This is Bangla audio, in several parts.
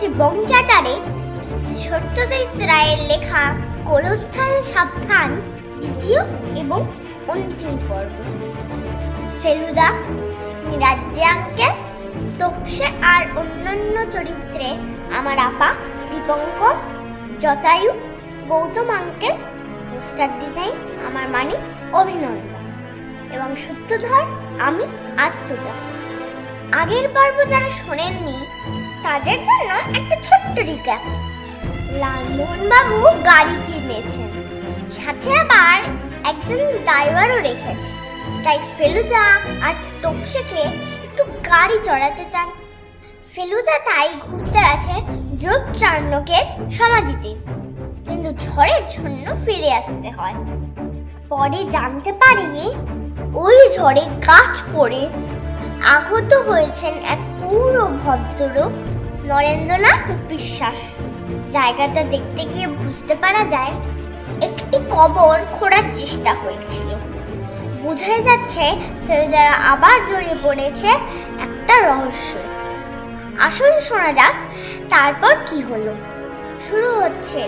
জীবন চ্যাটারে সত্যজিৎ রায়ের লেখা গোরস্থানে সাবধান দ্বিতীয় এবং অন্তিম পর্ব। ফেলুদা, রাজ্যে আঙ্কেল, তপসে আর অন্যান্য চরিত্রে আমার আপা, Dipankar, Jatayu, Gautam uncle, poster design আমার মানে অভিনন্দন এবং সূত্রধর আমি আত্মজা। আগের পর্ব যারা শোনেননি তাদের জন্য একটা ছোট্ট রিক্যাপ। লালমোহন বাবু গাড়ি কিনেছেন, সাথে আবার একজন ড্রাইভারও রেখেছে, তাই ফেলুদা আর তপসেকে একটু গাড়ি চড়াতে চান। ফেলুদা তাই ঘুরতে আছে যোগচার্ণকের সমাধিতে, কিন্তু ঝড়ের জন্য ফিরে আসতে হয়। পরে জানতে পারি ওই ঝড়ে গাছ পড়ে আহত হয়েছেন এক পৌর ভদ্রলোক নরেন্দ্রনাথ বিশ্বাস। জায়গাটা দেখতে গিয়ে বুঝতে পারা যায় একটি কবর খোঁড়ার চেষ্টা হয়েছিল। বোঝাই যাচ্ছে ফেলুদারা আবার জড়িয়ে পড়েছে একটা রহস্য। আসুন শোনা যাক তারপর কি হলো। শুরু হচ্ছে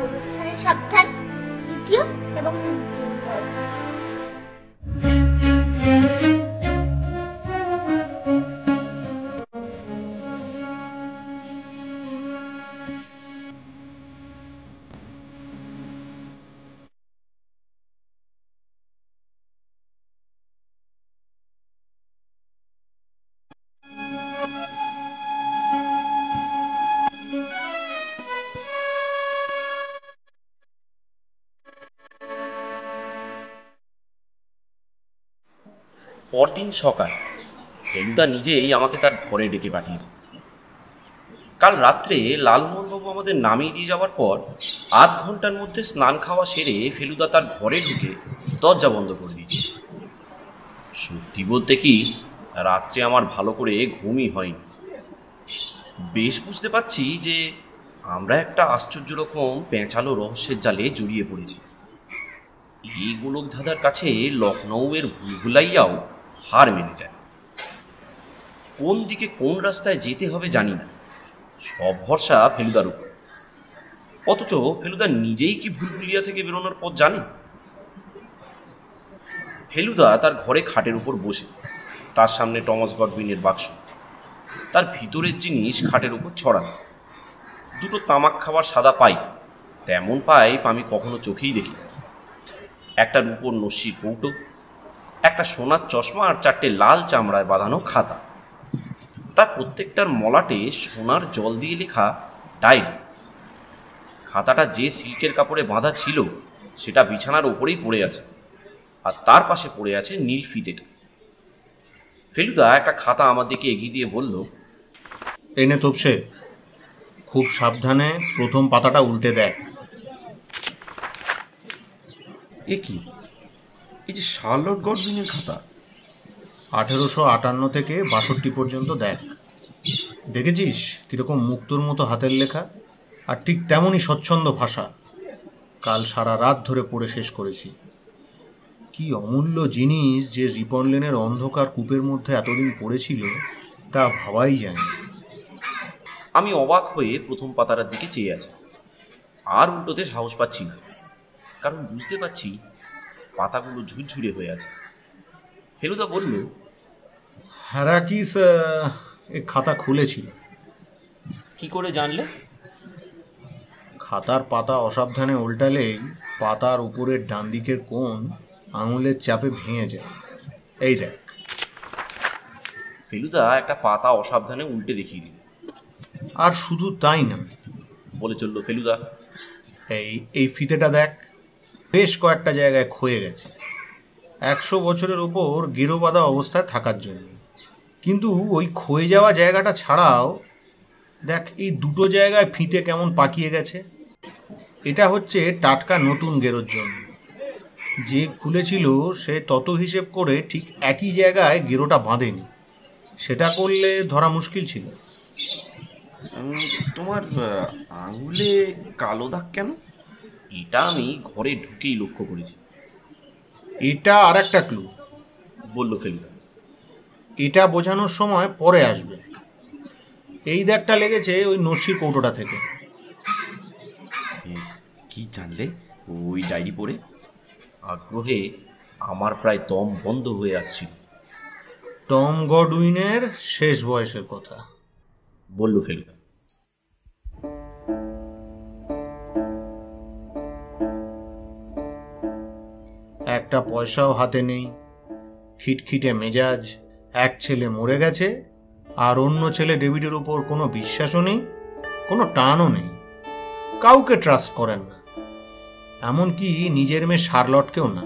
অনুষ্ঠানের সাবধান দ্বিতীয় এবং অন্তিম পর্ব। পরদিন সকাল ফেলুদা নিজেই আমাকে তার ঘরে ডেকে পাঠিয়েছে। কাল রাত্রে লালমোহনবাবু আমাদের নামিয়ে দিয়ে যাওয়ার পর আধ ঘন্টার মধ্যে স্নান খাওয়া সেরে ফেলুদা তার ঘরে ঢুকে দরজা বন্ধ করে দিয়েছে। সত্যি বলতে কি, রাত্রে আমার ভালো করে ঘুমই হয়নি। বেশ বুঝতে পারছি যে আমরা একটা আশ্চর্য রকম পেঁচালো রহস্যের জালে জড়িয়ে পড়েছি। এই গোলকধাঁধার কাছে লখনৌয়ের ভুলভুলাইয়াও হার মেনে যায়। কোন দিকে কোন রাস্তায় যেতে হবে জানি না, সব ভরসা ফেলুদার উপর। অথচ ফেলুদা নিজেই কি ভুলভুলিয়া থেকে বেরোনোর পথ জানে। ফেলুদা তার ঘরে খাটের উপর বসে, তার সামনে টমাস গডউইনের বাক্স, তার ভিতরের জিনিস খাটের উপর ছড়ানো। দুটো তামাক খাবার সাদা পাইপ, তেমন পাইপ আমি কখনো চোখেই দেখি। একটা রূপোর নস্যির কৌটো, একটা সোনার চশমা আর চারটে লাল চামড়ায় বাঁধানো খাতা। তার প্রত্যেকটার মলাটে সোনার জল দিয়ে লেখা ডায়েরি। খাতাটা যে সিল্কের কাপড়ে বাঁধা ছিল সেটা বিছানার ওপরেই পড়ে আছে, আর তার পাশে পড়ে আছে নীল ফিতেটা। ফেলুদা একটা খাতা আমার দিকে এগিয়ে দিয়ে বলল, এনে তপসে, খুব সাবধানে প্রথম পাতাটা উল্টে দেখ। এ কি? এই যে শার্লট গডউইনের খাতা। 1858 থেকে 62 পর্যন্ত দেখ। দেখেছিস কীরকম মুক্তোর মতো হাতের লেখা, আর ঠিক তেমনই স্বচ্ছন্দ ভাষা। কাল সারা রাত ধরে পড়ে শেষ করেছি। কি অমূল্য জিনিস যে রিপন লেনের অন্ধকার কূপের মধ্যে এতদিন পড়েছিল তা ভাবাই যায় না। আমি অবাক হয়ে প্রথম পাতাটার দিকে চেয়ে আছি, আর উল্টোতে সাহস পাচ্ছি না, কারণ বুঝতে পারছি পাতাগুলো ঝুরঝুরে হয়ে আছে। ফেলুদা বলল, হ্যারাকিস এ খাতা খুলেছিল। কি করে জানলে? খাতার পাতা অসাবধানে উল্টালেই পাতার উপরের ডান দিকের কোণ আঙুলের চাপে ভেঙে যায়। এই দেখ। ফেলুদা একটা পাতা অসাবধানে উল্টে দেখিয়ে দিল। আর শুধু তাই না, বলে চলল ফেলুদা, এই ফিতেটা দেখ, বেশ কয়েকটা জায়গায় ক্ষয়ে গেছে। 100 বছরের উপর গেরো বাঁধা অবস্থায় থাকার জন্য। কিন্তু ওই ক্ষয়ে যাওয়া জায়গাটা ছাড়াও দেখ, এই দুটো জায়গায় ফিতে কেমন পাকিয়ে গেছে। এটা হচ্ছে টাটকা নতুন গেরোর জন্য। যে খুলেছিল সে তত হিসেব করে ঠিক একই জায়গায় গেরোটা বাঁধেনি। সেটা করলে ধরা মুশকিল ছিল। তোমার আঙুলে কালো দাগ কেন? এটা আমি ঘরে ঢুকেই লক্ষ্য করেছি। এটা আর একটা ক্লু, বলল ফেলুদা। এটা বোঝানোর সময় পরে আসবে। এই দাগটা লেগেছে ওই নস্যির কৌটোটা থেকে। কি জানলে ওই ডায়েরি পড়ে? আগ্রহে আমার প্রায় দম বন্ধ হয়ে আসছিল। টম গডউইনের শেষ বয়সের কথা বলল ফেলুদা। একটা পয়সাও হাতে নেই, খিটখিটে মেজাজ, এক ছেলে মরে গেছে আর অন্য ছেলে ডেভিডের উপর কোনো বিশ্বাসও নেই, কোনো টানও নেই, কাউকে ট্রাস্ট করেন না, এমনকি নিজের মেয়ে শার্লটকেও না।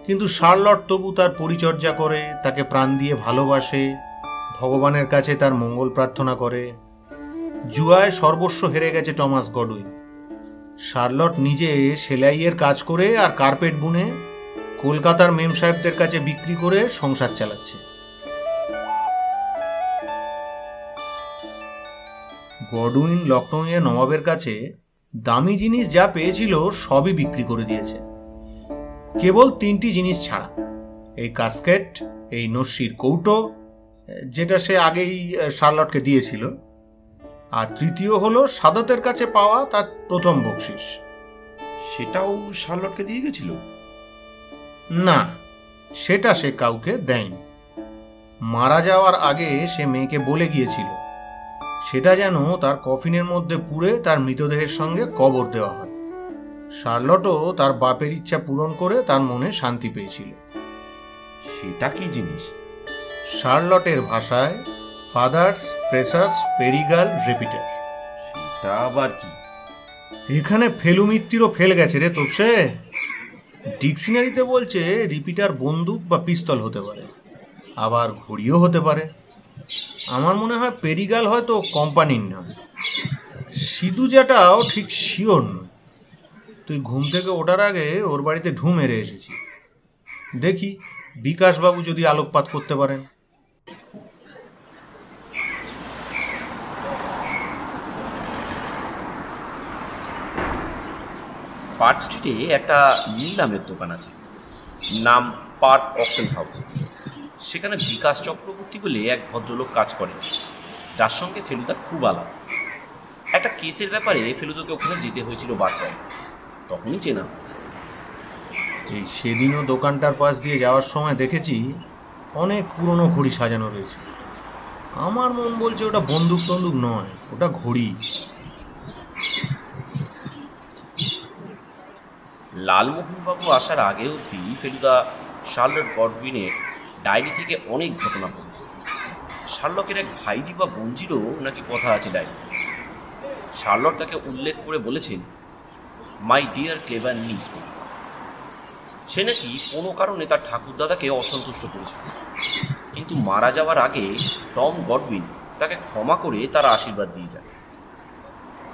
কিন্তু শার্লট তবু তার পরিচর্যা করে, তাকে প্রাণ দিয়ে ভালোবাসে, ভগবানের কাছে তার মঙ্গল প্রার্থনা করে। জুয়ায় সর্বস্ব হেরে গেছে টমাস গডউইন। শার্লট নিজে সেলাইয়ের কাজ করে আর কার্পেট বুনে কলকাতার মেম সাহেবদের কাছে বিক্রি করে সংসার চালাচ্ছে। গডউইন লখনৌয়ে নবাবের কাছে দামি জিনিস যা পেয়েছিল সবই বিক্রি করে দিয়েছে, কেবল 3টি জিনিস ছাড়া, এই কাস্কেট, এই নস্যির কৌটো যেটা সে আগেই শার্লটকে দিয়েছিল, আর তৃতীয় হলো সাদতের কাছে পাওয়া তার প্রথম বকশিস। সেটাও শার্লটকে দিয়ে গেছিল? না, সেটা সে কাউকে দেয়নি। মারা যাওয়ার আগে সে মেয়েকে বলে গিয়েছিল সেটা যেন তার কফিনের মধ্যে পুরে তার মৃতদেহের সঙ্গে কবর দেওয়া হয়। শার্লটও তার বাপের ইচ্ছা পূরণ করে তার মনে শান্তি পেয়েছিল। সেটা কি জিনিস? শার্লটের ভাষায় ফাদার্স প্রেসাস পেরিগাল রিপিটার। সেটা আবার কি? এখানে ফেলুমিত্তিরও ফেল গেছে রে তোপসে। ডিকশনারিতে বলছে রিপিটার বন্দুক বা পিস্তল হতে পারে, আবার ঘড়িও হতে পারে। আমার মনে হয় পেরিগাল হয়তো কোম্পানির নাম, সিধুজাটাও ঠিক শিওর নয়। তুই ঘুম থেকে ওঠার আগে ওর বাড়িতে ঢু মেরে এসেছি, দেখি বিকাশবাবু যদি আলোকপাত করতে পারেন। পার্ক স্ট্রিটে একটা নিলামের দোকান আছে, নাম পার্ক অকশন হাউস। সেখানে বিকাশ চক্রবর্তী বলে এক ভদ্রলোক কাজ করে, যার সঙ্গে ফেলুদা খুব আলাপ। একটা কেসের ব্যাপারে ফেলুদাকে ওখানে যেতে হয়েছিল বারবার, তখনই চেনা। এই সেদিনও দোকানটার পাশ দিয়ে যাওয়ার সময় দেখেছি অনেক পুরনো ঘড়ি সাজানো রয়েছে। আমার মন বলছে ওটা বন্দুক টন্দুক নয়, ওটা ঘড়ি। লালমোহনবাবু আসার আগে অবধি ফেলুদা শার্লট গডউইনের ডায়েরি থেকে অনেক ঘটনা পড়ল। শার্লকের এক ভাইজি বা বোনজিরও নাকি কথা আছে ডায়েরি। শার্লট তাকে উল্লেখ করে বলেছেন, মাই ডিয়ার ক্লেভার নিস। সে নাকি কোনো কারণে তার ঠাকুরদাদাকে অসন্তুষ্ট করেছিল, কিন্তু মারা যাওয়ার আগে টম গডউইন তাকে ক্ষমা করে তার আশীর্বাদ দিয়ে যায়।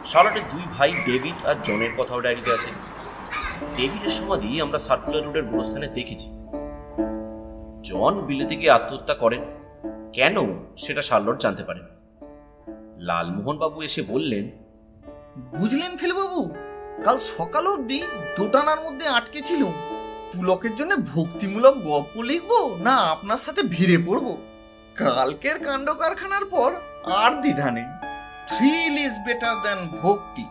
শার্লটের 2 ভাই ডেভিড আর জনের কথাও ডায়েরিতে আছে। ডেভিডের সমাধি আমরা সার্কুলার রোডের গোরস্থানে দেখেছি। জন বিলেতে গিয়ে আত্মহত্যা করেন, কেন সেটা শার্লট জানতে পারেন। লালমোহনবাবু এসে বললেন, বুঝলেন ফেলুবাবু, কাল সকাল অবধি দোটানার মধ্যে আটকে ছিল। পুলকের জন্য ভক্তিমূলক গল্প লিখবো না আপনার সাথে ভিড়ে পড়বো। কালকের কাণ্ড কারখানার পর আর দ্বিধা নেই, থ্রিল ইজ বেটার দ্যান ভক্তি।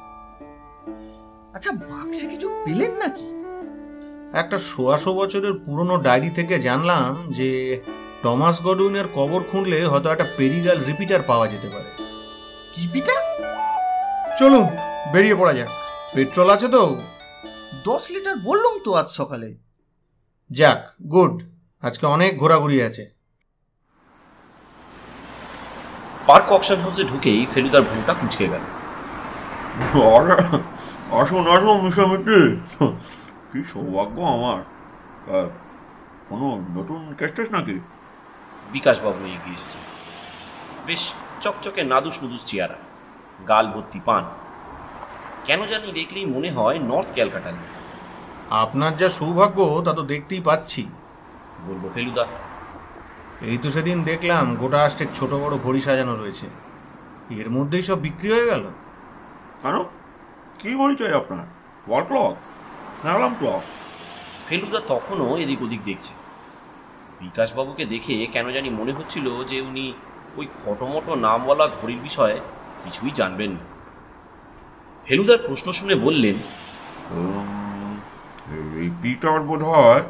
আচ্ছা, বাক্সে কিছু পেলেন নাকি? একটা 100 বছরের পুরনো ডায়েরি থেকে জানলাম যে টমাস গডউইনের কবর খুঁড়লে হয়তো একটা পেরিগাল রিপিটার পাওয়া যেতে পারে। কি পিটা? চলুন বেরিয়ে পড়া যাক, পেট্রোল আছে তো? 10 লিটার বললাম তো আজ সকালে। যাক, গুড, আজকে অনেক ঘোরাঘুরি আছে। পার্ক অকশন হাউসে ঢুকেই ফেলুদার ভুলটা কুচকে গেল। আসুন আসুন মিশামিত্রি, কি সৌভাগ্য আমার। কোনো নতুন কেস্টেস নাকি? বিকাশবাবু এগিয়ে এসেছে। বেশ চকচকে নাদুস নুদুস চেয়ারা, গাল ভর্তি পান। কেন জানি দেখলেই মনে হয় নর্থ ক্যালকাটা। আপনার যা সৌভাগ্য তা তো দেখতেই পাচ্ছি, বলবো ফেলুদা। এই তো সেদিন দেখলাম গোটা আষ্টেক ছোট বড় ঘড়ি সাজানো রয়েছে, এর মধ্যেই সব বিক্রি হয়ে গেল। কেন, কি ঘড়ি চাই আপনার? ওয়াল ক্লক না অ্যালার্ম ক্লক? ফেলুদা তখনও এদিক ওদিক দেখছে। বিকাশবাবুকে দেখে কেন জানি মনে হচ্ছিল যে উনি ওই খটোমটো নামওয়ালা ঘড়ির বিষয়ে কিছুই জানবেন না। ফেলুদার প্রশ্ন শুনে বললেন, এই পিটার বোধ হয়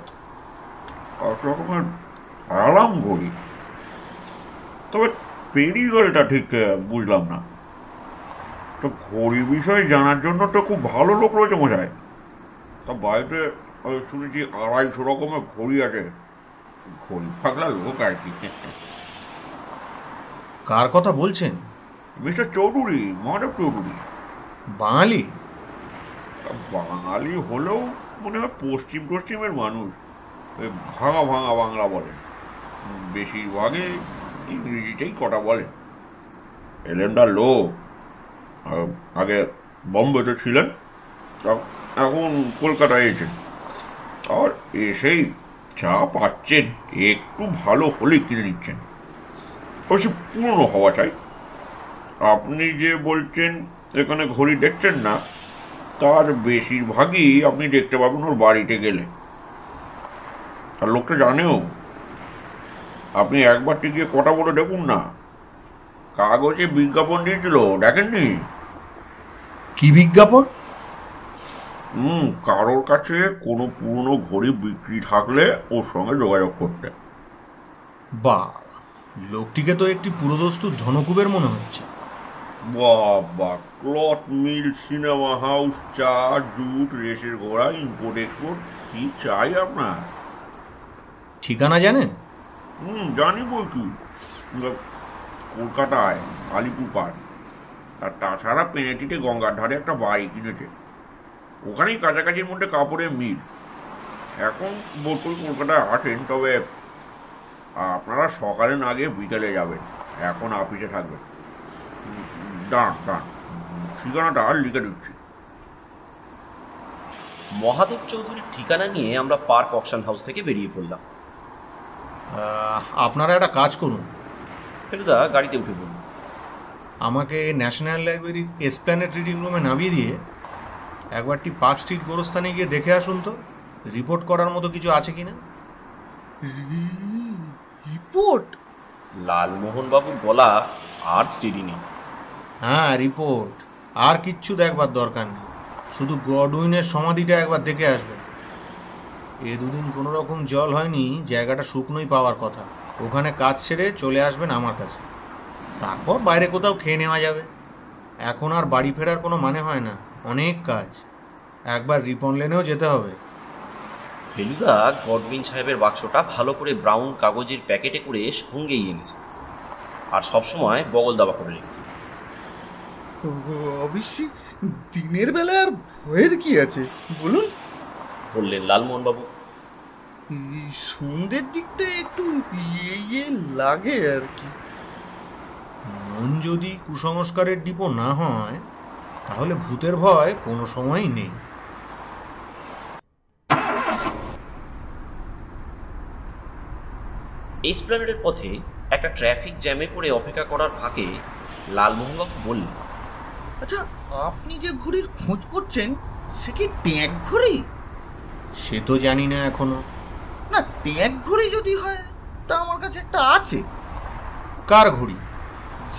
এক রকমের অ্যালার্ম ঘড়ি, তবে পেরিগলটা ঠিক বুঝলাম না। তো ঘড়ি বিষয়ে জানার জন্য তো খুব ভালো লোক রয়েছে মশাই। তা বাড়িতে শুনেছি 250 রকমের ঘড়ি আছে। ঘড়ি পাগলা লোক আর কি। কার কথা বলছেন? মিস্টার চৌধুরী, মাধব চৌধুরী। বাঙালি? বাঙালি হলেও মনে হয় পশ্চিমের মানুষ। ওই ভাঙা ভাঙা বাংলা বলেন, বেশিরভাগই ইংরেজিটাই কথা বলে। এলেন্ডার লোক, আগে বম্বেতে ছিলেন, এখন কলকাতায় এসেছেন। আর এসেই চা পাচ্ছেন একটু ভালো হলে কিনে নিচ্ছেন। অবশ্য পুরনো হওয়া চাই। আপনি যে বলছেন এখানে ঘড়ি দেখছেন না, তার বেশিরভাগই আপনি দেখতে পাবেন ওর বাড়িতে গেলে। আর লোকটা জানেও। আপনি একবারটি গিয়ে কথা বলে দেখুন না। কাগজে বিজ্ঞাপন দিয়েছিল, দেখেননি? কি বিজ্ঞাপন? কারোর কাছে কোনো পুরনো ঘড়ি বিক্রি থাকলে ওর সঙ্গে যোগাযোগ করতে। বা, লোকটিকে তো একটি পুরোদস্তুর ধনকুবের মনে হচ্ছে। বাবা, ক্লথ মিল, সিনেমা হাউস, চা, জুট, রেসের ঘোড়া, ইম্পোর্ট এক্সপোর্ট, কি চাই আপনার? ঠিকানা জানেন? জানি বই কি, কলকাতায় আলিপুরপাড়। আর তাছাড়া পেনেটিতে গঙ্গার ধারে একটা বাড়ি কিনেছে, ওখানেই কাছাকাছির মধ্যে কাপড়ের মিল। এখন বোধহয় কলকাতায় আছেন, তবে আপনারা সকালে না গিয়ে বিকেলে যাবেন। এখন অফিসে থাকবেন। দাঁড়ান, ঠিকানাটা লিখে দিচ্ছি। মহাদেব চৌধুরীর ঠিকানা নিয়ে আমরা পার্ক অকশন হাউস থেকে বেরিয়ে পড়লাম। আপনারা একটা কাজ করুন। ফেলুদা গাড়িতে উঠে পড়ল। আমাকে ন্যাশনাল লাইব্রেরির এসপ্ল্যানেড রিডিং রুমে নামিয়ে দিয়ে একবারটি পার্ক স্ট্রিট গোরস্থানে গিয়ে দেখে আসুন তো, রিপোর্ট করার মতো কিছু আছে কিনা। রিপোর্ট? লালমোহনবাবুর গলা আর স্টেডি নেই। হ্যাঁ, রিপোর্ট। আর কিচ্ছু দেখবার দরকার নেই, শুধু গডউইনের সমাধিটা একবার দেখে আসবেন। এ দুদিন কোনো রকম জল হয়নি, জায়গাটা শুকনোই পাওয়ার কথা। ওখানে কাজ সেরে চলে আসবেন আমার কাছে, তারপর বাইরে কোথাও খেয়ে নেওয়া যাবে। এখন আর বাড়ি ফেরার কোনো মানে হয় না, অনেক কাজ। একবার রিপন লেনেও যেতে হবে। ফেলুদা গডউইন সাহেবের বাক্সটা ভালো করে ব্রাউন কাগজের প্যাকেটে করে সঙ্গেই এনেছে, আর সবসময় বগল দাবা করে রেখেছে। অবশ্যই দিনের বেলা আর ভয়ের কি আছে বলুন, বললেন লালমোহনবাবু। এই সন্ধ্যের দিকটা একটু ইয়ে লাগে আর কি। মন যদি কুসংস্কারের ডিপো না হয়, তাহলে ভূতের ভয় কোনো সময়ই নেই। এসপ্ল্যানেডের পথে একটা ট্রাফিক জ্যামে পড়ে অপেক্ষা করার ফাঁকে লালমোহনবাবু বললেন, আচ্ছা, আপনি যে ঘড়ির খোঁজ করছেন সে কি ট্যাগ ঘড়ি? সে তো জানি না এখনো। না, ট্যাগ ঘড়ি যদি হয় তা আমার কাছে একটা আছে। কার ঘড়ি?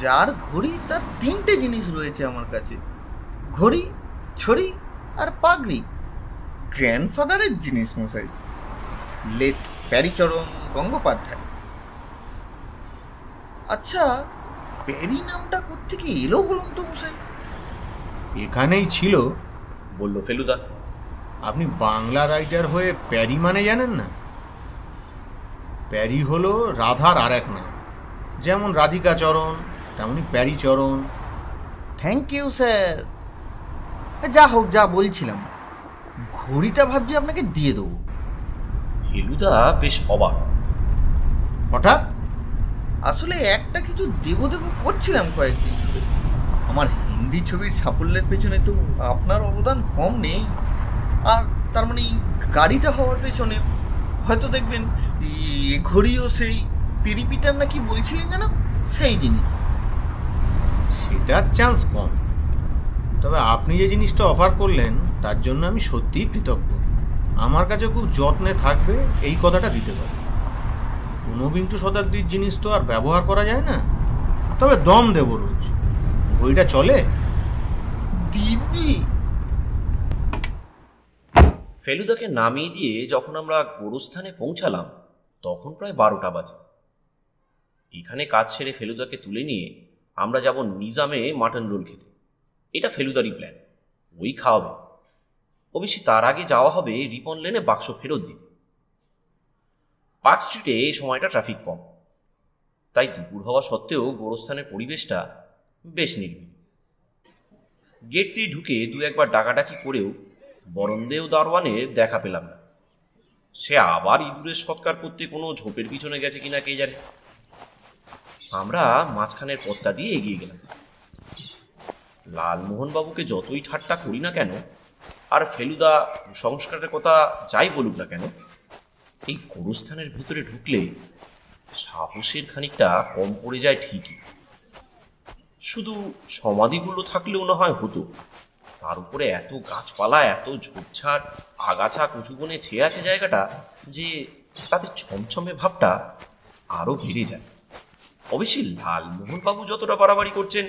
যার ঘড়ি তার 3টে জিনিস রয়েছে আমার কাছে, ঘড়ি, ছড়ি আর পাগড়ি। গ্র্যান্ডফাদারের জিনিস মশাই, লেট প্যারিচরণ গঙ্গোপাধ্যায়। আচ্ছা, প্যারি নামটা কোত্থেকে এলো বলুন তো মশাই? এখানেই ছিল, বলল ফেলুদা। আপনি বাংলা রাইটার হয়ে প্যারি মানে জানেন না? প্যারি হলো রাধার আর এক নাম, যেমন রাধিকা চরণ তেমনি প্যারি চরণ। Thank you sir. যা হোক, যা বলছিলাম, ঘড়িটা ভাবছি আপনাকে দিয়ে দেবো। ফেলুদা বেশ অবাক। হঠাৎ? আসলে একটা কিছু দেবো করছিলাম কয়েকদিন ধরে। আমার হিন্দি ছবির সাফল্যের পেছনে তো আপনার অবদান কম নেই। আর তার মানে গাড়িটা হওয়ার পেছনে হয়তো দেখবেন এ ঘড়িও সেই পেরিপিটার নাকি বলছিলেন যেন, সেই জিনিস। সেটার চান্স কম, তবে আপনি যে জিনিসটা অফার করলেন তার জন্য আমি সত্যিই কৃতজ্ঞ। আমার কাছে খুব যত্নে থাকবে এই কথাটা দিতে পারি। ঊনবিংশ শতাব্দীর জিনিস তো আর ব্যবহার করা যায় না, তবে দম দেবো রোজ। ওইটা চলে? দিব্যি। ফেলুদাকে নামিয়ে দিয়ে যখন আমরা গোরস্থানে পৌঁছালাম তখন প্রায় 12টা বাজে। এখানে কাজ সেরে ফেলুদাকে তুলে নিয়ে আমরা যাব নিজামে মাটন রোল খেতে। এটা ফেলুদারই প্ল্যান, ওই খাওয়াবে। অবশ্যই তার আগে যাওয়া হবে রিপন লেনে বাক্স ফেরত দিতে। পার্ক স্ট্রিটে এই সময়টা ট্রাফিক কম, তাই দুপুর হওয়া সত্ত্বেও গোরস্থানের পরিবেশটা বেশ নির্বিঘ্ন। গেট দিয়ে ঢুকে দু একবার ডাকাডাকি করেও বরন্দেও দারোয়ানের দেখা পেলাম না। সে আবার ইঁদুরের সৎকার করতে কোনো ঝোপের পিছনে গেছে কিনা কে জানে। আমরা মাঝখানের পথটা দিয়ে এগিয়ে গেলাম। লালমোহনবাবুকে যতই ঠাট্টা করি না কেন, আর ফেলুদা সংস্কারের কথা যাই বলুক না কেন, এই গোরস্থানের ভিতরে ঢুকলে সাহসের খানিকটা কম পড়ে যায় ঠিকই। শুধু সমাধিগুলো থাকলেও না হয় হতো, তার উপরে এত গাছপালা, এত ঝোপঝাড়, আগাছা কচুবনে ছেয়ে আছে জায়গাটা যে তাতে ছমছমে ভাবটা আরও বেড়ে যায়। অবশ্যই লালমোহনবাবু যতটা বাড়াবাড়ি করছেন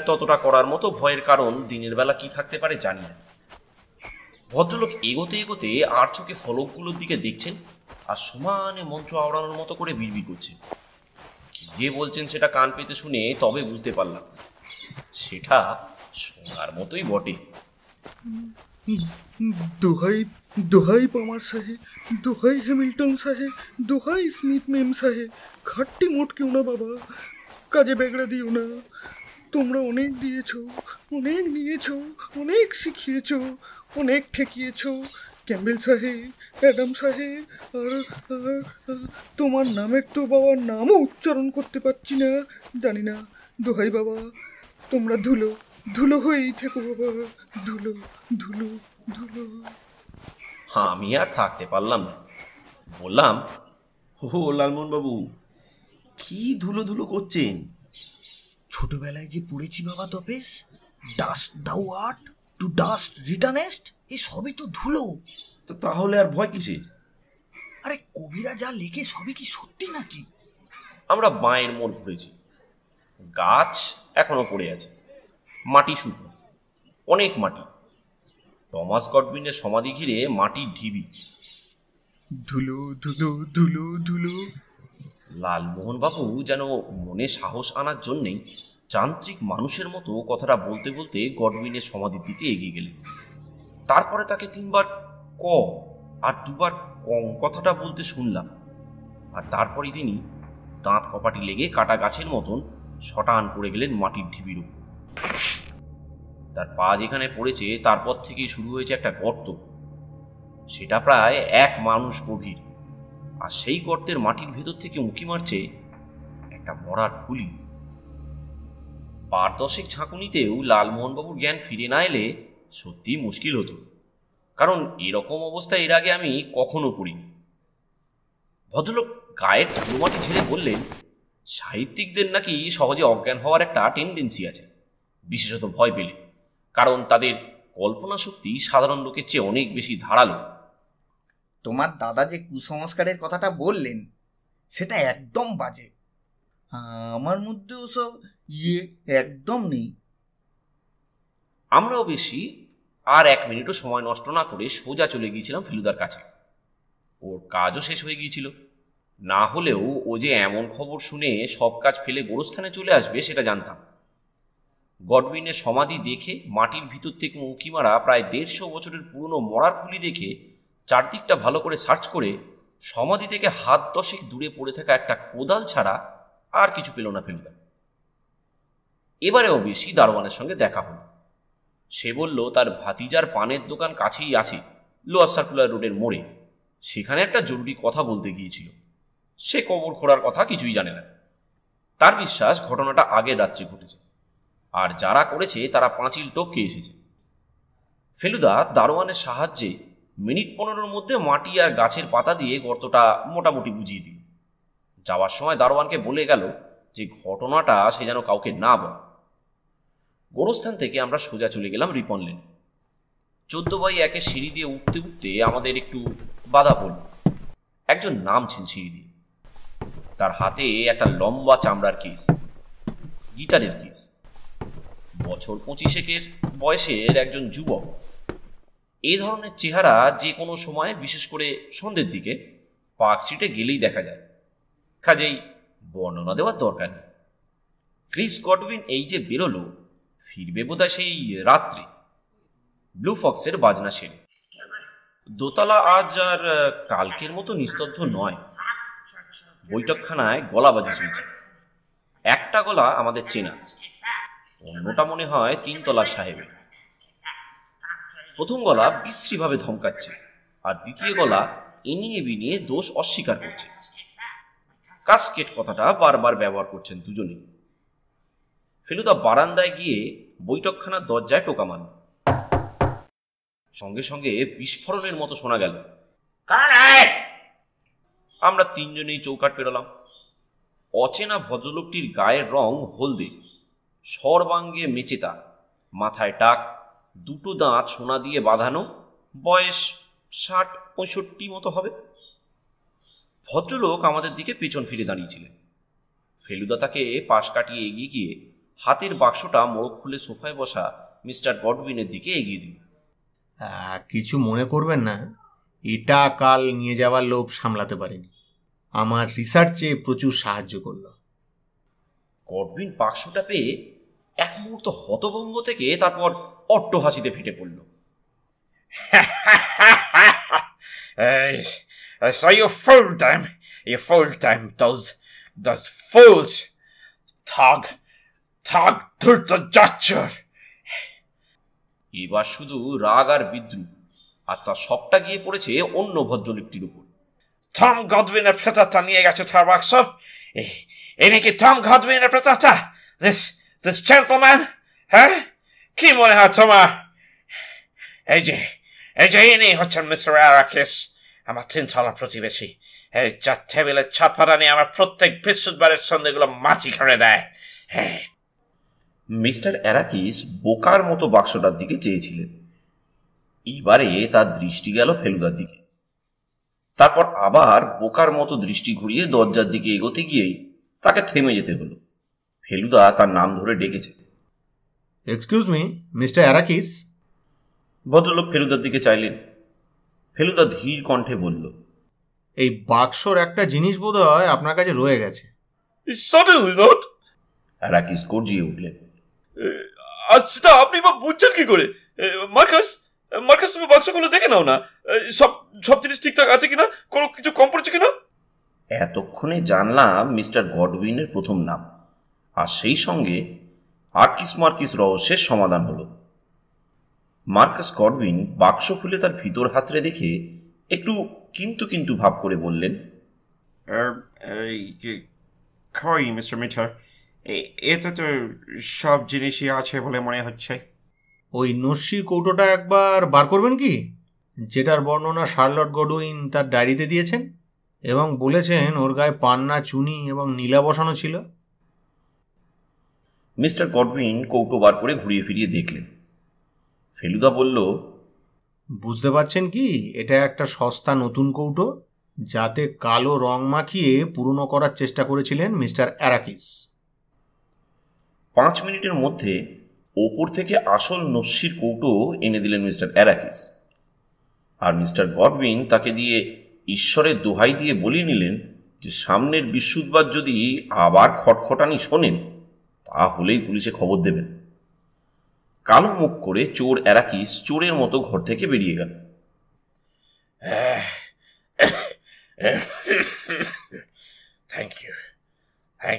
ততটা করার মতো ভয়ের কারণ দিনের বেলা কি থাকতে পারে জানি না। ভদ্রলোক এগোতে এগোতে আর চোখে ফলকগুলোর দিকে দেখছেন আর সমানে মঞ্চ আওড়ানোর মতো করে বিড়বিড় করছেন। যে বলছেন সেটা কান পেতে শুনে তবে বুঝতে পারলাম সেটা শোনার মতোই বটে। দোহাই দোহাই পামার সাহেব, দোহাই হ্যামিল্টন সাহেব, দোহাই স্মিথ মেম সাহেব, খাট্টি মোট কেউ না বাবা, কাজে বেগড়া দিও না। তোমরা অনেক দিয়েছ, অনেক নিয়েছ, অনেক শিখিয়েছ, অনেক ঠেকিয়েছ। ক্যাম্বেল সাহেব, অ্যাডাম সাহেব, আর তোমার নামের তো বাবার নামও উচ্চারণ করতে পারছি না, জানি না। দোহাই বাবা, তোমরা ধুলো ধুলো হয়েই থেকো বাবা, ধুলো ধুলো ধুলো। আমি আর থাকতে পারলাম না, বললাম, ও লালমোহনবাবু, কি ধুলো ধুলো করছেন? ছোটবেলায় যে পড়েছি বাবা তপেশ, ডাস্ট দাউ আর্ট টু ডাস্ট রিটার্নেস্ট, এই সবই তো ধুলো। তো তাহলে আর ভয় কিসের? আরে কবিরা যা লেখে সবই কি সত্যি নাকি? আমরা বাঁয়ের মোড় ঘুরেছি, গাছ এখনো পড়ে আছে, মাটি শুকনো, অনেক মাটি। টমাস গডউইনের সমাধি ঘিরে মাটির ঢিবি। ধুলো ধুলো ধুলো ধুলো। লালমোহনবাবু যেন মনে সাহস আনার জন্যেই যান্ত্রিক মানুষের মতো কথাটা বলতে বলতে গডউইনের সমাধির দিকে এগিয়ে গেলেন। তারপরে তাকে 3বার ক আর 2বার কং কথাটা বলতে শুনলাম। আর তারপরই তিনি দাঁত কপাটি লেগে কাটা গাছের মতন শটান পড়ে গেলেন মাটির ঢিবির উপর। তার পা যেখানে পড়েছে তারপর থেকেই শুরু হয়েছে একটা গর্ত, সেটা প্রায় 1 মানুষ গভীর। আর সেই গর্তের মাটির ভেতর থেকে উঁকি মারছে একটা মরার খুলি। 5-10 ঝাঁকুনিতেও লালমোহনবাবুর জ্ঞান ফিরে না এলে সত্যিই মুশকিল হতো, কারণ এরকম অবস্থায় এর আগে আমি কখনো পড়িনি। ভদ্রলোক গায়ের ধুলোমাটি ঝেড়ে বললেন, সাহিত্যিকদের নাকি সহজে অজ্ঞান হওয়ার একটা টেন্ডেন্সি আছে, বিশেষত ভয় পেলে, কারণ তাদের কল্পনা শক্তি সাধারণ লোকের চেয়ে অনেক বেশি ধারালো। তোমার দাদা যে কুসংস্কারের কথাটা বললেন সেটা একদম বাজে। আমার মধ্যে ওসব একদম নেই। আমরাও বেশি আর 1 মিনিটও সময় নষ্ট না করে সোজা চলে গিয়েছিলাম ফেলুদার কাছে। ওর কাজও শেষ হয়ে গিয়েছিল, না হলেও ও যে এমন খবর শুনে সব কাজ ফেলে গোরস্থানে চলে আসবে সেটা জানতাম। গডউইনের সমাধি দেখে, মাটির ভিতর থেকে উঁকি মারা প্রায় 150 বছরের পুরনো মরার খুলি দেখে, চারদিকটা ভালো করে সার্চ করে সমাধি থেকে হাত 10 দূরে পড়ে থাকা একটা কোদাল ছাড়া আর কিছু পেল না ফেলুদা। এবারেও বেশি দারোয়ানের সঙ্গে দেখা হলো। সে বলল তার ভাতিজার পানের দোকান কাছেই আছে, লোয়ার সার্কুলার রোডের মোড়ে, সেখানে একটা জরুরি কথা বলতে গিয়েছিল। সে কবর খোঁড়ার কথা কিছুই জানে না। তার বিশ্বাস ঘটনাটা আগের রাত্রে ঘটেছে, আর যারা করেছে তারা পাঁচিল টপকে এসেছে। ফেলুদা দারোয়ানের সাহায্যে মিনিট 15-র মধ্যে মাটি আর গাছের পাতা দিয়ে গর্তটা মোটামুটি বুঝিয়ে দিল। যাওয়ার সময় দারোয়ানকে বলে গেল যে ঘটনাটা সে যেন কাউকে না বলে। গোরস্থান থেকে আমরা সোজা চলে গেলাম রিপন লেন। 14/1 সিঁড়ি দিয়ে উঠতে উঠতে আমাদের একটু বাধা পড়ল। একজন নামছেন সিঁড়ি দিয়ে, তার হাতে একটা লম্বা চামড়ার কেস। গিটারের কেস। বছর 25 বয়সের একজন যুবক। এই ধরনের চেহারা যে কোনো সময়, বিশেষ করে সন্ধ্যের দিকে পার্ক স্ট্রিটে গেলেই দেখা যায়। কাজেই বর্ণনা দেওয়ার দরকার নেই। ক্রিস গডউইন এই যে বেরোলো, ফিরবে বোধহয় সেই রাত্রে ব্লু ফক্সের বাজনা সেরে। দোতলা আজ আর কালকের মতো নিস্তব্ধ নয়। বৈঠকখানায় গলাবাজি চলছে। একটা গলা আমাদের চেনা, অন্যটা মনে হয় 3 তলার সাহেবের। প্রথম গলা বিশ্রীভাবে ধমকাচ্ছে, আর দ্বিতীয় গলা এনিয়ে বিনিয়ে দোষ অস্বীকার করছে। কাস্কেট কথাটা বারবার ব্যবহার করছেন দুজনেই। ফেলুদা বারান্দায় গিয়ে বৈঠকখানার দরজায় টোকা মারল। সঙ্গে সঙ্গে বিস্ফোরণের মতো শোনা গেল, আমরা 3 জনেই চৌকাঠ পেরোলাম। অচেনা ভদ্রলোকটির গায়ের রং হলদে, সর্বাঙ্গে মেচেতা, মাথায় টাক, 2 দাঁত সোনা দিয়ে বাঁধানো, বয়স 60-65 মতো হবে। ভদ্রলোক আমাদের দিকে পেছন ফিরে দাঁড়িয়েছিলেন। ফেলুদা তাকে পাশ কাটিয়ে এগিয়ে গিয়ে হাতের বাক্সটা মোড়ক খুলে সোফায় বসা মিস্টার গডউইনের দিকে এগিয়ে দিল। কিছু মনে করবেন না, এটা কাল নিয়ে যাওয়ার লোভ সামলাতে পারেনি। আমার রিসার্চে প্রচুর সাহায্য করল। গডউইন বাক্সটা পেয়ে এক মুহূর্ত হতভম্ব থেকে তারপর অট্ট হাসিতে ফেটে পড়ল। So you fooled them. You fooled them. Those fools. Tag ধূর্ত যাচ্ছর। এবার শুধু রাগ আর বিদ্রুপ, আর তার সবটা গিয়ে পড়েছে অন্য ভদ্রলোকটির উপর। টম গডউইনের প্রেতাত্মা নিয়ে গেছে তার বাক্স। এই নাকি টম গডউইনের প্রেতাত্মা? This gentleman? হ্যাঁ, কি মনে হয় তোমার? এই যে ইনি হচ্ছেন মিস্টার অ্যারাকিস, আমার 3 তলার প্রতিবেশী। এই যা টেবিলের ছাপাটা নিয়ে আমার প্রত্যেক বৃহস্পতিবারের সন্ধ্যেগুলো মাছি করে দেয়। হ্যাঁ। মিস্টার অ্যারাকিস বোকার মতো বাক্সটার দিকে চেয়েছিলেন। এবারে তার দৃষ্টি গেল ফেলুদার দিকে। তারপর আবার বোকার মতো দৃষ্টি ঘুরিয়ে দরজার দিকে এগোতে গিয়েই তাকে থেমে যেতে হলো। ফেলুদা তার নাম ধরে ডেকেছে। Excuse me, mister Arakis. ভদ্রলোক ফেলুদার দিকে চাইলেন। ফেলুদা ধীর কণ্ঠে বলল, এই বাক্সর একটা জিনিস বোধহয় আপনার কাছে রয়ে গেছে। Certainly not. অ্যারাকিস গর্জিয়ে উঠলেন। আচ্ছা, আপনি বা বুঝছেন কি করে? মার্কাস তুমি বাক্সগুলো দেখে নাও না, সব জিনিস ঠিকঠাক আছে কিনা, কোনো কিছু কম পড়েছে কিনা। এতক্ষণে জানলাম মিস্টার গডউইনের প্রথম নাম, আর সেই সঙ্গে আর্কিস মার্কিস রহস্যের সমাধান হলো। মার্কাস গডউইন বাক্স খুলে তার ভিতর হাতড়ে দেখে একটু কিন্তু ভাব করে বললেন, কই মিস্টার মিটার, এতে তো সব জিনিসই আছে বলে মনে হচ্ছে। ওই নস্যির কৌটোটা একবার বার করবেন কি, যেটার বর্ণনা শার্লট গডউইন তার ডায়েরিতে দিয়েছেন এবং বলেছেন ওর গায়ে পান্না, চুনি এবং নীলা বসানো ছিল। মিস্টার গডউইন কৌটো বার করে ঘুরিয়ে ফিরিয়ে দেখলেন। ফেলুদা বলল, বুঝতে পারছেন কি, এটা একটা সস্তা নতুন কৌটো, যাতে কালো রং মাখিয়ে পুরনো করার চেষ্টা করেছিলেন মিস্টার অ্যারাকিস। 5 মিনিটের মধ্যে ওপর থেকে আসল নস্যির কৌটো এনে দিলেন মিস্টার অ্যারাকিস, আর মিস্টার গডউইন তাকে দিয়ে ঈশ্বরের দোহাই দিয়ে বলিয়ে নিলেন যে সামনের বৃহস্পতিবার যদি আবার খটখটানি শোনেন তাহলেই পুলিশে খবর দেবেন। কালো মুখ করে চোর অ্যারাকিস চোরের মতো ঘর থেকে বেরিয়ে গেল। থ্যাংক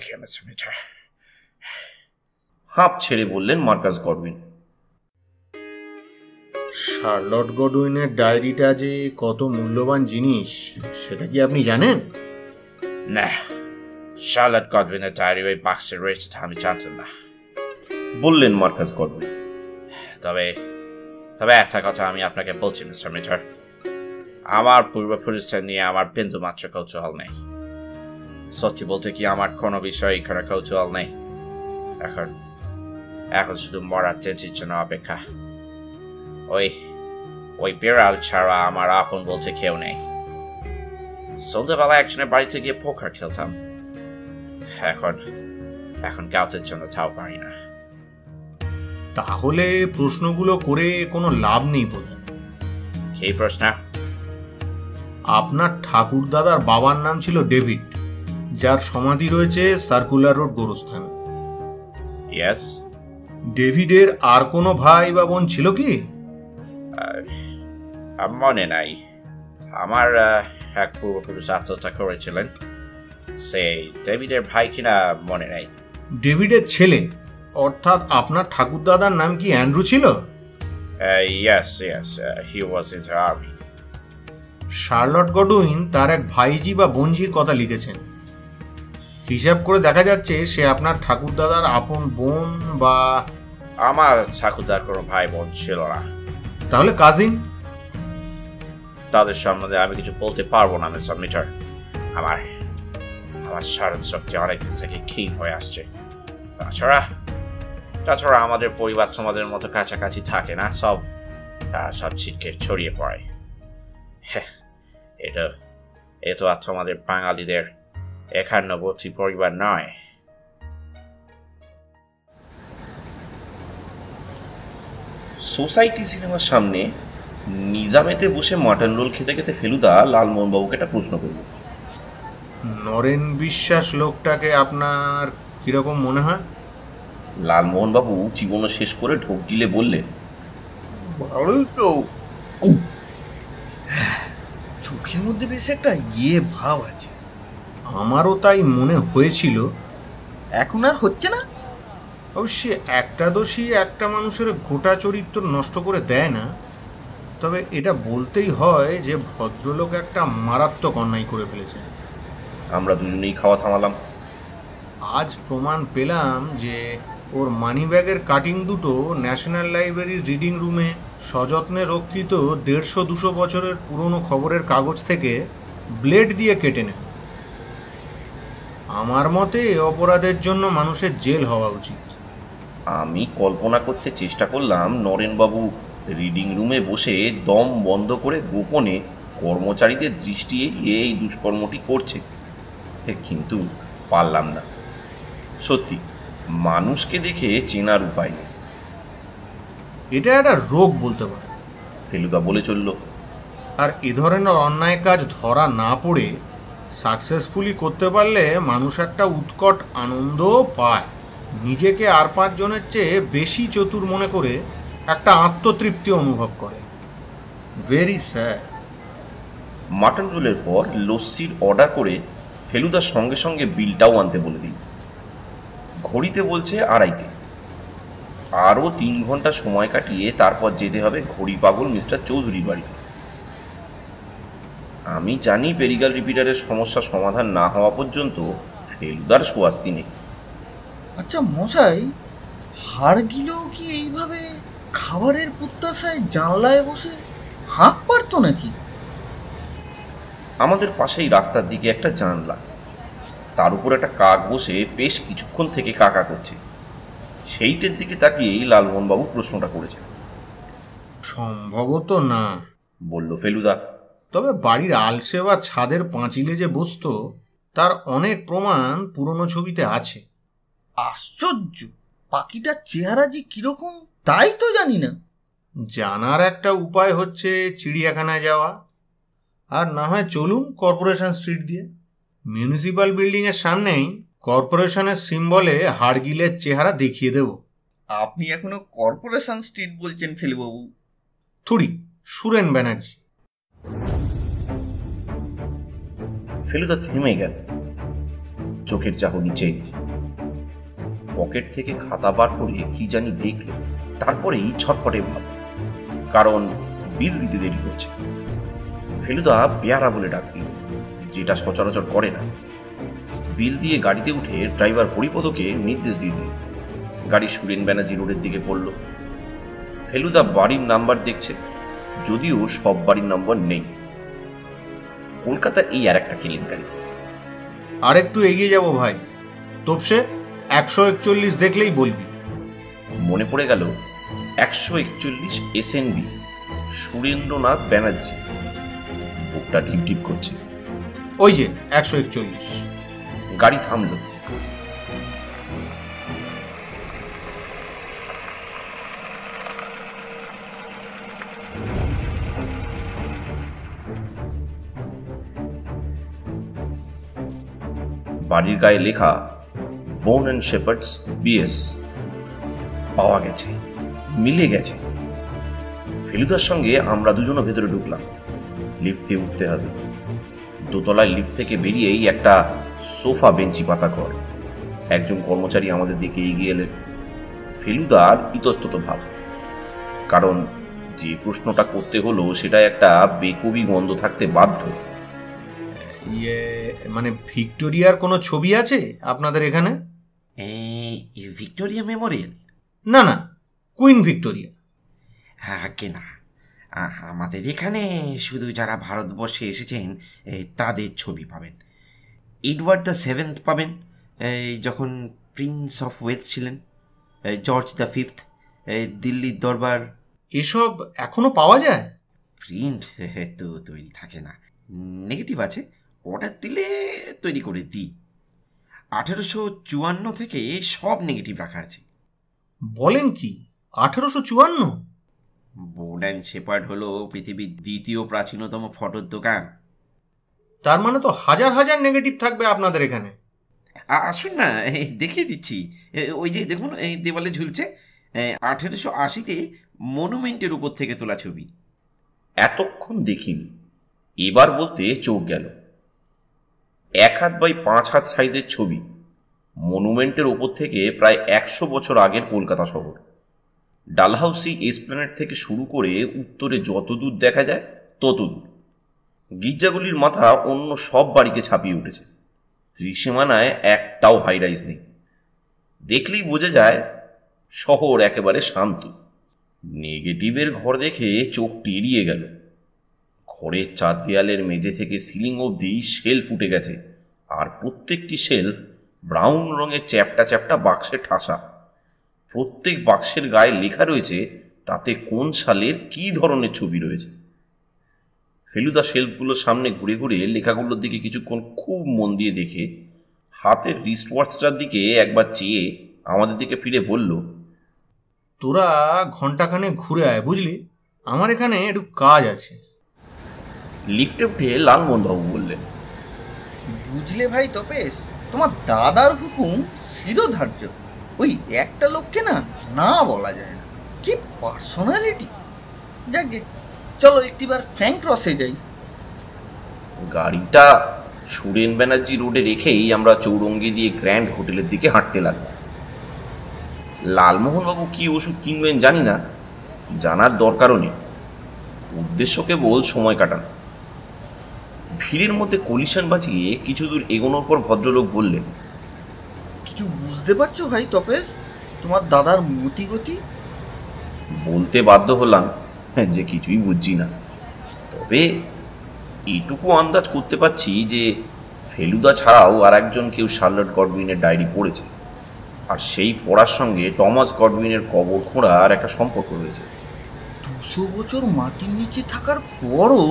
ইউ মিস্টার মিটার, হাঁপ ছেড়ে বললেন মার্কাস গডউইন। শার্লট গডউইনের ডায়েরিটা যে কত মূল্যবান জিনিস সেটা কি আপনি জানেন? না, শার্লট গডউইনের ডায়েরি ওই বাক্সে রয়েছে আমি জানতাম না, বললেন মার্কাস গডউইন। তবে একটা কথা আমি আপনাকে বলছি মিস্টার মিটার, আমার পূর্বপুরুষদের নিয়ে আমার বিন্দু মাত্র কৌতূহল নেই। সত্যি বলতে কি, আমার কোনো বিষয়ে এখানে কৌতূহল নেই। এখন শুধু মরার চেঁচির জন্য অপেক্ষা। ওই বিড়াল ছাড়া আমার আপন বলতে কেউ নেই। সন্ধ্যাবেলা একজনের বাড়িতে গিয়ে পোকার খেলতাম। এখন কাউতের জন্য তাও পারি না। তাহলে প্রশ্নগুলো করে কোনো লাভ নেই বোধহয়। কি প্রশ্ন? আপনার ঠাকুরদাদার বাবার নাম ছিল ডেভিড, যার সমাধি রয়েছে সার্কুলার রোড গোরস্থানে। ইয়েস। ডেভিডের আর কোনো ভাই বা বোন ছিল কি? মনে নাই। আমার এক পূর্বপুরুষ আত্মহত্যা করেছিলেন, সেই ডেভিডের ভাই কিনা মনে নাই। ডেভিডের ছেলে অর্থাৎ আপনার ঠাকুরদাদার নাম কি অ্যান্ড্রু ছিল? Yes, he was in the army. Charlotte Godwin তার এক ভাইজি বা বোনজির কথা লিখেছেন। হিসাব করে দেখা যাচ্ছে সে আপনার ঠাকুরদাদার আপন বোন বা... আমার ঠাকুরদার কোনো ভাই বোন ছিল না। তাহলে কাজিন? তাদের সম্বন্ধে আমি কিছু বলতে পারবো না মিস্টার মিটার। আমার স্মরণ শক্তি অনেকদিন থেকে ক্ষীণ হয়ে আসছে। তাছাড়া আমাদের পরিবার তোমাদের মতো কাছাকাছি থাকে না, সব ছিটকে ছড়িয়ে পড়ে। এটা আর তোমাদের বাঙালিদের একান্নবর্তী পরিবার নয়। সোসাইটি সিনেমার সামনে নিজামেতে বসে মাটন রোল খেতে খেতে ফেলুদা লালমোহনবাবুকে একটা প্রশ্ন করল। নরেন বিশ্বাস লোকটাকে আপনার কিরকম মনে হয়? লালমোহনবাবু জীবন শেষ করে ঢোক গিলে বললেন, ভালোই তো। চোখের মধ্যে বেশ একটা ভাব আছে। আমারও তাই মনে হয়েছিল। এখন আর হচ্ছে না। অবশ্যই একটা দোষী একটা মানুষের গোটা চরিত্র নষ্ট করে দেয় না, তবে এটা বলতেই হয় যে ভদ্রলোক একটা মারাত্মক অন্যায় করে ফেলেছেন। আমরা দুজনেই খাওয়া থামালাম। আজ প্রমাণ পেলাম যে ওর মানিব্যাগের কাটিং দুটো ন্যাশনাল লাইব্রেরির রিডিং রুমে সযত্নে রক্ষিত 150-200 বছরের পুরনো খবরের কাগজ থেকে ব্লেড দিয়ে কেটে নেয়। আমার মতে অপরাধের জন্য মানুষের জেল হওয়া উচিত। আমি কল্পনা করতে চেষ্টা করলাম নরেনবাবু রিডিং রুমে বসে দম বন্ধ করে গোপনে কর্মচারীদের দৃষ্টি এড়িয়ে এই দুষ্কর্মটি করছে, কিন্তু পারলাম না। সত্যি মানুষকে দেখে চেনার উপায় নেই। এটা একটা রোগ বলতে পারে, ফেলুদা বলে চলল। আর এ ধরনের অন্যায় কাজ ধরা না পড়ে সাকসেসফুলি করতে পারলে মানুষ একটা উৎকট আনন্দও পায়। নিজেকে আর 5 জনের চেয়ে বেশি চতুর মনে করে একটা আত্মতৃপ্তি অনুভব করে। Very sad. মাটন রোলের পর লস্যির অর্ডার করে ফেলুদার সঙ্গে সঙ্গে বিলটাও আনতে বলে দিই। ঘড়িতে বলছে 2:30। আরও 3 ঘন্টা সময় কাটিয়ে তারপর যেতে হবে ঘড়ি পাগল মিস্টার চৌধুরীর বাড়ি। আমি জানি পেরিগাল রিপিটারের সমস্যা সমাধান না হওয়া পর্যন্ত ফেলুদার সোয়াস্তি নেই। আচ্ছা মশাই, হাড়গিলেও কি এইভাবে খাবারের প্রত্যাশায় জানলায় বসে হাঁক পারতো নাকি? আমাদের পাশেই রাস্তার দিকে একটা জানলা, তার উপর একটা কাক বসে বেশ কিছুক্ষণ থেকে কাকা করছে। সেইটার দিকে তাকিয়েই লালমোহনবাবু প্রশ্নটা করেছেন। সম্ভবত না, বলল ফেলুদা। তবে বাড়ির আলসে বা ছাদের পাঁচিলে যে বসতো তার অনেক প্রমাণ পুরনো ছবিতে আছে। আশ্চর্য, পাখিটার চেহারা যে কিরকম তাই তো জানি না। জানার একটা উপায় হচ্ছে চিড়িয়াখানায় যাওয়া, আর না হয় চলুন কর্পোরেশন স্ট্রিট দিয়ে। মিউনিসিপ্যাল বিল্ডিংয়ের সামনেই কর্পোরেশনের সিম্বলে হাড়গিলের চেহারা দেখিয়ে দেব। আপনি এখনো কর্পোরেশন স্ট্রিট বলছেন ফেলুবাবু? থুড়ি, সুরেন ব্যানার্জি। ফেলুদা থেমে গেল, চোখের চাহনি চেঞ্জ। পকেট থেকে খাতা বার করে কি জানি দেখল, তারপরেই ছটফটে ভাব, কারণ বিল দিতে দেরি করছে। ফেলুদা বেয়ারা বলে ডাক দিল, যেটা সচরাচর করে না। বিল দিয়ে গাড়িতে উঠে ড্রাইভার হরিপদকে নির্দেশ দিয়ে দিল। গাড়ি সুরেন ব্যানার্জি রোডের দিকে পড়ল। ফেলুদা বাড়ির নাম্বার দেখছে, যদিও সব বাড়ির নম্বর নেই। কলকাতার এই আর একটা কেলেঙ্কারি। আর একটু এগিয়ে যাব ভাই, তোপসে 141 দেখলেই বলবি। মনে পড়ে গেল 141 SNB, সুরেন্দ্রনাথ ব্যানার্জি। বুকটা ঢিপ ঢিপ করছে। ওই যে 141। গাড়ি থামল। বাড়ির গায়ে লেখা বোন অ্যান্ড শেপার্ডস বিএস। পাওয়া গেছে, মিলে গেছে। ফেলুদার সঙ্গে আমরা দুজনও ভেতরে ঢুকলাম। লিফট দিয়ে উঠতে হবে। দোতলায় লিফট থেকে বেরিয়েই একটা সোফা বেঞ্চি পাতা ঘর। একজন কর্মচারী আমাদের দিকে এগিয়ে এলেন। ফেলুদার ইতস্তত ভাব, কারণ যে প্রশ্নটা করতে হলো সেটা একটা বেকবি গন্ধ থাকতে বাধ্য। মানে ভিক্টোরিয়ার কোনো ছবি আছে আপনাদের এখানে? Victoria Memorial? না না, কুইন ভিক্টোরিয়া। হ্যাঁ না, আমাদের এখানে শুধু যারা ভারতবর্ষে এসেছেন তাদের ছবি পাবেন। এডওয়ার্ড দ্য 7th পাবেন, যখন প্রিন্স অফ ওয়েলস ছিলেন। জর্জ দ্য 5th, দিল্লির দরবার। এসব এখনো পাওয়া যায়? প্রিন্ট তো তৈরি থাকে না, নেগেটিভ আছে, অর্ডার দিলে তৈরি করে দিই। 1854 থেকে সব নেগেটিভ রাখা আছে। বলেন কি, 1854? বোর্ড অ্যান্ড শেপার্ড হলো পৃথিবীর দ্বিতীয় প্রাচীনতম ফটোর দোকান। তার মানে তো হাজার হাজার নেগেটিভ থাকবে আপনাদের এখানে। আসুন না, দেখিয়ে দিচ্ছি। ওই যে দেখুন, এই দেওয়ালে ঝুলছে 1880-তে মনুমেন্টের উপর থেকে তোলা ছবি। এতক্ষণ দেখিনি, এবার বলতে চোখ গেল। 1 হাত বাই 5 হাত সাইজের ছবি, মনুমেন্টের ওপর থেকে প্রায় 100 বছর আগের কলকাতা শহর। ডালহাউসি এসপ্ল্যানেড থেকে শুরু করে উত্তরে যত দূর দেখা যায় তত দূর। গির্জাগুলির মাথা অন্য সব বাড়িকে ছাপিয়ে উঠেছে। ত্রিসীমানায় একটাও হাইরাইজ নেই। দেখলেই বোঝা যায় শহর একেবারে শান্ত। নেগেটিভের ঘর দেখে চোখ টেরিয়ে গেল। ঘরের চার দেয়ালের মেঝে থেকে সিলিং অবধি শেলফ উঠে গেছে, আর প্রত্যেকটি শেলফ ব্রাউন রঙের চ্যাপটা চ্যাপটা বাক্সে ঠাসা। প্রত্যেক বাক্সের গায়ে লেখা রয়েছে তাতে কোন সালের কী ধরনের ছবি রয়েছে। ফেলুদা শেলফগুলোর সামনে ঘুরে ঘুরে লেখাগুলোর দিকে কিছুক্ষণ খুব মন দিয়ে দেখে হাতের রিস্ট ওয়াচটার দিকে একবার চেয়ে আমাদের দিকে ফিরে বলল, তোরা ঘন্টাখানে ঘুরে আয়, বুঝলি? আমার এখানে একটু কাজ আছে। লিফটে উঠে লালমোহনবাবু বললেন, বুঝলে ভাই তপেশ, তোমার দাদার হুকুম শিরোধার্য। ওই একটা লোককে না না বলা যায় না, কি পার্সোনালিটি। যাকে চলো একটিবার ফ্র্যাঙ্ক রসে যাই। গাড়িটা সুরেন ব্যানার্জি রোডে রেখেই আমরা চৌরঙ্গি দিয়ে গ্র্যান্ড হোটেলের দিকে হাঁটতে লাগলাম। লালমোহনবাবু কি ওষুধ কিনবেন জানি না, জানার দরকারও নেই। উদ্দেশ্য কেবল সময় কাটানো। ভিড়ের মধ্যে কলিশন বাঁচিয়ে কিছু দূর এগোনোর পর ভদ্রলোক বললেন, কিছু বুঝতে পারছো ভাই তপেশ, তোমার দাদার মতিগতি? বলতে বাধ্য হলাম যে কিছুই বুঝছি না, তবে এইটুকু আন্দাজ করতে পারছি যে ফেলুদা ছাড়াও আর একজন কেউ শার্লট গডউইনের ডায়েরি পড়েছে, আর সেই পড়ার সঙ্গে টমাস গডউইনের কবর খোঁড়ার একটা সম্পর্ক রয়েছে। 200 বছর মাটির নিচে থাকার পরও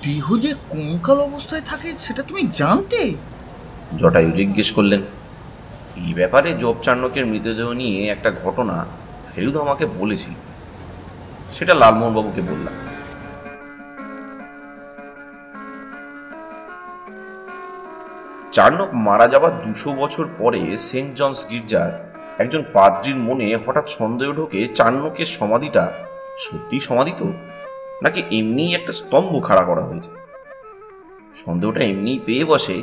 দেহ যে কঙ্কাল অবস্থায় থাকে সেটা তুমি জানতে? জটায়ু জিজ্ঞেস করলেন। এই ব্যাপারে জব চার্নকের মৃতদেহ নিয়ে একটা ঘটনা ফেলুদা আমাকে বলেছিল, সেটা লালমোহনবাবুকে বললাম। চার্নক মারা যাওয়ার 200 বছর পরে সেন্ট জনস গির্জার একজন পাদ্রির মনে হঠাৎ সন্দেহ ঢোকে চার্নকের সমাধিটা সত্যি সমাধি তো, নাকি এমনিই একটা স্তম্ভ খাড়া করা হয়েছে। সন্দেহটা এমনিই পেয়ে বসে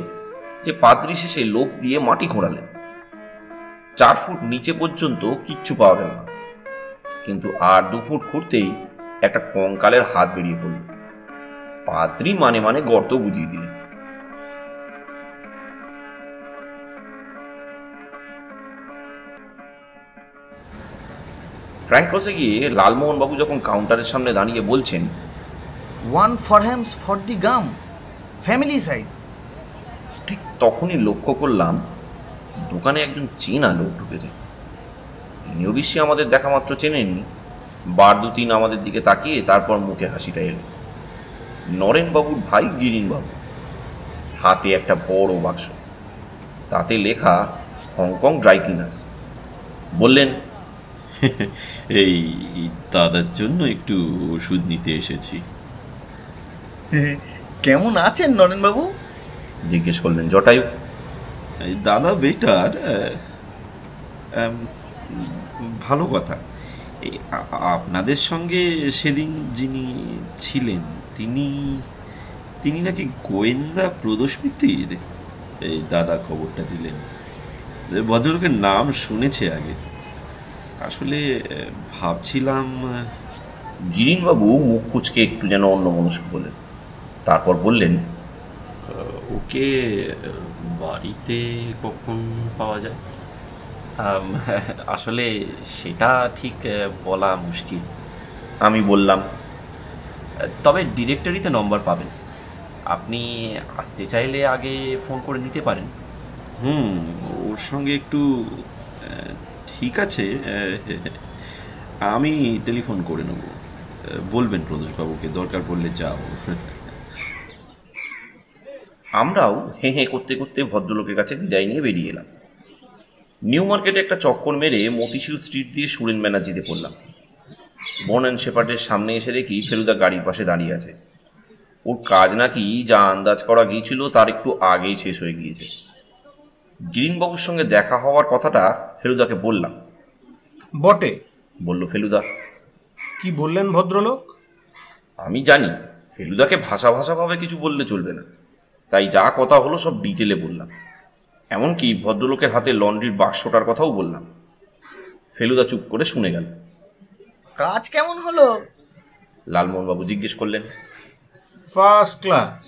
যে পাদ্রি শেষে লোক দিয়ে মাটি খোঁড়ালেন। 4 ফুট নিচে পর্যন্ত কিচ্ছু পাওয়া গেল না, কিন্তু আর 2 ফুট খুঁড়তেই একটা কঙ্কালের হাত বেরিয়ে পড়ল। পাদ্রি মানে মানে গর্ত বুঝিয়ে দিলেন। ফ্র্যাঙ্ক ক্রসে গিয়ে লালমোহনবাবু যখন কাউন্টারের সামনে দাঁড়িয়ে বলছেন, 1 Forhans for the gum, family size, ঠিক তখনই লক্ষ্য করলাম দোকানে একজন চেনা লোক ঢুকেছে। তিনি অবশ্যই আমাদের দেখা মাত্র চেনেননি। বার 2-3 আমাদের দিকে তাকিয়ে তারপর মুখে হাসিটা এলো। নরেনবাবুর ভাই গিরিনবাবু। হাতে একটা বড় বাক্স, তাতে লেখা হংকং ড্রাই ক্লিনার্স। বললেন, এই দাদার জন্য একটু ওষুধ নিতে এসেছি। কেমন আছেন নরেনবাবু? জিজ্ঞেস করলেন জটায়ু। দাদা বেটার, ভালো কথা। আপনাদের সঙ্গে সেদিন যিনি ছিলেন তিনি তিনি নাকি গোয়েন্দা প্রদোষমিত্তির। এই দাদা খবরটা দিলেন। ভদ্রলোকের নাম শুনেছে আগে, আসলে ভাবছিলাম। গিরিনবাবু মুখ কুচকে একটু যেন অন্যমনস্ক বললেন, তারপর বললেন, ওকে বাড়িতে কখন পাওয়া যায়? আসলে সেটা ঠিক বলা মুশকিল। আমি বললাম, তবে ডিরেক্টরিতে নম্বর পাবেন, আপনি আসতে চাইলে আগে ফোন করে নিতে পারেন। ওর সঙ্গে একটু ঠিক আছে, আমি টেলিফোন করে নেব। বলবেন প্রদোষবাবুকে, দরকার পড়লে যাও। আমরাও হেঁ হেঁ করতে করতে ভদ্রলোকের কাছে বিদায় নিয়ে বেরিয়ে এলাম। নিউ মার্কেটে একটা চক্কর মেরে মতিঝিল স্ট্রিট দিয়ে সুরেন ব্যানার্জিতে পড়লাম। বন অ্যান্ড শেপার্ডের সামনে এসে দেখি ফেলুদা গাড়ির পাশে দাঁড়িয়ে আছে। ওর কাজ নাকি যা আন্দাজ করা গিয়েছিল তার একটু আগেই শেষ হয়ে গিয়েছে। গিরিনবাবুর সঙ্গে দেখা হওয়ার কথাটা ফেলুদাকে বললাম। বটে, বলল ফেলুদা। কি বললেন ভদ্রলোক? আমি জানি ফেলুদাকে ভাষা ভাষাভাবে কিছু বললে চলবে না, তাই যা কথা হলো সব ডিটেলে বললাম। এমনকি ভদ্রলোকের হাতে লন্ড্রির বাক্সটার কথাও বললাম। ফেলুদা চুপ করে শুনে গেল। কাজ কেমন হলো? লালমোহনবাবু জিজ্ঞেস করলেন। ফার্স্ট ক্লাস,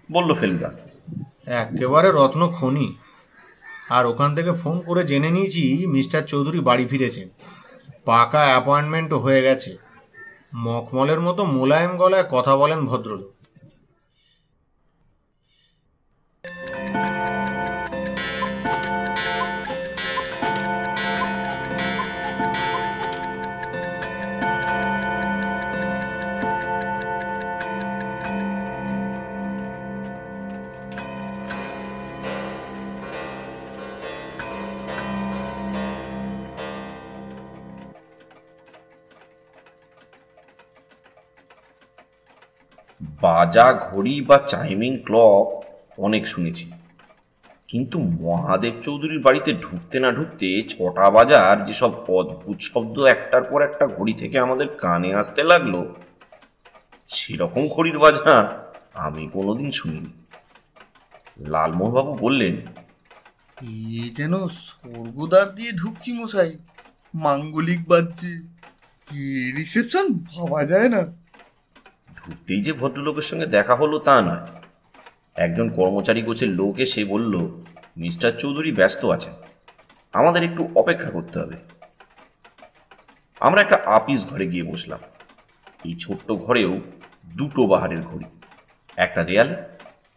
বলল ফেলুদা। একেবারে রত্ন খনি। আর ওখান থেকে ফোন করে জেনে নিয়েছি মিস্টার চৌধুরী বাড়ি ফিরেছেন, পাকা অ্যাপয়েন্টমেন্টও হয়ে গেছে। মখমলের মতো মোলায়েম গলায় কথা বলেন ভদ্রলোক। বাজা ঘড়ি বা চাইমিং ক্লক অনেক শুনেছি, কিন্তু মহাদেব চৌধুরীর বাড়িতে ঢুকতে না ঢুকতে 6টা বাজার যেসব অদ্ভুত শব্দ একটার পর একটা ঘড়ি থেকে আমাদের কানে আসতে লাগলো, সেরকম ঘড়ির বাজনা আমি কোনোদিন শুনিনি। লালমোহনবাবু বললেন, এ যেন স্বর্গদ্বার দিয়ে ঢুকছি মশাই, মাঙ্গলিক বাজছে। রিসেপশন ভাবা যায় না। ঢুকতেই যে ভদ্রলোকের সঙ্গে দেখা হলো তা নয়। একজন কর্মচারী গোছের লোক এসে বলল, মিস্টার চৌধুরী ব্যস্ত আছেন, আমাদের একটু অপেক্ষা করতে হবে। আমরা একটা আপিস ঘরে গিয়ে বসলাম। এই ছোট্ট ঘরেও 2টো বাহারের ঘড়ি, একটা দেয়ালে,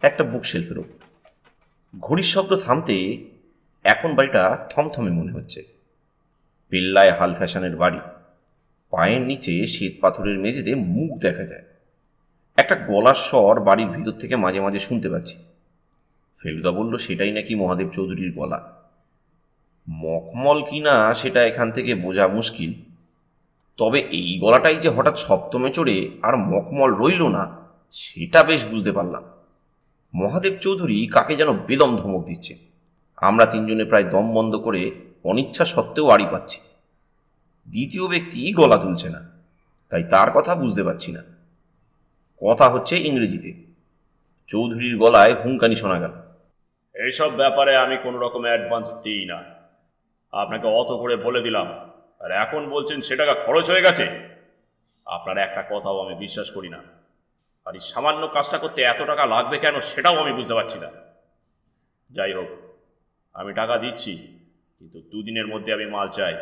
একটা বুকশেলফের ওপর। ঘড়ির শব্দ থামতে এখন বাড়িটা থমথমে মনে হচ্ছে। পেল্লায় হাল ফ্যাশনের বাড়ি, পায়ের নিচে শ্বেত পাথরের মেঝেতে মুখ দেখা যায়। একটা গলার স্বর বাড়ির ভিতর থেকে মাঝে মাঝে শুনতে পাচ্ছি। ফেলুদা বলল সেটাই নাকি মহাদেব চৌধুরীর গলা। মখমল কিনা সেটা এখান থেকে বোঝা মুশকিল, তবে এই গলাটাই যে হঠাৎ সপ্তমে চড়ে আর মখমল রইল না, সেটা বেশ বুঝতে পারলাম। মহাদেব চৌধুরী কাকে যেন বেদম ধমক দিচ্ছে। আমরা 3জনে প্রায় দম বন্ধ করে অনিচ্ছা সত্ত্বেও আড়ি পাচ্ছি। দ্বিতীয় ব্যক্তি গলা তুলছে না, তাই তার কথা বুঝতে পারছি না। কথা হচ্ছে ইংরেজিতে। চৌধুরীর গলায় হুঙ্কানি শোনা গেল, এইসব ব্যাপারে আমি কোনো রকম অ্যাডভান্স দিই না, আপনাকে অত করে বলে দিলাম, আর এখন বলছেন সে টাকা খরচ হয়ে গেছে। আপনার একটা কথাও আমি বিশ্বাস করি না, আর এই সামান্য কাজটা করতে এত টাকা লাগবে কেন সেটাও আমি বুঝতে পারছি না। যাই হোক, আমি টাকা দিচ্ছি, কিন্তু 2 দিনের মধ্যে আমি মাল চাই,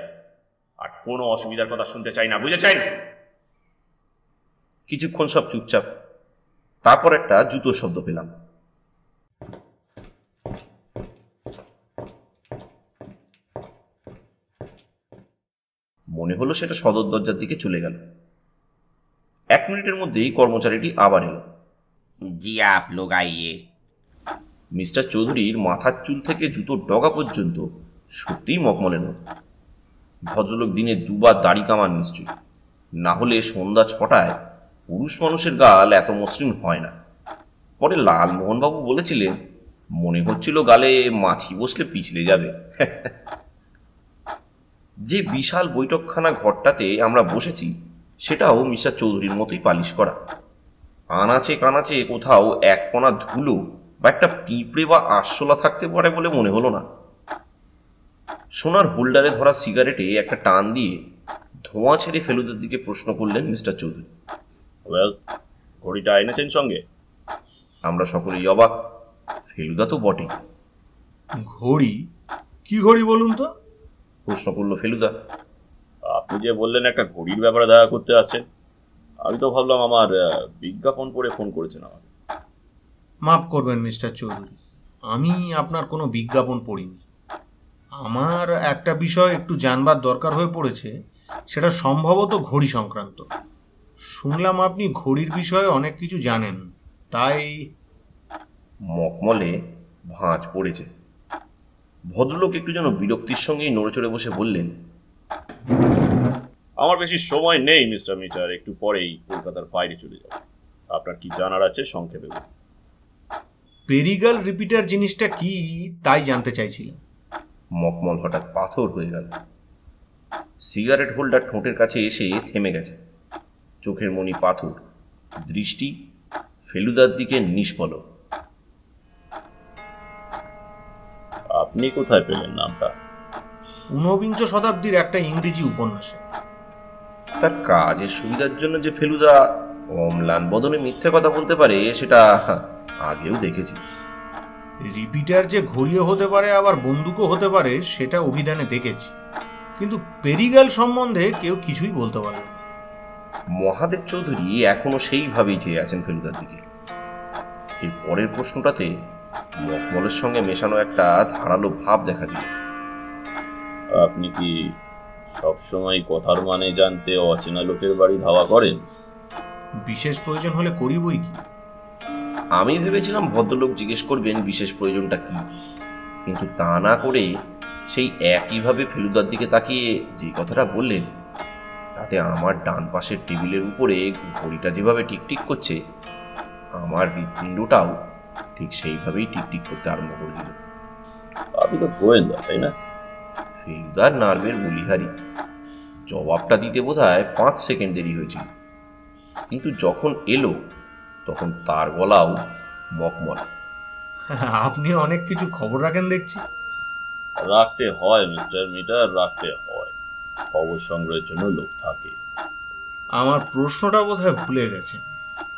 আর কোনো অসুবিধার কথা শুনতে চাই না, বুঝেছেন? কিছুক্ষণ সব চুপচাপ। তারপর একটা জুতোর শব্দ পেলাম। মনে হলো সেটা সদর দরজার দিকে চলে গেল। 1 মিনিটের মধ্যেই কর্মচারীটি আবার এলো। জি আপ লোগ আইয়ে। মিস্টার চৌধুরীর মাথার চুল থেকে জুতোর ডগা পর্যন্ত সত্যিই মখমলের মতো। ভদ্রলোক দিনে 2 বার দাড়ি কামান নিশ্চয়ই, না হলে সন্ধ্যা 6টায় পুরুষ মানুষের গাল এত মসৃণ হয় না। পরে লালমোহনবাবু বলেছিলেন, মনে হচ্ছিল গালে মাছি বসলে পিছলে যাবে। যে বিশাল বৈঠকখানা ঘরটাতে আমরা বসেছি সেটাও মিস্টার চৌধুরীর মতোই পালিশ করা। আনাচে কানাচে কোথাও এক কোনা ধুলো বা একটা পিঁপড়ে বা আরশোলা থাকতে পারে বলে মনে হলো না। সোনার হোল্ডারে ধরা সিগারেটে একটা টান দিয়ে ধোঁয়া ছেড়ে ফেলুদার দিকে প্রশ্ন করলেন মিস্টার চৌধুরী। ওয়েল, ঘড়িটা এনেছেন সঙ্গে? আমরা সকলেই অবাক, ফেলুদা তো বটে। ঘড়ি? কি ঘড়ি বলুন তো? প্রশ্ন করলো ফেলুদা। আপনি যে বললেন একটা ঘড়ির ব্যাপারে দেখা করতে আসছেন, আমি তো ভাবলাম আমার বিজ্ঞাপন পড়ে ফোন করেছেন আমাকে। মাফ করবেন মিস্টার চৌধুরী, আমি আপনার কোনো বিজ্ঞাপন পড়িনি। আমার একটা বিষয় একটু জানবার দরকার হয়ে পড়েছে, সেটা সম্ভবত ঘড়ি সংক্রান্ত। শুনলাম আপনি ঘড়ির বিষয়ে অনেক কিছু জানেন, তাই। মকমলে ভাঁজ পড়েছে। ভদ্রলোক একটু যেন বিরক্তির সঙ্গেই নড়েচড়ে বসে বললেন, আমার বেশি সময় নেই মিস্টার মিটার, একটু পরেই কলকাতার বাইরে চলে যাব। আপনার কি জানার আছে সংক্ষেপে বলুন। পেরিগাল রিপিটার জিনিসটা কি তাই জানতে চাইছিলাম। মকমল হঠাৎ পাথর হয়ে গেল। সিগারেট হোল্ডার ঠোঁটের কাছে এসে থেমে গেছে। চোখের মনি পাথর, দৃষ্টি ফেলুদার দিকে নিষ্পলক। আপনি কোথায় পেলেন নামটা? 19বিংশ শতাব্দীর একটা ইংরেজি উপন্যাসে। তার কাজের সুবিধার জন্য যে ফেলুদা অম্লান বদনে মিথ্যে কথা বলতে পারে সেটা আগেও দেখেছি। রিপিটার যে ঘড়িও হতে পারে আবার বন্দুকও হতে পারে সেটা অভিধানে দেখেছি, কিন্তু পেরিগাল সম্বন্ধে কেউ কিছুই বলতে পারে না। মহাদেব চৌধুরী এখনো সেইভাবেই চেয়ে আছেন ফেলুদার দিকে। এর পরের প্রশ্নটাতে মকমলের সঙ্গে মেশানো একটা ধারালো ভাব দেখা দিল। আপনি কি সবসময় কথার মানে জানতে অচেনা লোকের বাড়ি ধাওয়া করেন? বিশেষ প্রয়োজন হলে করি বই কি। আমি ভেবেছিলাম ভদ্রলোক জিজ্ঞেস করবেন বিশেষ প্রয়োজনটা কি, কিন্তু তা না করে সেই একইভাবে ফেলুদার দিকে তাকিয়ে যে কথাটা বললেন, তাতে আমার ডান পাশের টেবিলের উপরে ঘড়িটা যেভাবে টিকটিক করছে, আমার হৃৎপিণ্ডটাও ঠিক সেইভাবেই টিকটিক করতে আরম্ভ করে দিল। আপনি তো গোয়েন্দা, তাই না? ফেলুদার নার্ভের বলিহারি। জবাবটা দিতে বোধহয় 5 সেকেন্ড দেরি হয়েছিল, কিন্তু যখন এলো তখন তার গলাও মকমল। আপনি অনেক কিছু খবর রাখেন দেখছি। রাখতে হয় মিস্টার মিটার, রাখতে হয়। খবর সংগ্রহের জন্য লোক থাকে। আমার প্রশ্নটা বোধহয় ভুলে গেছেন,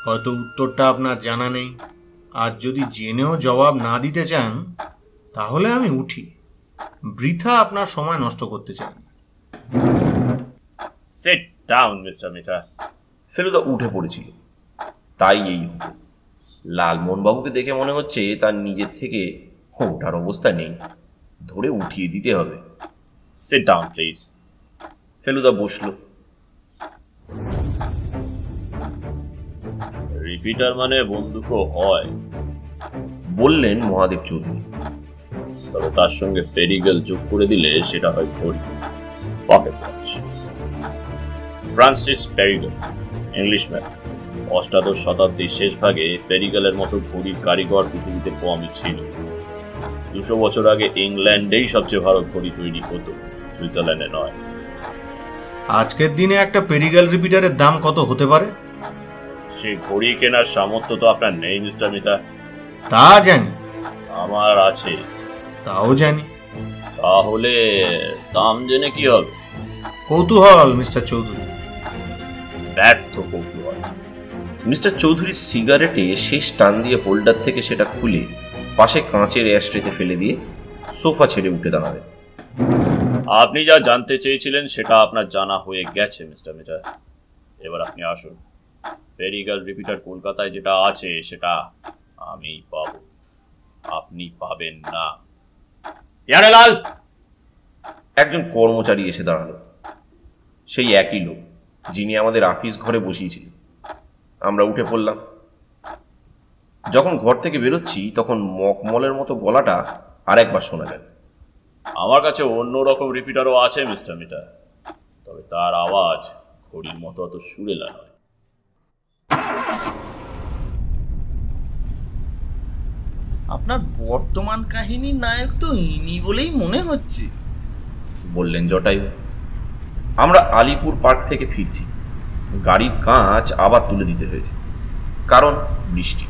হয়তো উত্তরটা আপনার জানা নেই। আর যদি জেনেও জবাব না দিতে চান তাহলে আমি উঠি, বৃথা আপনার সময় নষ্ট করতে চাই না। Sit down mister Mitter. Feluda উঠে পড়েছিল। তাই এই হতো। লালমোহনবাবুকে দেখে মনে হচ্ছে তার নিজের থেকে ওঠার অবস্থা নেই, ধরে উঠিয়ে দিতে হবে। Sit down please. ফেলুদা বসল। রিপিটার মানে বন্দুকও হয়, বললেন মহাদেব চৌধুরী। তবে তার সঙ্গে পেরিগেল যোগ করে দিলে সেটা হয় ঘড়ি, pocket watch. Francis Perigal, Englishman. 18 শতাব্দীর শেষ ভাগে পেরিগেলের মতো ঘড়ির কারিগর পৃথিবীতে কমই ছিল। 200 বছর আগে ইংল্যান্ডেই সবচেয়ে ভালো ঘড়ি তৈরি হতো, সুইজারল্যান্ডে নয়। আজকের দিনে একটা পেরিগাল রিপিটারের দাম কত হতে পারে? সেই ঘড়ি কেনার সামর্থ্য তো আপনার নেই মিস্টার মিটার। তা জানি। আমার আছে। তাও জানি। তাহলে দাম জেনে কি হবে? কৌতূহল মিস্টার চৌধুরী। ব্যর্থ কৌতূহল। মিস্টার চৌধুরীর সিগারেটে শেষ টান দিয়ে হোল্ডার থেকে সেটা খুলে পাশে কাঁচের অ্যাশট্রেতে ফেলে দিয়ে সোফা ছেড়ে উঠে দাঁড়াবে। আপনি যা জানতে চেয়েছিলেন সেটা আপনার জানা হয়ে গেছে মিস্টার মিটার। এবার আপনি আসুন। পেরিগাল রিপিটার কলকাতায় যেটা আছে সেটা আমি পাবো, আপনি পাবেন না। প্যারেলাল! একজন কর্মচারী এসে দাঁড়ালো। সেই একই লোক যিনি আমাদের আপিস ঘরে বসিয়েছিলেন। আমরা উঠে পড়লাম। যখন ঘর থেকে বেরোচ্ছি তখন মকমলের মতো গলাটা আরেকবার শোনা গেল। আমার কাছে অন্য রকম রিপিটারও আছে মিস্টার মিটার, তবে তার আওয়াজ ঘড়ির মতো অত সুরেলা নয়। আপনার বর্তমান কাহিনীর নায়ক তো ইনি বলেই মনে হচ্ছে। বললেন জটায়ু। আমরা আলিপুর পার্ক থেকে ফিরছি। গাড়ির কাঁচ আবার তুলে দিতে হয়েছে, কারণ বৃষ্টি।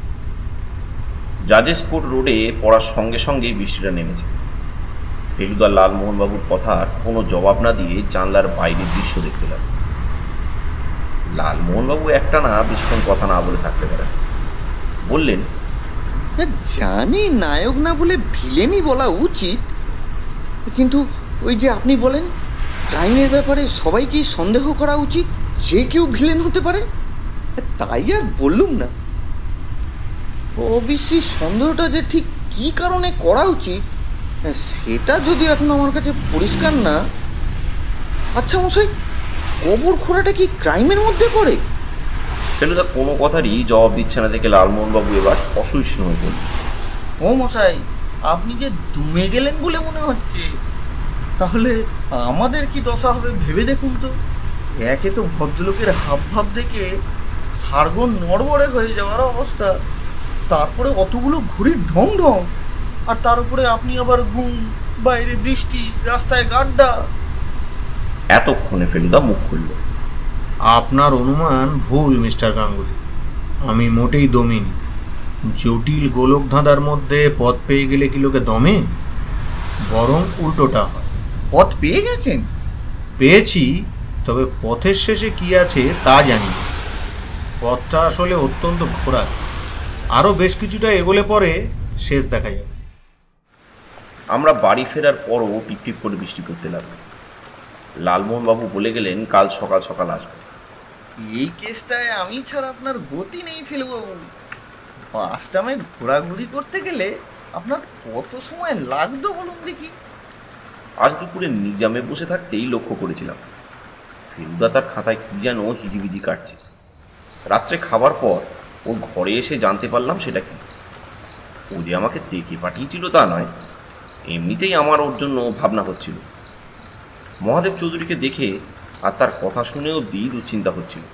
জাজেস কোর্ট রোডে পড়ার সঙ্গে সঙ্গেই বৃষ্টিটা নেমেছে। ফেলুদা লালমোহনবাবুর কথার কোনো জবাব না দিয়ে জানলার বাইরের দৃশ্য দেখতে লাগল। লালমোহনবাবু একটানা বেশিক্ষণ কথা না বলে থাকতে পারেন। বললেন, জানি নায়ক না বলে ভিলেনই বলা উচিত, কিন্তু ওই যে আপনি বলেন ক্রাইমের ব্যাপারে সবাইকেই সন্দেহ করা উচিত, যে কেউ ভিলেন হতে পারে, তাই আর বললুম না। অবশ্যই সন্দেহটা যে ঠিক কী কারণে করা উচিত সেটা যদি এখন আমার কাছে পরিষ্কার না। আচ্ছা মশাই, কবর খোঁড়াটা কি ক্রাইমের মধ্যে পড়ে? ফেলুদা কোনো কথারই জবাব দিচ্ছে না দেখে লালমোহনবাবু এবার অসহিষ্ণু হয়ে পড়লেন। ও মশাই, আপনি যে দুমে গেলেন বলে মনে হচ্ছে, তাহলে আমাদের কি দশা হবে ভেবে দেখুন তো। একে তো ভদ্রলোকের হাবভাব দেখে হাড়গোড় নড়বড়ে হয়ে যাওয়ার অবস্থা, তারপরে অতগুলো ঘুড়ির ঢং ঢং, আর তার উপরে আপনি আবার ঘুম, বাইরে বৃষ্টি, রাস্তায় গাড্ডা। এতক্ষণে ফেলুদা মুখ খুলল। আপনার অনুমান ভুল মিস্টার গাঙ্গুলি। আমি মোটেই দমিনি। জটিল গোলক ধাঁধার মধ্যে পথ পেয়ে গেলে কি লোকে দমে? বরং উল্টোটা হয়। পথ পেয়ে গেছেন? পেয়েছি, তবে পথের শেষে কি আছে তা জানি না। পথটা আসলে অত্যন্ত ঘোরা। আরও বেশ কিছুটা এগোলে পরে শেষ দেখা যাবে। আমরা বাড়ি ফেরার পরও টিপটিপ করে বৃষ্টি পড়তে লাগলো। লালমোহনবাবু বলে গেলেন কাল সকাল সকাল আসবে। এই কেসটায় আমি ছাড়া আপনার গতি নেই ফেলুবাবু। বাসটামে ঘোরাঘুরি করতে গেলে আপনার কত সময় লাগতো বলুন দেখি? আজ দুপুরে নিজামে বসে থাকতেই লক্ষ্য করেছিলাম ফেলুদা তার খাতায় কি যেন হিজিবিজি কাটছে। রাত্রে খাবার পর ওর ঘরে এসে জানতে পারলাম সেটা কি। ও যে আমাকে ডেকে পাঠিয়েছিল তা নয়, এমনিতেই আমার ওর জন্য ভাবনা হচ্ছিল। মহাদেব চৌধুরীকে দেখে আর তার কথা শুনে অবধি দুশ্চিন্তা হচ্ছিল।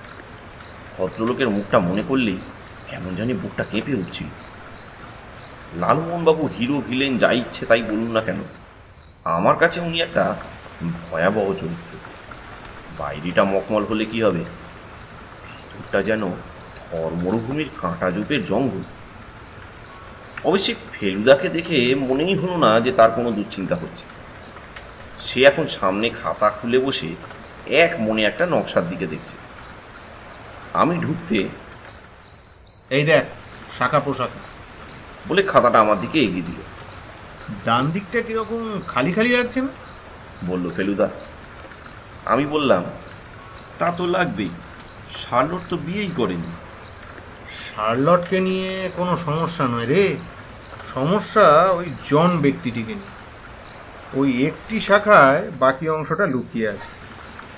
ভদ্রলোকের মুখটা মনে করলেই কেমন জানি বুকটা কেঁপে উঠছিল। লালমোহনবাবু হিরো ভিলেন যাই ইচ্ছে তাই বলুন না কেন, আমার কাছে উনি একটা ভয়াবহ চরিত্র। বাইরেটা মখমল হলে কি হবে, ভিতরটা যেন থর মরুভূমির কাঁটা জুপের জঙ্গল। অবশ্যই ফেলুদাকে দেখে মনেই হলো না যে তার কোনো দুশ্চিন্তা হচ্ছে। সে এখন সামনে খাতা খুলে বসে এক মনে একটা নকশার দিকে দেখছে। আমি ঢুকতে, এই দেখ শাখা পোশাখা বলে খাতাটা আমার দিকে এগিয়ে দিল। ডান দিকটা কিরকম খালি খালি লাগছে না? বলল ফেলুদা। আমি বললাম, তা তো লাগবেই, শার্লট তো বিয়েই করেনি। শার্লটকে নিয়ে কোনো সমস্যা নয় রে, সমস্যা ওই জন ব্যক্তিটিকে নিয়ে। ওই একটি শাখায় বাকি অংশটা লুকিয়ে আছে।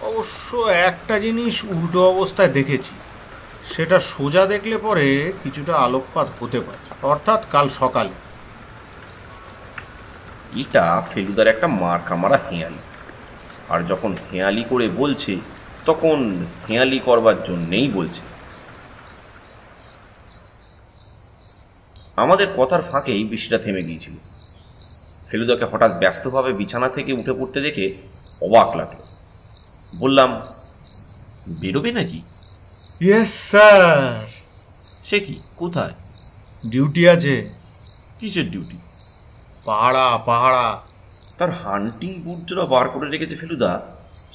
অবশ্য একটা জিনিস উল্টো অবস্থায় দেখেছি, সেটা সোজা দেখলে পরে কিছুটা আলোকপাত হতে পারে, অর্থাৎ কাল সকালে। এটা ফেলুদার একটা মার্কা মারা হেঁয়ালি, আর যখন হেঁয়ালি করে বলছে তখন হেঁয়ালি করবার জন্যেই বলছে। আমাদের কথার ফাঁকেই বৃষ্টিটা থেমে গিয়েছিল। ফেলুদাকে হঠাৎ ব্যস্তভাবে বিছানা থেকে উঠে পড়তে দেখে অবাক লাগলো। বললাম, বেরোবে নাকি? Yes sir. সে কি, কোথায়? ডিউটি আছে। কিসের ডিউটি? পাহাড়া পাহাড়া। তার হান্টিং বুট যারা বার করে রেখেছে ফেলুদা,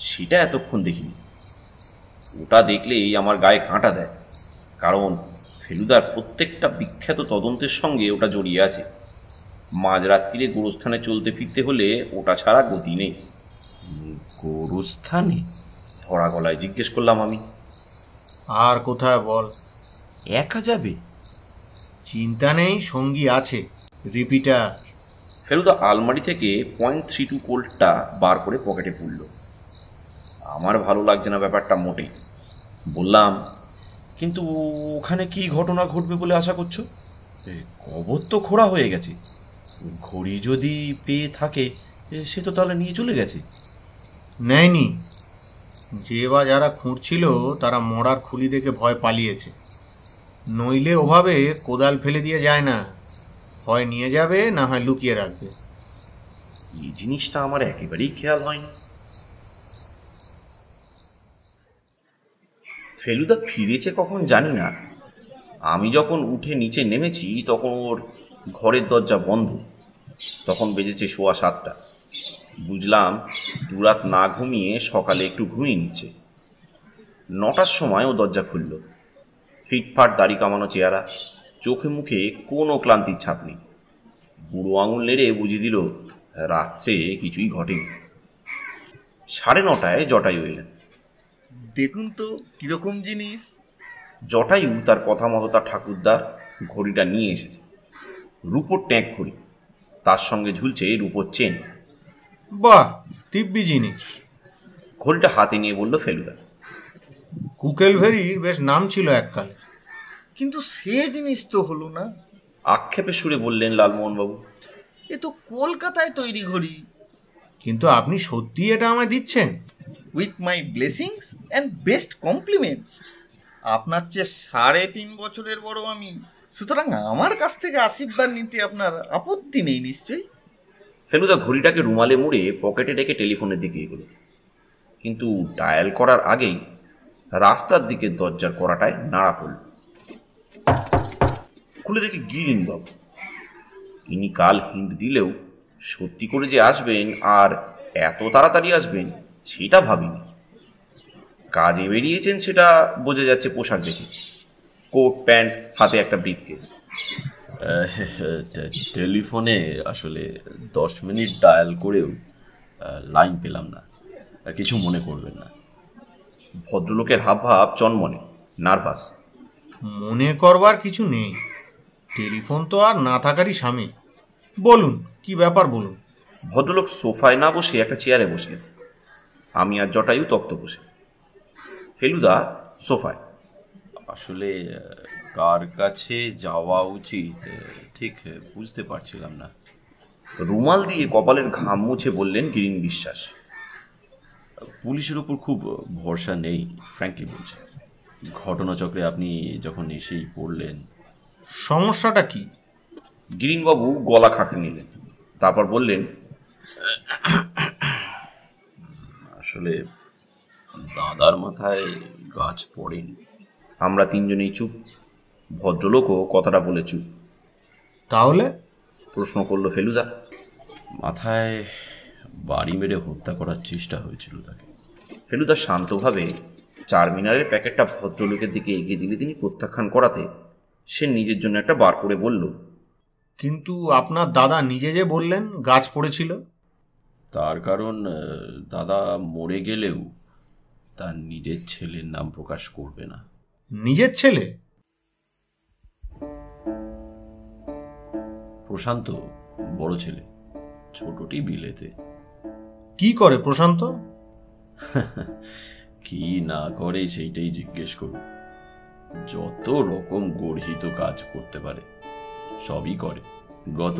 সেটা এতক্ষণ দেখিনি। ওটা দেখলেই আমার গায়ে কাঁটা দেয়, কারণ ফেলুদার প্রত্যেকটা বিখ্যাত তদন্তের সঙ্গে ওটা জড়িয়ে আছে। মাঝরাত্রিরে গোরস্থানে চলতে ফিরতে হলে ওটা ছাড়া গতি নেই। গোরস্থানে? ধরা গলায় জিজ্ঞেস করলাম আমি। আর কোথায় বল? একা যাবে? চিন্তা নেই, সঙ্গী আছে, রিপিটার। ফেলুদা আলমারি থেকে .32 কোল্টটা বার করে পকেটে পুরল। আমার ভালো লাগছে না ব্যাপারটা মোটেই। বললাম, কিন্তু ওখানে কি ঘটনা ঘটবে বলে আশা করছো? কবর তো খোঁড়া হয়ে গেছে, ঘড়ি যদি পেয়ে থাকে সে তো তাহলে নিয়ে চলে গেছে। নেয়নি, যে বা যারা খুঁড়ছিল তারা মরার খুলি দেখে ভয় পালিয়েছে, নইলে ওভাবে কোদাল ফেলে দিয়ে যায় না। হয় নিয়ে যাবে না হয় লুকিয়ে রাখবে। এই জিনিসটা আমার একেবারেই খেয়াল হয়নি। ফেলুদা ফিরেছে কখন জানি না। আমি যখন উঠে নিচে নেমেছি তখন ওর ঘরের দরজা বন্ধ। তখন বেজেছে 7:15। বুঝলাম দুরাত না ঘুমিয়ে সকালে একটু ঘুমিয়ে নিচ্ছে। 9টার সময় ও দরজা খুলল। ফিটফাট দাড়ি কামানো চেহারা, চোখে মুখে কোনো ক্লান্তির ছাপ নেই। বুড়ো আঙুল নেড়ে বুঝিয়ে দিল রাত্রে কিছুই ঘটেনি। 9:30 জটায়ু এলেন। দেখুন তো কিরকম জিনিস। জটায়ু তার কথা মতো তার ঠাকুরদার ঘড়িটা নিয়ে এসেছে। রূপোর ট্যাঁক ঘড়ি, তার সঙ্গে ঝুলছে রূপোর চেন। বাহ, দিব্যি জিনিস। ঘড়িটা হাতে নিয়ে বলল ফেলুদা। কুকেলভেরির বেশ নাম ছিল এককালে। কিন্তু সে জিনিস তো হলো না। আক্ষেপের সুরে বললেন লালমোহনবাবু। এ তো কলকাতায় তৈরি ঘড়ি। কিন্তু আপনি সত্যি এটা আমায় দিচ্ছেন? With my blessings and best compliments. আপনার চেয়ে 3.5 বছরের বড় আমি, সুতরাং আমার কাছ থেকে আশীর্বাদ নিতে আপনার আপত্তি নেই নিশ্চয়ই। ফেলুদা ঘড়িটাকে রুমালে মুড়ে পকেটে রেখে টেলিফোনের দিকে এগোলো। কিন্তু ডায়াল করার আগেই রাস্তার দিকে দরজার কড়াটায় নাড়া পড়ল। খুলে দেখে গিরিনবাবু। ইনি কাল হিন্ট দিলেও সত্যি করে যে আসবেন আর এত তাড়াতাড়ি আসবেন সেটা ভাবিনি। কাজে বেরিয়েছেন সেটা বোঝা যাচ্ছে পোশাক দেখে। কোট প্যান্ট, হাতে একটা ব্রিফকেস। টেলিফোনে আসলে 10 মিনিট ডায়াল করেও লাইন পেলাম না, কিছু মনে করবেন না। ভদ্রলোকের হাবভাব চনমনে, নার্ভাস। মনে করবার কিছু নেই, টেলিফোন তো আর না থাকারই স্বামী। বলুন কি ব্যাপার বলুন। ভদ্রলোক সোফায় না বসে একটা চেয়ারে বসলেন। আমি আর জটায়ু তক্ত বসে। ফেলুদা সোফায়। আসলে কার কাছে যাওয়া উচিত ঠিক বুঝতে পারছিলাম না। রুমাল দিয়ে কপালের ঘাম মুছে বললেন গিরিন বিশ্বাস। পুলিশের উপর খুব ভরসা নেই, ফ্র্যাঙ্কলি বলছে। ঘটনাচক্রে আপনি যখন এসেই পড়লেন। সমস্যাটা কি? গিরিনবাবু গলা খাঁকড়ে নিলেন, তারপর বললেন, আসলে দাদার মাথায় গাছ পড়েনি। আমরা তিনজনেই চুপ। ভদ্রলোকও কথাটা বলে চুপ। তাহলে? প্রশ্ন করল ফেলুদা। মাথায় বাড়ি মেরে হত্যা করার চেষ্টা হয়েছিল তাকে। ফেলুদা শান্তভাবে চারমিনারের প্যাকেটটা ভদ্রলোকের দিকে এগিয়ে দিলে তিনি প্রত্যাখ্যান করাতে সে নিজের জন্য একটা বার করে বলল, কিন্তু আপনার দাদা নিজে যে বললেন গাছ পড়েছিল। তার কারণ দাদা মরে গেলেও তার নিজের ছেলের নাম প্রকাশ করবে না। নিজের ছেলে? প্রশান্ত বড় ছেলে, ছোটটি বিলেতে। কি করে প্রশান্ত? কি না করে সেইটাই জিজ্ঞেস করুন। যত রকম গর্হিত কাজ করতে পারে সবই করে। গত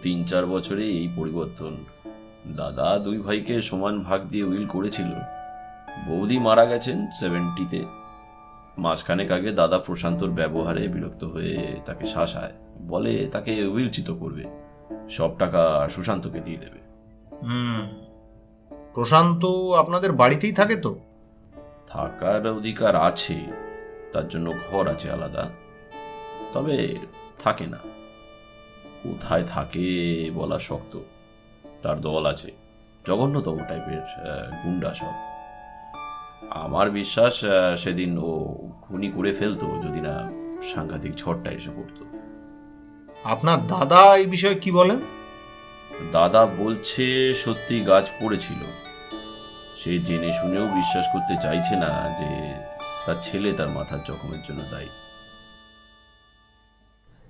3-4 বছরে এই পরিবর্তন। দাদা 2 ভাইকে সমান ভাগ দিয়ে উইল করেছিল। বৌদি মারা গেছেন 70-তে। মাসখানেক আগে দাদা প্রশান্তর ব্যবহারে বিরক্ত হয়ে তাকে শাসায়, বলে তাকে উইলচিত করবে, সব টাকা সুশান্তকে দিয়ে দেবে। প্রশান্ত আপনাদের বাড়িতেই থাকে তো? থাকার অধিকার আছে, তার জন্য ঘর আছে আলাদা, তবে থাকে না। কোথায় থাকে বলা শক্ত। তার দল আছে, জঘন্যতম টাইপের গুন্ডা সব। আমার বিশ্বাস সেদিন ও খুনি করে ফেলতো যদি না সাংঘাতিক ঝড়টা এসে পড়তো। আপনার দাদা এই বিষয়ে কি বলেন? দাদা বলছে সত্যি গাছ পড়েছিল। সে জেনে শুনেও বিশ্বাস করতে চাইছে না যে তার ছেলে তার মাথার জখমের জন্য দায়ী।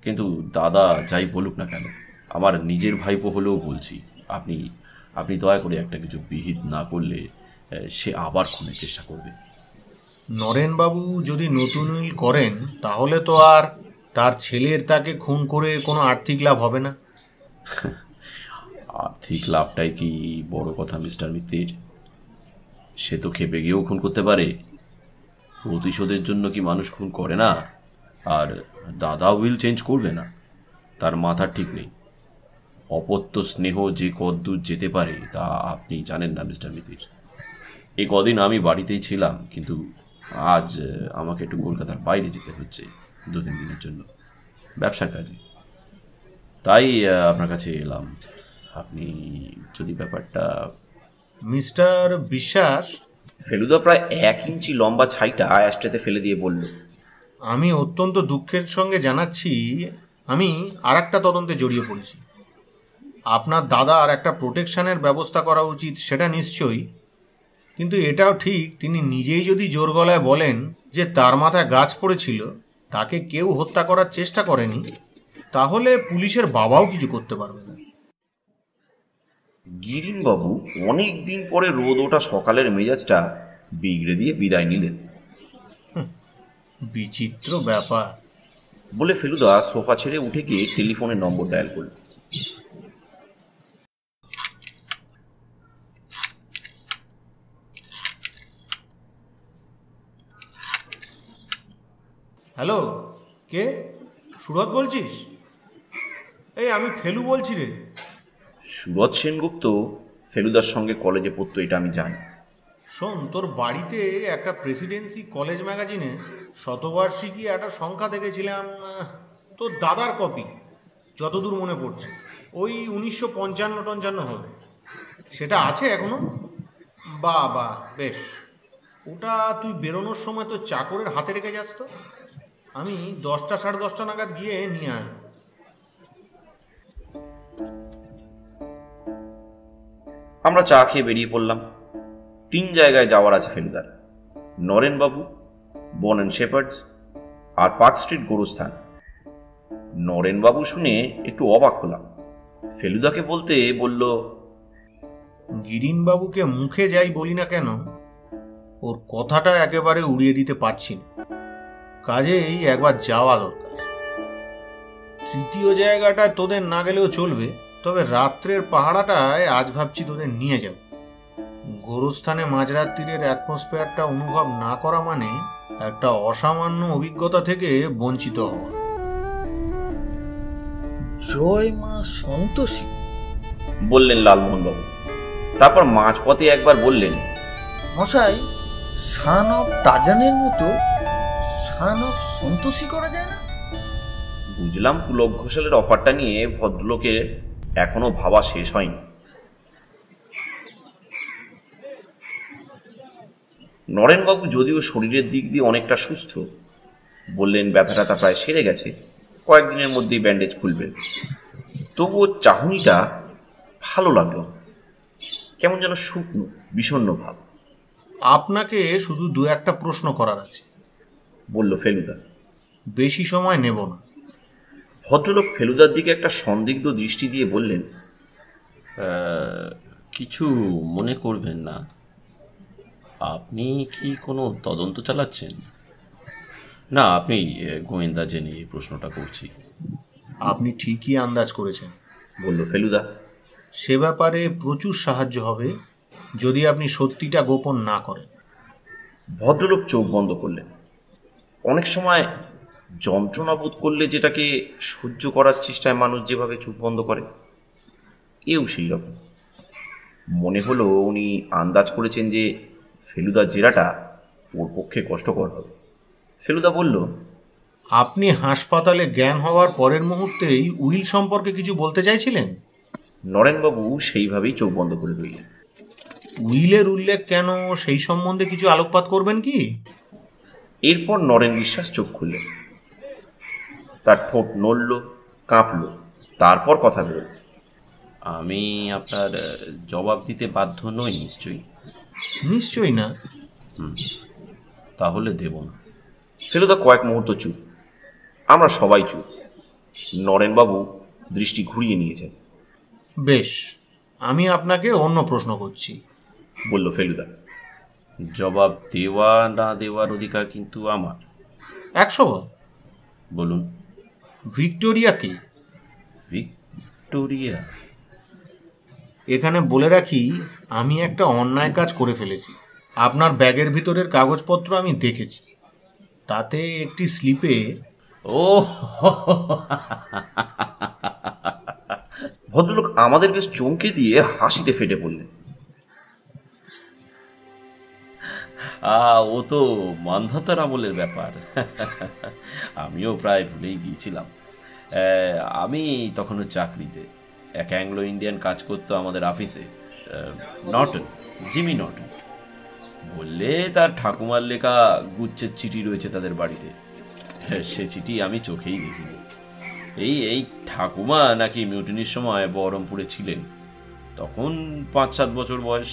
কিন্তু দাদা যাই বলুক না কেন, আমার নিজের ভাইপো হলেও বলছি, আপনি দয়া করে একটা কিছু বিহিত না করলে সে আবার খুনের চেষ্টা করবে। নরেনবাবু যদি নতুন উইল করেন তাহলে তো আর তার ছেলের তাকে খুন করে কোনো আর্থিক লাভ হবে না। আর্থিক লাভটাই কি বড় কথা মিস্টার মিত্তির? সে তো খেপে গিয়েও খুন করতে পারে। প্রতিশোধের জন্য কি মানুষ খুন করে না? আর দাদা উইল চেঞ্জ করবে না। তার মাথা ঠিক নেই। অপত্য স্নেহ যে কদ্দূর যেতে পারে তা আপনি জানেন না মিস্টার মিতির। এই কদিন আমি বাড়িতেই ছিলাম, কিন্তু আজ আমাকে একটু কলকাতার বাইরে যেতে হচ্ছে 2-3 দিনের জন্য, ব্যবসার কাজে। তাই আপনার কাছে এলাম। আপনি যদি ব্যাপারটা... মিস্টার বিশ্বাস, ফেলুদা প্রায় 1 ইঞ্চি লম্বা ছাইটা অ্যাস্ট্রেতে ফেলে দিয়ে বলল, আমি অত্যন্ত দুঃখের সঙ্গে জানাচ্ছি আমি আর একটা তদন্তে জড়িয়ে পড়েছি। আপনার দাদা আর একটা প্রোটেকশনের ব্যবস্থা করা উচিত, সেটা নিশ্চয়ই, কিন্তু এটাও ঠিক তিনি নিজেই যদি জোর গলায় বলেন যে তার মাথায় গাছ পড়েছিল, তাকে কেউ হত্যা করার চেষ্টা করেনি, তাহলে পুলিশের বাবাও কিছু করতে পারবে না। গিরিনবাবু অনেক দিন পরে রোদ ওঠা সকালের মেজাজটা বিগড়ে দিয়ে বিদায় নিলেন। বিচিত্র ব্যাপার, বলে ফেলুদা সোফা ছেড়ে উঠে গিয়ে টেলিফোনের নম্বর ডায়াল করল। হ্যালো, কে? সুরত বলছিস? এই আমি ফেলু বলছি রে। সুরত সেনগুপ্ত ফেলুদার সঙ্গে কলেজে পড়তো, এটা আমি জানি। শোন, তোর বাড়িতে একটা প্রেসিডেন্সি কলেজ ম্যাগাজিনে শতবার্ষিকী একটা সংখ্যা দেখেছিলাম, তোর দাদার কপি, যতদূর মনে পড়ছে ওই 1955 হবে। সেটা আছে এখনো? বা বা, বেশ। ওটা তুই বেরোনোর সময় তোর চাকরের হাতে রেখে যাস তো, আমি 10টা 10:30 নাগাদ গিয়ে নিয়ে আসবো। আমরা চা খেয়ে বেরিয়ে পড়লাম। 3 জায়গায় যাওয়ার আছে ফেলুদার: নরেনবাবু, বন অ্যান্ড শেপার্ডস, আর পার্ক স্ট্রিট গোরস্থান। নরেনবাবু শুনে একটু অবাক হলাম। ফেলুদাকে বলতে বলল, গিরিনবাবুকে মুখে যাই বলি না কেন, ওর কথাটা একেবারে উড়িয়ে দিতে পারছি না, কাজেই একবার যাওয়া দরকার। তৃতীয় জায়গাটায় তোদের না গেলেও চলবে, তবে রাত্রের পাহাড়াটায় আজ ভাবছি তোদের নিয়ে যাব। গোরস্থানে মাঝরাত্রির অ্যাটমসফিয়ারটা অনুভব না করা মানে একটা অসামান্য অভিজ্ঞতা থেকে বঞ্চিত হওয়া। জয় মা সন্তোষী, বললেন লালমোহনবাবু। তারপর মাঝপথে একবার বললেন, মশাই, সান অফ টাজানের মতো সান অফ সন্তোষী করা যায় না? বুঝলাম পুলক ঘোষালের অফারটা নিয়ে ভদ্রলোকের এখনো ভাবা শেষ হয়নি। নরেনবাবু যদিও শরীরের দিক দিয়ে অনেকটা সুস্থ, বললেন ব্যথাটা প্রায় সেরে গেছে, কয়েকদিনের মধ্যেই ব্যান্ডেজ খুলবেন। তবুও চাহনিটা ভালো লাগলো, কেমন যেন শুকনো বিষণ্ণ ভাব। আপনাকে শুধু 2-1টা প্রশ্ন করার আছে, বলল ফেলুদা। বেশি সময় নেব না। ভদ্রলোক ফেলুদার দিকে একটা সন্দিগ্ধ দৃষ্টি দিয়ে বললেন, কিছু মনে করবেন না, আপনি কি কোনো তদন্ত চালাচ্ছেন? না, আপনি গোয়েন্দা জেনে এই প্রশ্নটা করছি। আপনি ঠিকই আন্দাজ করেছেন, বলল ফেলুদা। সে ব্যাপারে প্রচুর সাহায্য হবে যদি আপনি সত্যিটা গোপন না করেন। ভদ্রলোক চোখ বন্ধ করলেন। অনেক সময় যন্ত্রণা বোধ করলে যেটাকে সহ্য করার চেষ্টায় মানুষ যেভাবে চোখ বন্ধ করে, এও সেই রকম। মনে হলো উনি আন্দাজ করেছেন যে ফেলুদার জেরাটা ওর পক্ষে কষ্টকর হবে। ফেলুদা বলল, আপনি হাসপাতালে জ্ঞান হওয়ার পরের মুহূর্তেই উইল সম্পর্কে কিছু বলতে চাইছিলেন? নরেনবাবু সেইভাবেই চোখ বন্ধ করে রইলেন। উইলের উল্লেখ কেন, সেই সম্বন্ধে কিছু আলোকপাত করবেন কি? এরপর নরেন বিশ্বাস চোখ খুললেন। তার ঠোঁট নড়ল, কাঁপল, তারপর কথা বেরোল। আমি আপনার জবাব দিতে বাধ্য নই নিশ্চয়ই? নিশ্চয়ই না। তাহলে দেব না। ফেলুদা কয়েক মুহূর্ত চুপ, আমরা সবাই চুপ। নরেনবাবু দৃষ্টি ঘুরিয়ে নিয়েছেন। বেশ, আমি আপনাকে অন্য প্রশ্ন করছি, বলল ফেলুদা। জবাব দেওয়া না দেওয়ার অধিকার কিন্তু আমার। 100 বার। বলুন। ভিক্টোরিয়া কে? ভিক্টোরিয়া? এখানে বলে রাখি, আমি একটা অন্যায় কাজ করে ফেলেছি। আপনার ব্যাগের ভিতরের কাগজপত্র আমি দেখেছি, তাতে একটি স্লিপে... ও ভদ্রলোক আমাদের বেশ চমকে দিয়ে হাসিতে ফেটে পড়লেন। ও তো মান্ধাতার আমলের ব্যাপার। আমিও প্রায় ভুলেই গিয়েছিলাম। আমি তখনও চাকরিতে, এক অ্যাংলো ইন্ডিয়ান কাজ করতো আমাদের অফিসে, নর্টন, জিমি নর্টন। বললে তার ঠাকুমার লেখা গুচ্ছের চিঠি রয়েছে তাদের বাড়িতে। সে চিঠি আমি চোখেই দেখিনি। এই ঠাকুমা নাকি মিউটিনির সময় বহরমপুরে ছিলেন, তখন 5-7 বছর বয়স।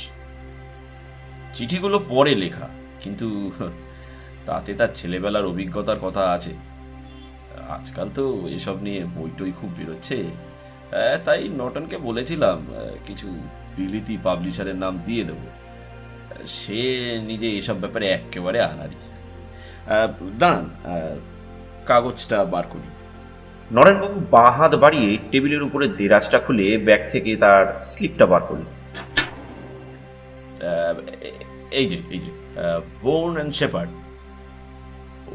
চিঠিগুলো পরে লেখা, কিন্তু তাতে তার ছেলেবেলার অভিজ্ঞতার কথা আছে। আজকাল তো এসব নিয়ে বই টই খুব বেরোচ্ছে, তাই নটনকে বলেছিলাম কিছু বিলিতি পাবলিশারের নাম দিয়ে দেবো। সে নিজে এসব ব্যাপারে একেবারে আনাড়ি। দাঁড়ান, কাগজটা বার করি। নরেনবাবু বাঁ হাত বাড়িয়ে টেবিলের উপরে দেরাজটা খুলে ব্যাগ থেকে তার স্লিপটা বার করলেন। এই যে বোর্ন অ্যান্ড শেপার্ড।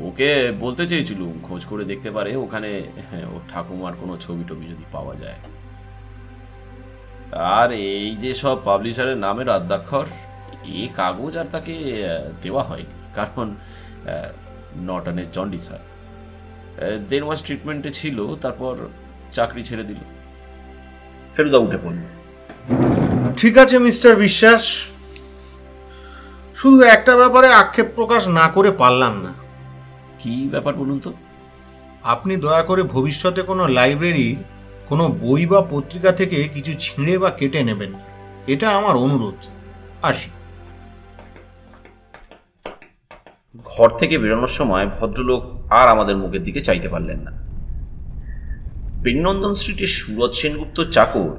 ওকে বলতে চেয়েছিলুম খোঁজ করে দেখতে পারে ওখানে ওর ঠাকুমার কোনো ছবি টবি যদি পাওয়া যায়। আর এই যে সব পাবলিশারের নামের আদ্যাক্ষর, এই কাগজ আর তাকে দেওয়া হয়নি, কারণ নটনের জন্ডিস হয়। 1.5 মাস ট্রিটমেন্টে ছিল, তারপর চাকরি ছেড়ে দিল। ফেলুদা উঠে পড়ল। ঠিক আছে মিস্টার বিশ্বাস, শুধু একটা ব্যাপারে আক্ষেপ প্রকাশ না করে পারলাম না। কি ব্যাপার বলুন তো? আপনি দয়া করে ভবিষ্যতে কোনো লাইব্রেরি, কোনো বই বা পত্রিকা থেকে কিছু ছিঁড়ে বা কেটে নেবেন না, এটা আমার অনুরোধ। আসি। ঘর থেকে বেরোনোর সময় ভদ্রলোক আর আমাদের মুখের দিকে চাইতে পারলেন না। বীরনন্দন স্ট্রিটের সুরজ সেনগুপ্ত চাকর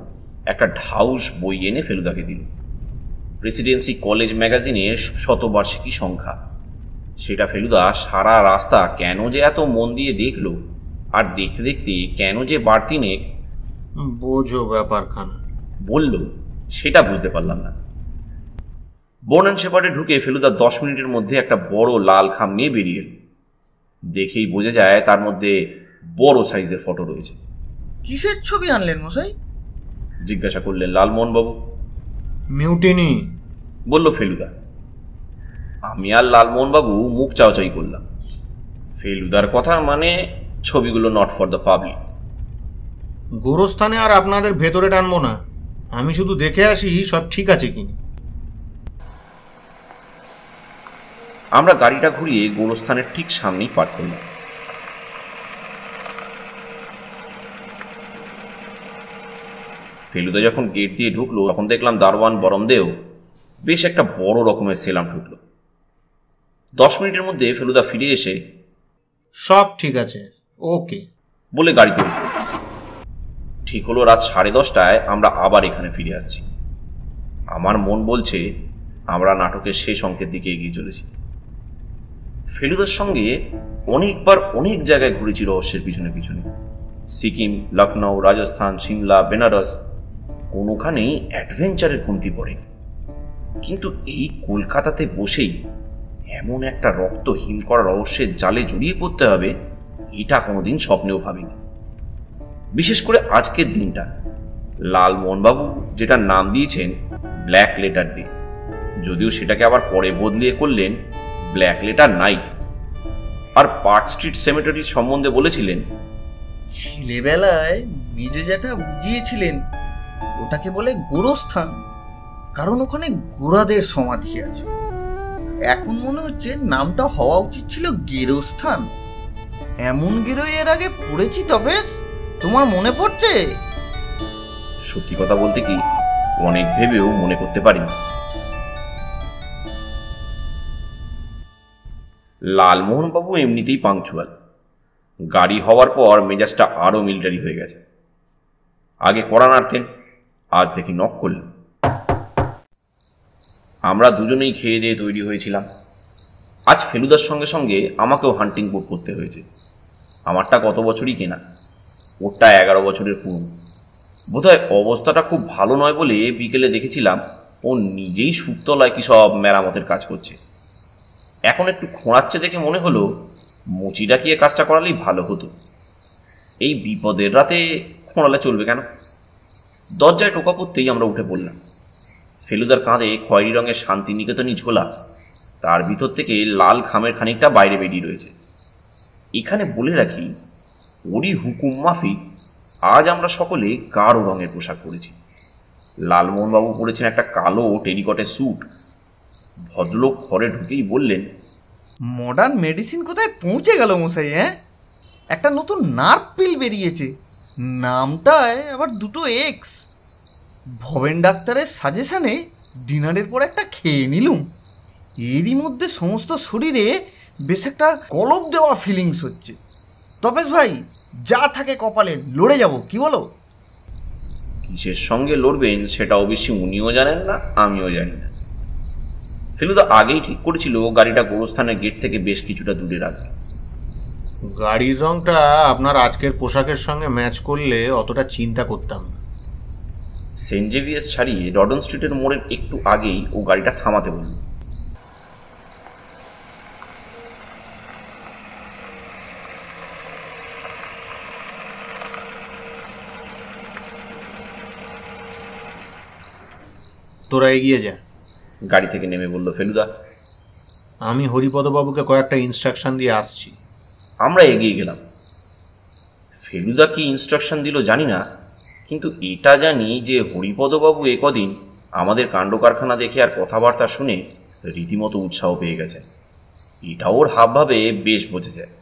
একটা ঢাউস বই এনে ফেলুদাকে দিল। প্রেসিডেন্সি কলেজ ম্যাগাজিনের 100বার্ষিকী সংখ্যা। সেটা ফেলুদা সারা রাস্তা কেন যে এত মন দিয়ে দেখলো, আর দেখতে দেখতে কেন যে বাড়তি নেক বোঝো ব্যাপারখানা বলল, সেটা বুঝতে পারলাম না। বোর্ন অ্যান্ড শেপার্ডে ঢুকে ফেলুদা 10 মিনিটের মধ্যে একটা বড় লাল খাম নিয়ে বেরিয়ে এল। দেখেই বোঝা যায় তার মধ্যে বড় সাইজের ফটো রয়েছে। কিসের ছবি আনলেন মশাই? জিজ্ঞাসা করলেন লালমোহনবাবু। মিউটিনি, বলল ফেলুদা। আমি আর লালমোহনবাবু মুখ চাওয়াচাই করলাম। ফেলুদার কথা মানে ছবিগুলো নট ফর দ্য পাবলিক। গোরস্থানে আর আপনাদের ভেতরে টানবো না, আমি শুধু দেখে আসি সব ঠিক আছে কিনা। আমরা গাড়িটা ঘুরিয়ে গোরস্থানের ঠিক সামনেই পার্ক করলাম। ফেলুদা যখন গেট দিয়ে ঢুকলো, তখন দেখলাম দারোয়ান বরমদেও বেশ একটা বড় রকমের সেলাম ঢুকলো। 10 মিনিটের মধ্যে ফেলুদা ফিরে এসে সব ঠিক আছে, ওকে বলে গাড়িতে উঠল। ঠিক হলো রাত 10:30টায় আমরা আবার এখানে ফিরে আসছি। আমার মন বলছে আমরা নাটকের শেষ অঙ্কের দিকে এগিয়ে চলেছি। ফেলুদার সঙ্গে অনেকবার অনেক জায়গায় ঘুরেছি রহস্যের পিছনে পিছনে। সিকিম, লখনৌ, রাজস্থান, সিমলা, বেনারস, কোনোখানেই অ্যাডভেঞ্চারের কমতি পড়ে। কিন্তু এই কলকাতাতে বসেই এমন একটা রক্ত হিম করা রহস্যের জালে জড়িয়ে পড়তে হবে, এটা কোনোদিন স্বপ্নেও ভাবিনি। বিশেষ করে আজকের দিনটা, লালমোহনবাবু যেটা নাম দিয়েছেন ব্ল্যাক লেটার ডে, যদিও সেটাকে আবার পরে বদলিয়ে করলেন ব্ল্যাক লেটার নাইট। আর পার্ক স্ট্রিট সেমেটারির সম্বন্ধে বলেছিলেন, ছেলেবেলায় মেজো জ্যাঠা বুঝিয়েছিলেন ওটাকে বলে গোরস্থান, কারণ ওখানে গোড়াদের সমাধি আছে। এখন মনে হচ্ছে নামটা হওয়া উচিত ছিল গেরস্থান। এমন গেরোয় এর আগে পড়েছি, তবে তোমার মনে পড়ছে? সত্যি কথা বলতে কি, অনেক ভেবেও মনে করতে পারিনি। লালমোহনবাবু এমনিতেই পাংচুয়াল। গাড়ি হওয়ার পর মেজাজটা আরও মিলিটারি হয়ে গেছে। আগে কড়া নাড়তেন, আজ দেখি নক করলেন। আমরা দুজনেই খেয়ে দিয়ে তৈরি হয়েছিলাম। আজ ফেলুদার সঙ্গে সঙ্গে আমাকেও হান্টিং বুট করতে হয়েছে। আমারটা গত বছরই কেনা, ওরটা 11 বছরের পুরনো। বোধহয় অবস্থাটা খুব ভালো নয় বলে বিকেলে দেখেছিলাম ও নিজেই সুতলায় কি সব মেরামতের কাজ করছে। এখন একটু খোঁড়াচ্ছে দেখে মনে হলো মুচি ডাকিয়ে কাজটা করালেই ভালো হতো। এই বিপদের রাতে খোঁড়ালে চলবে কেন? দরজায় টোকা পড়তেই আমরা উঠে পড়লাম। ফেলুদার কাঁধে খয়েরি রঙের শান্তিনিকেতনই ঝোলা, তার ভিতর থেকে লাল খামের খানিকটা বাইরে বেরিয়ে রয়েছে। এখানে বলে রাখি, ওরই হুকুম মাফিক আজ আমরা সকলে গাঢ় রঙের পোশাক পরেছি। লালমোহনবাবু পরেছেন একটা কালো টেরিকটের স্যুট। ভদ্রলোক ঘরে ঢুকেই বললেন, মডার্ন মেডিসিন কোথায় পৌঁছে গেল মশাই? একটা নতুন নার্ভ পিল বেরিয়েছে, নামটায় আবার 2 এক্স। ভবেন ডাক্তারের সাজেশানে ডিনারের পর একটা খেয়ে নিলুম। এরই মধ্যে সমস্ত শরীরে বেশ একটা কলপ দেওয়া ফিলিংস হচ্ছে। তপেশ ভাই, যা থাকে কপালে লড়ে যাব, কি বলো? কিসের সঙ্গে লড়বেন সেটা অবশ্যই উনিও জানেন না, আমিও জানি না। ফেলুদা আগেই ঠিক করেছিল গাড়িটা গোরস্থানের গেট থেকে বেশ কিছুটা দূরে রাখবে। গাড়ির রংটা আপনার আজকের পোশাকের সঙ্গে ম্যাচ করলে অতটা চিন্তা করতাম না। সেন্ট জেভিয়ার্স ছাড়িয়ে রডন স্ট্রিটের মোড়ের একটু আগেই ও গাড়িটা থামাতে বলল। তোরা এগিয়ে যা, গাড়ি থেকে নেমে বলল ফেলুদা। আমি হরিপদবাবুকে কয়েকটা ইনস্ট্রাকশন দিয়ে আসছি। আমরা এগিয়ে গেলাম। ফেলুদা কি ইনস্ট্রাকশন দিল জানি না, কিন্তু এটা জানি যে হরিপদবাবু একদিন আমাদের কাণ্ড কারখানা দেখে আর কথাবার্তা শুনে রীতিমতো উৎসাহ পেয়ে গেছেন। এটা ওর হাবভাবে বেশ বোঝা যায়।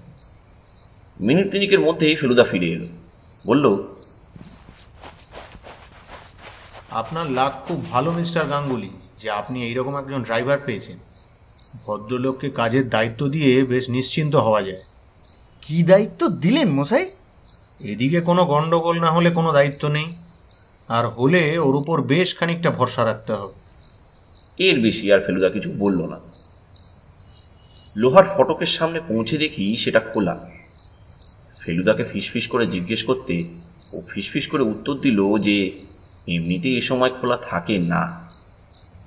মিনিট তিনিকের মধ্যেই ফেলুদা ফিরে এলো, বলল, আপনার লাক খুব ভালো মিস্টার গাঙ্গুলি যে আপনি এইরকম একজন ড্রাইভার পেয়েছেন। ভদ্রলোককে কাজের দায়িত্ব দিয়ে বেশ নিশ্চিন্ত হওয়া যায়। কি দায়িত্ব দিলেন মশাই? এদিকে কোনো গণ্ডগোল না হলে কোনো দায়িত্ব নেই, আর হলে ওর উপর বেশ খানিকটা ভরসা রাখতে হবে। এর বেশি আর ফেলুদা কিছু বলল না। লোহার ফটকের সামনে পৌঁছে দেখি সেটা খোলা। ফেলুদাকে ফিসফিস করে জিজ্ঞেস করতে ও ফিসফিস করে উত্তর দিল যে এমনিতে এ সময় খোলা থাকে না,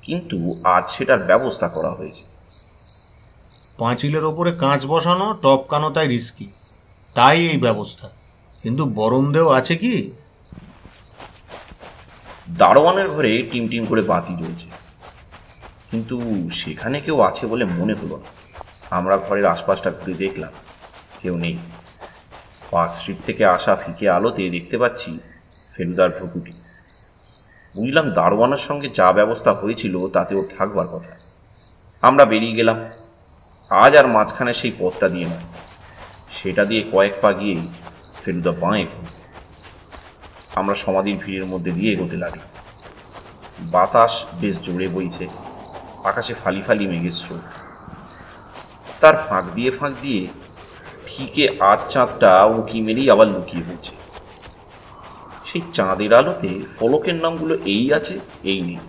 কিন্তু আজ সেটার ব্যবস্থা করা হয়েছে। পাঁচিলের ওপরে কাঁচ বসানো টপকানো তাই রিস্কি, তাই এই ব্যবস্থা। কিন্তু বরমদেও আছে কি? দারোয়ানের ঘরে টিম টিম করে বাতি জ্বলছে, কিন্তু সেখানে কেউ আছে বলে মনে হলো না। আমরা ঘরের আশপাশটা ঘুরে দেখলাম, কেউ নেই। পার্ক স্ট্রিট থেকে আসা ফিকে আলোতে দেখতে পাচ্ছি ফেলুদার ভ্রুকুটি। বুঝলাম দারোয়ানের সঙ্গে যা ব্যবস্থা হয়েছিল তাতে ওর থাকবার কথা। আমরা বেরিয়ে গেলাম। আজ আর মাঝখানে সেই পথটা দিয়ে নয়, সেটা দিয়ে কয়েক পা গিয়েই ফেলুদা বাঁয়ে ঘুরল। আমরা সমাধির ভিড়ের মধ্যে দিয়ে এগোতে লাগলাম। বাতাস বেশ জোরে বইছে, আকাশে ফালি ফালি মেঘের স্রোত। তার ফাঁক দিয়ে ফিকে আজ চাঁদটা উঁকি মেরেই আবার লুকিয়ে পড়ছে। সেই চাঁদের আলোতে ফলকের নামগুলো এই আছে এই নেই।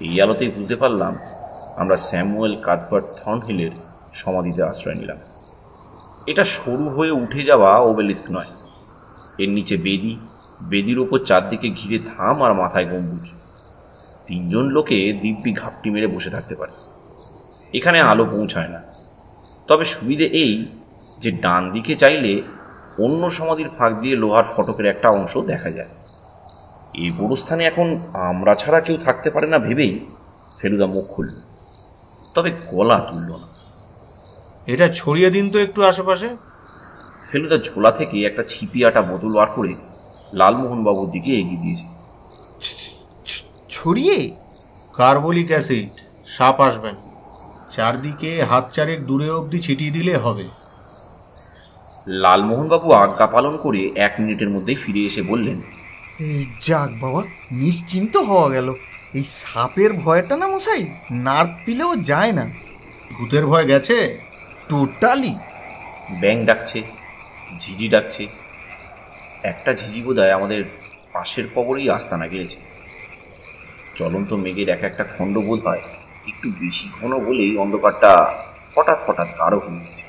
এই আলোতেই বুঝতে পারলাম আমরা স্যামুয়েল কাথবার্ট থর্নহিলের সমাধিতে আশ্রয় নিলাম। এটা সরু হয়ে উঠে যাওয়া ওবেলিস্ক নয়, এর নিচে বেদি, বেদির ওপর চারদিকে ঘিরে থাম আর মাথায় গম্বুজ। 3 জন লোকে দিব্যি ঘাপটি মেরে বসে থাকতে পারে। এখানে আলো পৌঁছায় না, তবে সুবিধে এই যে ডান দিকে চাইলে অন্য সমাধির ফাঁক দিয়ে লোহার ফটকের একটা অংশ দেখা যায়। এই গোরস্থানে এখন আমরা ছাড়া কেউ থাকতে পারে না ভেবেই ফেলুদা মুখ খুলল, তবে গলা তুলল না। এটা ছড়িয়ে দিন তো একটু আশেপাশে। ফেলুদা ঝোলা থেকে একটা ছিপি আটা বোতল বার করে লালমোহনবাবুর দিকে এগিয়ে দিয়েছে। ছড়িয়ে? কার্বলিক অ্যাসিড, সাপ আসবেন। চারদিকে হাত চারেক দূরে অবধি ছিটিয়ে দিলে হবে। লালমোহনবাবু আজ্ঞা পালন করে 1 মিনিটের মধ্যেই ফিরে এসে বললেন, যাক বাবা, নিশ্চিন্ত হওয়া গেল। এই সাপের ভয়টা না মশাই নার্ভ পিলেও যায় না। ভূতের ভয় গেছে টোটালি। ব্যাং ডাকছে, ঝিঝি ডাকছে। একটা ঝিঝি বোধহয় আমাদের পাশের কবরেই আস্তানা গেড়েছে। চলন্ত মেঘের একটা খণ্ড বোধ হয় একটু বেশি ঘন বলেই অন্ধকারটা হঠাৎ গাঢ় হয়ে গেছে।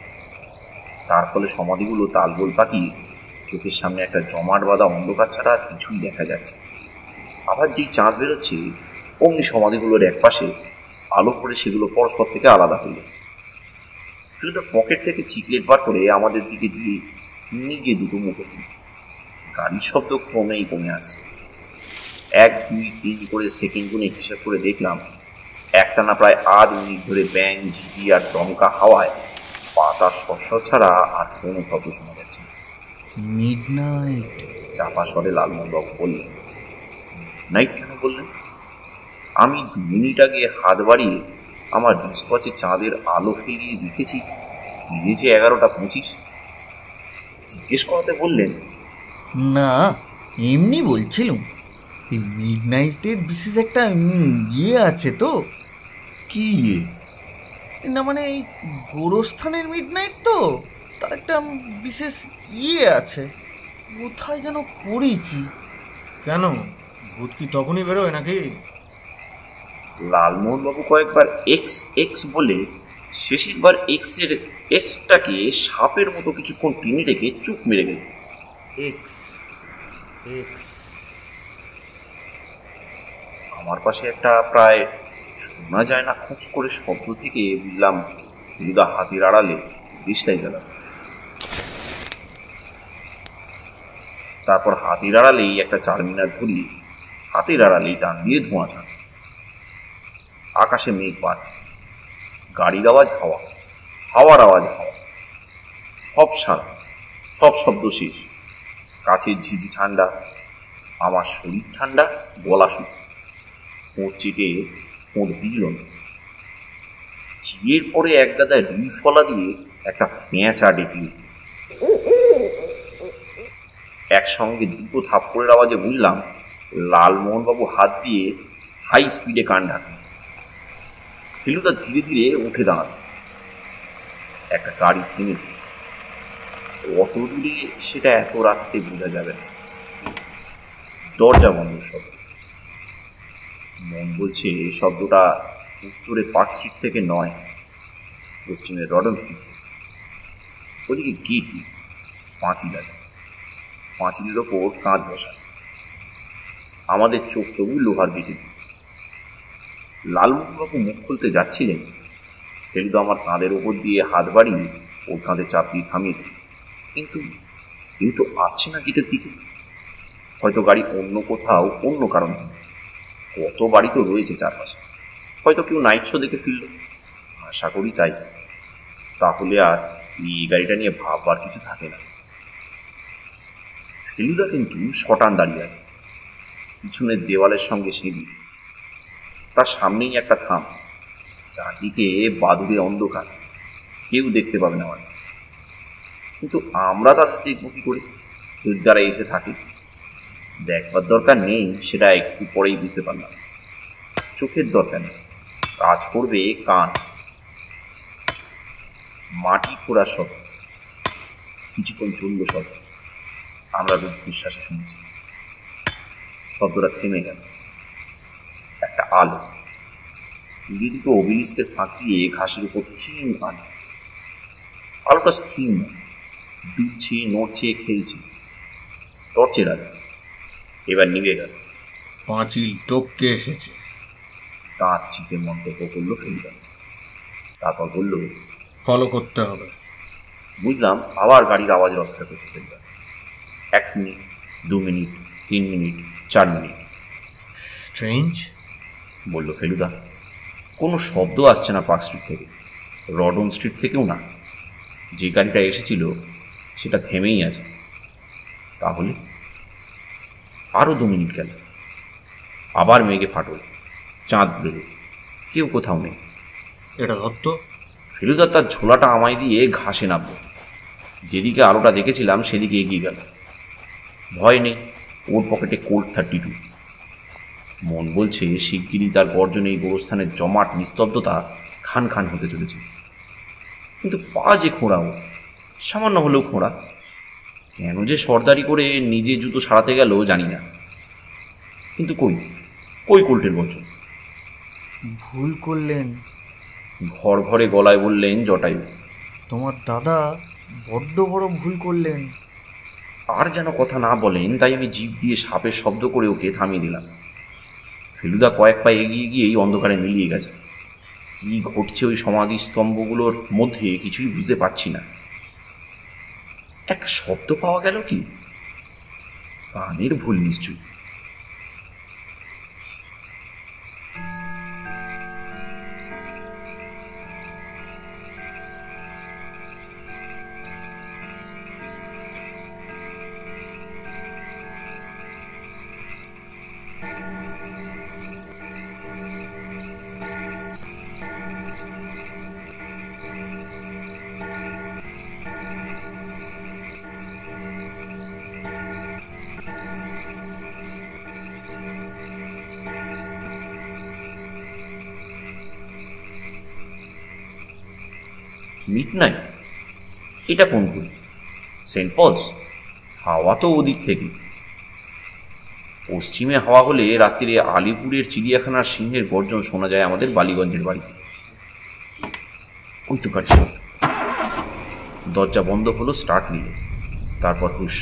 তার ফলে সমাধিগুলো তালগোল পাকিয়ে চোখের সামনে একটা জমাট বাঁধা অন্ধকার ছাড়া আর কিছুই দেখা যাচ্ছে। আবার যেই চাঁদ বেরোচ্ছে অমনি সমাধিগুলোর একপাশে আলো পড়ে সেগুলো পরস্পর থেকে আলাদা হয়ে যাচ্ছে। ফেলুদা পকেট থেকে চিকলেট বার করে আমাদের দিকে দিয়ে নিজে দুটো মুখে দিল। গাড়ির শব্দ ক্রমেই কমে আসছে। 1, 2, 3 করে সেকেন্ড গুনে হিসাব করে দেখলাম একটানা প্রায় আধ মিনিট ধরে ব্যাং, ঝিঝি আর দমকা হাওয়ায় পাতা শস্য ছাড়া আর কোনো শব্দ শোনা যাচ্ছে না। মিডনাইট। চাপা স্বরে লালমোহনবাবু বললেন। নাইট কেন বললেন? আমি 2 মিনিট আগে হাত বাড়িয়ে আমার রিস্কচে চাঁদের আলো ফেলিয়ে লিখেছি 11:25। জিজ্ঞেস করাতে বললেন, না, এমনি বলছিলাম। এই মিডনাইটের বিশেষ একটা ইয়ে আছে তো। কি ইয়ে? না মানে এই গোরস্থানের মিডনাইট তো, তার একটা বিশেষ ইয়ে আছে। কোথায় যেন পড়েছি। কেন, ভূত কি তখনই বেরোয় নাকি? লালমোহনবাবু কয়েকবার এক্স এক্স বলে শেষেরবার এক্স এর এসটাকে সাপের মতো কিছুক্ষণ টেনে রেখে চুপ মেরে গেল। X x. আমার পাশে একটা প্রায় শোনা যায় না খচ করে শব্দ থেকে বুঝলাম ফেলুদা হাতের আড়ালে দেশলাই জ্বালাল। তারপর হাতের আড়ালেই একটা চারমিনার ধরিয়ে হাতের আড়ালেই টান দিয়ে ধোঁয়া ছাড়। আকাশে মেঘ বাড়ছে, গাড়ির আওয়াজ হাওয়া, হাওয়ার আওয়াজ হাওয়া, সব সারা, সব শব্দ শেষ। কাছের ঝিঝি ঠান্ডা, আমার শরীর ঠান্ডা, গলা শুক, কোঁট চেটে কোঁট ভিজল না। চিয়ের পরে এক গাদা রি ফলা দিয়ে একটা পেঁচা ডেকে উঠল। একসঙ্গে দুটো থাপ্পড়ের আওয়াজে বুঝলাম লালমোহনবাবু হাত দিয়ে হাই স্পিডে কান ঢাকলেন। ফেলুদা ধীরে ধীরে উঠে দাঁড়াল। একটা গাড়ি থেমেছে। অত দূরে সেটা এত রাত্রে বোঝা যাবে না। দরজা বন্ধ শব্দ। মন বলছে এই শব্দটা উত্তরে পার্ক স্ট্রিট থেকে নয়, পশ্চিমে রডন স্ট্রিট থেকে। ওদিকে গেট নেই, পাঁচিল আছে, পাঁচিলের ওপর কাঁচ বসা। আমাদের চোখ তবু লোহার গেটে। লালমোহনবাবু মুখ খুলতে যাচ্ছিলেন, ফেলুদা আমার কাঁধের ওপর দিয়ে হাত বাড়িয়ে ওর কাঁধে চাপ দিয়ে থামিয়ে দিল। কিন্তু কেউ তো আসছে না গেটের দিকে। হয়তো গাড়ি অন্য কোথাও অন্য কারণ হচ্ছে। কত বাড়ি তো রয়েছে চারপাশে, হয়তো কেউ নাইট শো দেখে ফিরল, আশা করি তাই। তাহলে আর এই গাড়িটা নিয়ে ভাববার কিছু থাকে না। ফেলুদা কিন্তু শটান দাঁড়িয়ে আছে, পিছনের দেওয়ালের সঙ্গে সিঁড়ি, তার সামনেই একটা থাম। চারদিকে বাদুড়ে অন্ধকার, কেউ দেখতে পাবে না আমার। কিন্তু আমরা তাদের দেখবো কি করে যদি তারা এসে থাকে? দেখবার দরকার নেই, সেটা একটু পরেই বুঝতে পারলাম। চোখের দরকার নেই, কাজ করবে কান। মাটি খোঁড়ার শব্দ কিছুক্ষণ চলল সব। আমরা রুদ্ধশ্বাসে শুনছি। শব্দটা থেমে গেল। একটা আলো, দূরে দুটো অবিলিস্কের ফাঁক দিয়ে ঘাসের উপর ক্ষীণ আলো। আলোটা স্থির নয়, দুলছে, নড়ছে, খেলছে। টর্চের আলো এবার নিভে গেল। পাঁচিল টপকে এসেছে, দাঁত চিপে মন্তব্য করলো ফেলুদা। তারপর বলল, ফলো করতে হবে। বুঝলাম আবার গাড়ির আওয়াজ রক্ষা করছে Feluda. 1 minute, 2 minute, 3 minute, 4 minute. Strange, বলল ফেলুদা। কোনো শব্দ আসছে না পার্ক স্ট্রিট থেকে, রডন স্ট্রিট থেকেও না। যে গাড়িটা এসেছিল সেটা থেমেই আছে। তাহলে আরও 2 মিনিট গেল। আবার মেঘে ফাটল, চাঁদ বেরোল, কেউ কোথাও নেই। এটা ধরত। ফেলুদা তার ঝোলাটা আমায় দিয়ে ঘাসে নামল। যেদিকে আলোটা দেখেছিলাম সেদিকে এগিয়ে গেল। ভয় নেই, ওর পকেটে কোল্ট 32। মন বলছে শিগগিরই তার গর্জনে এই গোরস্থানের জমাট নিস্তব্ধতা খান খান হতে চলেছে। কিন্তু পা যে খোঁড়াও, সামান্য হলেও খোঁড়া। কেন যে সর্দারি করে নিজে জুতো সারাতে গেল জানি না। কিন্তু কই কই কোল্টের গর্জন? ভুল করলেন। ঘর ঘরে গলায় বললেন জটায়ু। তোমার দাদা বড্ড বড় ভুল করলেন। আর যেন কথা না বলেন, তাই আমি জিভ দিয়ে সাপের শব্দ করে ওকে থামিয়ে দিলাম। ফেলুদা কয়েক পা এগিয়ে গিয়েই অন্ধকারে মিলিয়ে গেছে। কি ঘটছে ওই সমাধি স্তম্ভগুলোর মধ্যে কিছুই বুঝতে পারছি না। এক শব্দ পাওয়া গেল কি? কানের ভুল নিশ্চয়ই। মিডনাইট? এটা কোন ঘড়ি? Saint Paul's? হাওয়া তো ওদিক থেকে। পশ্চিমে হাওয়া হলে রাত্রিরে আলিপুরের চিড়িয়াখানার সিংহের গর্জন শোনা যায় আমাদের বালিগঞ্জের বাড়িতে। ওই তো গাড়ির শব্দ। দরজা বন্ধ হলো, স্টার্ট নিল, তারপর হুশ।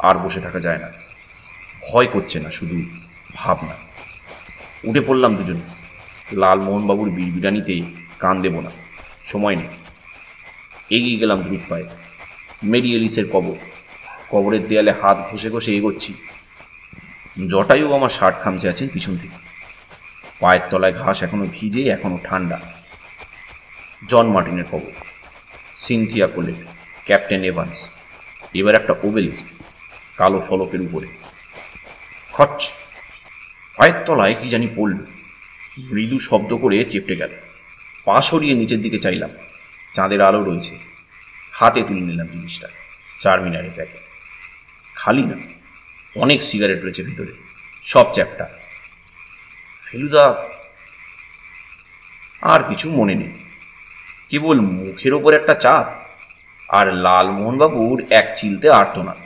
আর বসে থাকা যায় না, ভয় করছে না, শুধু ভাবনা। উঠে পড়লাম দুজনে। লালমোহনবাবুর বিড়বিড়ানিতে কান দেব না, সময় নেই। এগিয়ে গেলাম দ্রুত পায়ে। মেরি এলিসের কবরের দেয়ালে হাত ঘষে ঘষে এগোচ্ছি। জটায়ু আমার শার্ট খামচে আছেন পিছন থেকে। পায়ের তলায় ঘাস এখনো ভিজে, এখনো ঠান্ডা। জন মার্টিনের কবর, সিনথিয়া কোলেট, ক্যাপ্টেন এভান্স। এবার একটা ওবেলিস্ক কালো ফলকের উপরে। খচ! পায়ের তলায় কি জানি পড়ল, মৃদু শব্দ করে চেপটে গেল। পা সরিয়ে নিচের দিকে চাইলাম, চাঁদের আলো রয়েছে। হাতে তুলে নিলাম জিনিসটা, চারমিনারের প্যাকেট। খালি না, অনেক সিগারেট রয়েছে ভিতরে, সব চ্যাপ্টা। ফেলুদা? আর কিছু মনে নেই, কেবল মুখের ওপর একটা চাপ আর লালমোহনবাবুর এক চিলতে আর্তনাদ।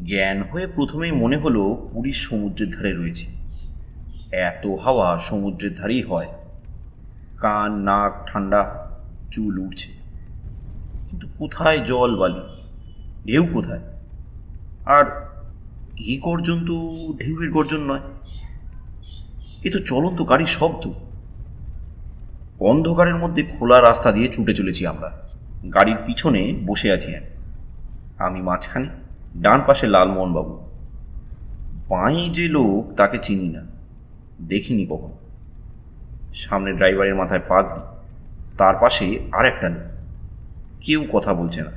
জ্ঞান হয়ে প্রথমেই মনে হলো পুরীর সমুদ্রের ধারে রয়েছে। এত হাওয়া সমুদ্রের ধারেই হয়। কান নাক ঠান্ডা, চুল উঠছে, কিন্তু কোথায় জল বালি, ঢেউ কোথায়? আর এই গর্জন তো ঢেউয়ের গর্জন নয়, এ তো চলন্ত গাড়ির শব্দ। অন্ধকারের মধ্যে খোলা রাস্তা দিয়ে ছুটে চলেছি আমরা। গাড়ির পিছনে বসে আছি আমি মাঝখানে, ডান পাশে লালমোহনবাবু। বাঁয়ে যে লোক তাকে চিনি না, দেখিনি কখনো। সামনে ড্রাইভারের মাথায় পাগড়ি, তার পাশে আর একটা লোক। কেউ কথা বলছে না।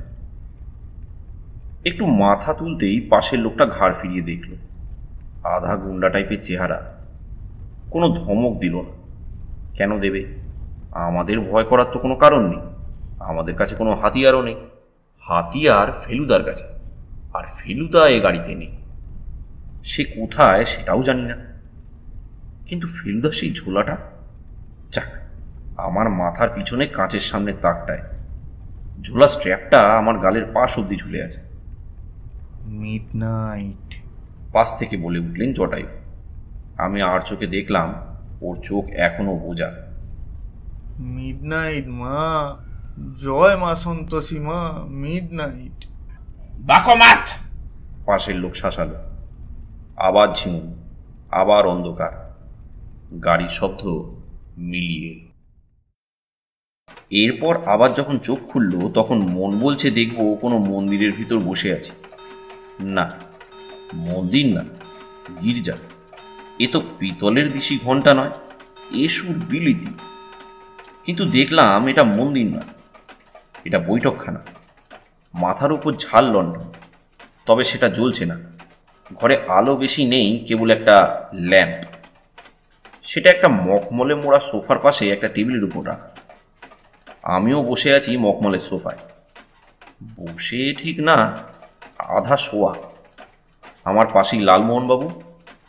একটু মাথা তুলতেই পাশের লোকটা ঘাড় ফিরিয়ে দেখল। আধা গুন্ডা টাইপের চেহারা। কোনো ধমক দিল না। কেন দেবে? আমাদের ভয় করার তো কোনো কারণ নেই। আমাদের কাছে কোনো হাতিয়ারও নেই। হাতিয়ার ফেলুদার কাছে, আর ফেলুদা এ গাড়িতে নেই। সে কোথায় সেটাও জানি না। কিন্তু ফেলুদা সেই ঝোলাটা, যাক, আমার মাথার পিছনে কাঁচের সামনে তাকটায় ঝোলা স্ট্র্যাপটা আমার গালের পাশ অব্দি ঝুলে আছে। মিডনাইট, পাশ থেকে বলে উঠলেন জটায়ু। আমি আর চোখে দেখলাম ওর চোখ এখনো বোঝা। মিডনাইট মা, জয় মা সন্তোষী মা, মিডনাইট। বাকমাত! পাশের লোক শাসালো। আবার ঝিমুন, আবার অন্ধকার। গাড়ির শব্দ মিলিয়ে এলো। এরপর আবার যখন চোখ খুলল, তখন মন বলছে দেখব কোনো মন্দিরের ভিতর বসে আছি। না, মন্দির না, গির্জা। এ তো পিতলের দিশি ঘণ্টা নয়, এ সুর বিলিতি। কিন্তু দেখলাম এটা মন্দির না, এটা বৈঠকখানা। মাথার উপর ঝাল লণ্ঠন, তবে সেটা জ্বলছে না। ঘরে আলো বেশি নেই, কেবল একটা ল্যাম্প। সেটা একটা মখমলে মোড়া সোফার পাশে একটা টেবিলের উপর রাখা। আমিও বসে আছি মখমলের সোফায়। বসে ঠিক না, আধা শোয়া। আমার পাশেই লালমোহনবাবু,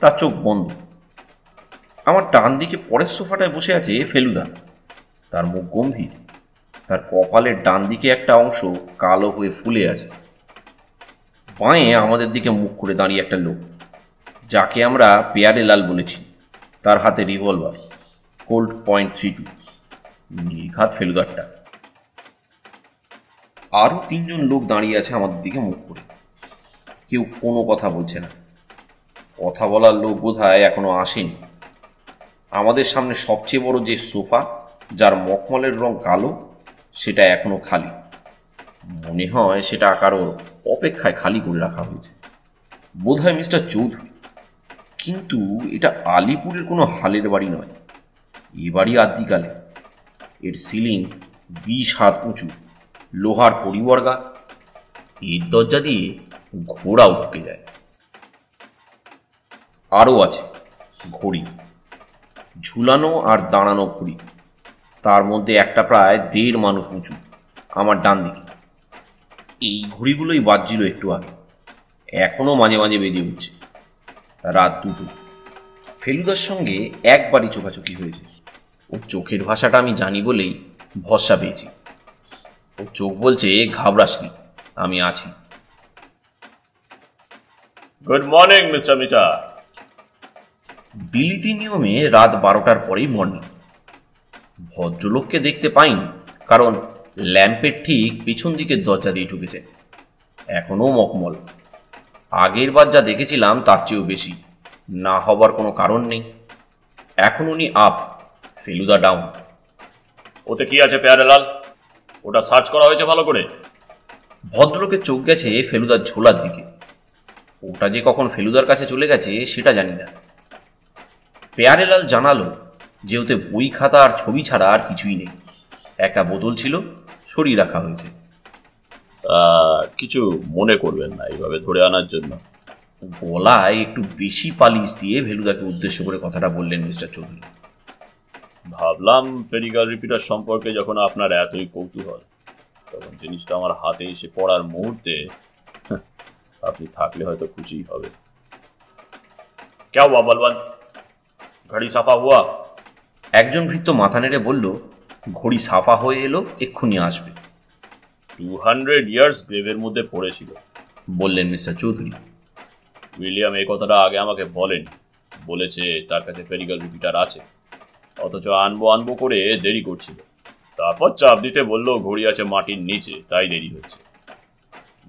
তার চোখ বন্ধ। আমার ডান দিকে পরের সোফাটায় বসে আছে ফেলুদা, তার মুখ গম্ভীর। তার কপালের ডান দিকে একটা অংশ কালো হয়ে ফুলে আছে। বাঁয়ে আমাদের দিকে মুখ করে দাঁড়িয়ে একটা লোক, যাকে আমরা পেয়ারে লাল বলেছি। তার হাতে রিভলভার, কোল্ট .32, নির্ঘাত ফেলুদারটা। আরও 3 জন লোক দাঁড়িয়ে আছে আমাদের দিকে মুখ করে। কেউ কোনো কথা বলছে না। কথা বলার লোক বোধহয় এখনো আসেনি। আমাদের সামনে সবচেয়ে বড় যে সোফা, যার মখমলের রং কালো, সেটা এখনো খালি। মনে হয় সেটা কারোর অপেক্ষায় খালি করে রাখা হয়েছে, বোধহয় মিস্টার চৌধুরী। কিন্তু এটা আলিপুরের কোনো হালের বাড়ি নয়। এ বাড়ি আদ্যিকালে। এর সিলিং 20 হাত উঁচু, লোহার পরিবর্গা। এর দরজা দিয়ে ঘোড়াও ঢুকে যায়। আরও আছে ঘড়ি, ঝুলানো আর দাঁড়ানো ঘড়ি। তার মধ্যে একটা প্রায় 1.5 মানুষ উঁচু, আমার ডান দিকে। এই ঘড়িগুলোই বাজছিল একটু আগে, এখনও মাঝে মাঝে বেজে উঠছে। রাত 2টো। ফেলুদার সঙ্গে একবারই চোখাচোখি হয়েছে, ওর চোখের ভাষাটা আমি জানি বলেই ভরসা পেয়েছি। ও চোখ বলছে, ঘাবড়াসনি, আমি আছি। Good morning mister Mitter. বিলিতি নিয়মে রাত 12টার পরেই মর্নিং। ভদ্রলোককে দেখতে পাইনি, কারণ ল্যাম্পের ঠিক পিছন দিকের দরজা দিয়ে ঢুকেছে। এখনও মকমল। আগের বার যা দেখেছিলাম তার চেয়েও বেশি। না হবার কোনো কারণ নেই। এখন উনি আপ, ফেলুদা ডাউন। ওতে কি আছে পেয়ারেলাল? ওটা সার্চ করা হয়েছে ভালো করে? ভদ্রলোকের চোখ গেছে ফেলুদার ঝোলার দিকে। ওটা যে কখন ফেলুদার কাছে চলে গেছে সেটা জানি না। পেয়ারেলাল জানালো যে ওতে বই খাতা আর ছবি ছাড়া আর কিছুই নেই। একটা বোতল ছিল, সরিয়ে রাখা হয়েছে। কিছু মনে করবেন না এইভাবে ধরে আনার জন্য। গলায় একটু বেশি পালিশ দিয়ে ফেলুদাকে উদ্দেশ্য করে কথাটা বললেন মিস্টার চৌধুরী। ভাবলাম পেরিগাল রিপিটার সম্পর্কে যখন আপনার এতই কৌতূহল, তখন জিনিসটা আমার হাতে এসে পড়ার মুহূর্তে আপনি থাকলে হয়তো খুশি হবে। क्या हुआ बलवंत? ঘড়ি সাফা হুয়া? একজন ভৃত্য মাথা নেড়ে বলল, ঘড়ি সাফা হয়ে এলো, এক্ষুনি আসবে। 200 ইয়ার্স গ্রেভের মধ্যে পড়েছিল বললেন মিস্টার চৌধুরী। উইলিয়াম এই কথাটা আগে আমাকে বলেনি। বলেছে তার কাছে পেরিগাল রিপিটার আছে, অথচ আনবো করে দেরি করছিল। তারপর চাপ দিতে বললো ঘড়ি আছে মাটির নিচে, তাই দেরি হচ্ছে।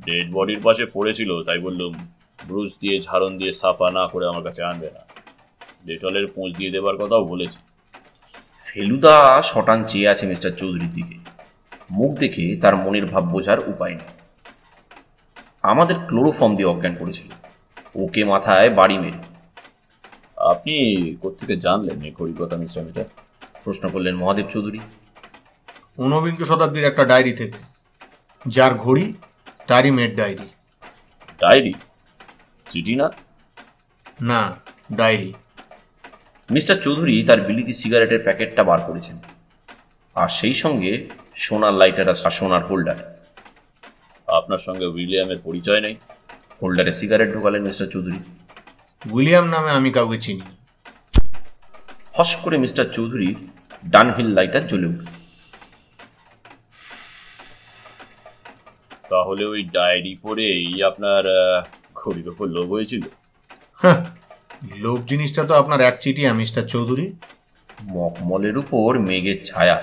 ডেড বডির পাশে পড়েছিল, তাই বললাম ব্রুশ দিয়ে ঝাড়ন দিয়ে সাফা না করে আমার কাছে আনবে না। ডেটলের পোঁছ দিয়ে দেবার কথাও বলেছি। ফেলুদা শটান চেয়ে আছে মিস্টার চৌধুরীর দিকে। মুখ দেখে তার মনের ভাব বোঝার উপায় নেই। আমাদের ক্লোরোফর্ম দিয়ে অজ্ঞান করেছিল, ওকে মাথায় বাড়ি মেরে। আপনি কোত্থেকে জানলেন এই ঘড়ির কথা মিস্টার মিটার? প্রশ্ন করলেন মহাদেব চৌধুরী। 19 শতাব্দীর একটা ডায়েরি থেকে, যার ঘড়ি তারই মেড ডায়েরি। ডায়েরি? চিঠি না? না, ডায়েরি। মিস্টার চৌধুরী তার বিলিতি সিগারেটের প্যাকেটটা বার করেছেন, আর সেই সঙ্গে সোনার লাইটার আর সোনার হোল্ডার। আপনার সঙ্গে উইলিয়ামের পরিচয় নেই? হোল্ডারে সিগারেট ঢোকালেন মিস্টার চৌধুরী। উইলিয়াম নামে আমি কাউকে চিনি না। ফস করে মিস্টার চৌধুরীর ডানহিল লাইটার জ্বলে উঠল। তাহলে ওই ডায়েরি পড়েই আপনার ঘড়ির ওপর লোভ হয়েছিল? হ্যাঁ, লোভ জিনিসটা তো আপনার এক চিটিয়া মিস্টার চৌধুরী। মকমলের উপর মেঘের ছায়া।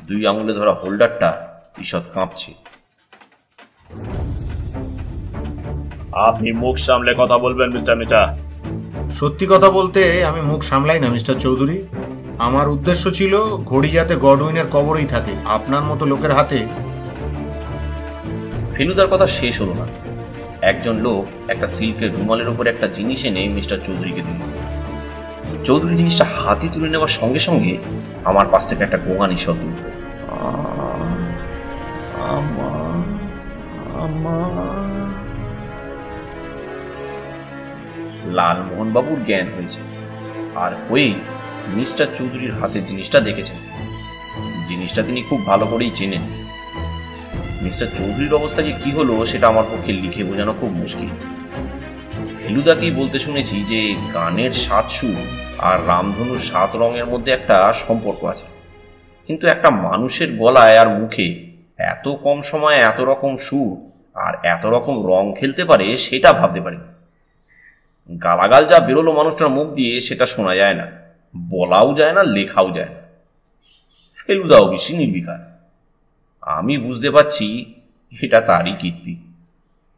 2 আঙুলে ধরা হোল্ডারটা ঈষৎ কাঁপছে। আপনি মুখ সামলে কথা বলবেন মিস্টার মিটা। সত্যি কথা বলতে আমি মুখ সামলাই না মিস্টার চৌধুরী। আমার উদ্দেশ্য ছিল ঘড়ি যাতে গডউইনের কবরেই থাকে, আপনার মতো লোকের হাতে। ফেলুদার কথা শেষ হলো না। একজন লোক একটা সিল্কের রুমালের উপর একটা জিনিস এনে মিস্টার চৌধুরীকে দিল। চৌধুরী জিনিসটা হাতে তুলে নেওয়ার সঙ্গে সঙ্গে আমার পাশ থেকে একটা গোঙানি শব্দ উঠল। লালমোহনবাবুর জ্ঞান হয়েছে, আর হয়েই মিস্টার চৌধুরীর হাতের জিনিসটা দেখেছেন। জিনিসটা তিনি খুব ভালো করেই চেনেন। মিস্টার চৌধুরীর অবস্থা যে কি হলো সেটা আমার পক্ষে লিখে বোঝানো খুব মুশকিল। ফেলুদাকেই বলতে শুনেছি যে গানের 7 সুর আর রামধনুর 7 রঙের মধ্যে একটা সম্পর্ক আছে, কিন্তু একটা মানুষের গলায় আর মুখে এত কম সময়ে এত রকম সুর আর এত রকম রং খেলতে পারে সেটা ভাবতে পারি। গালাগাল যা বেরোলো মানুষটার মুখ দিয়ে সেটা শোনা যায় না, বলাও যায় না, লেখাও যায় না। ফেলুদাও বেশি নির্বিকার। আমি বুঝতে পারছি এটা তারই কীর্তি।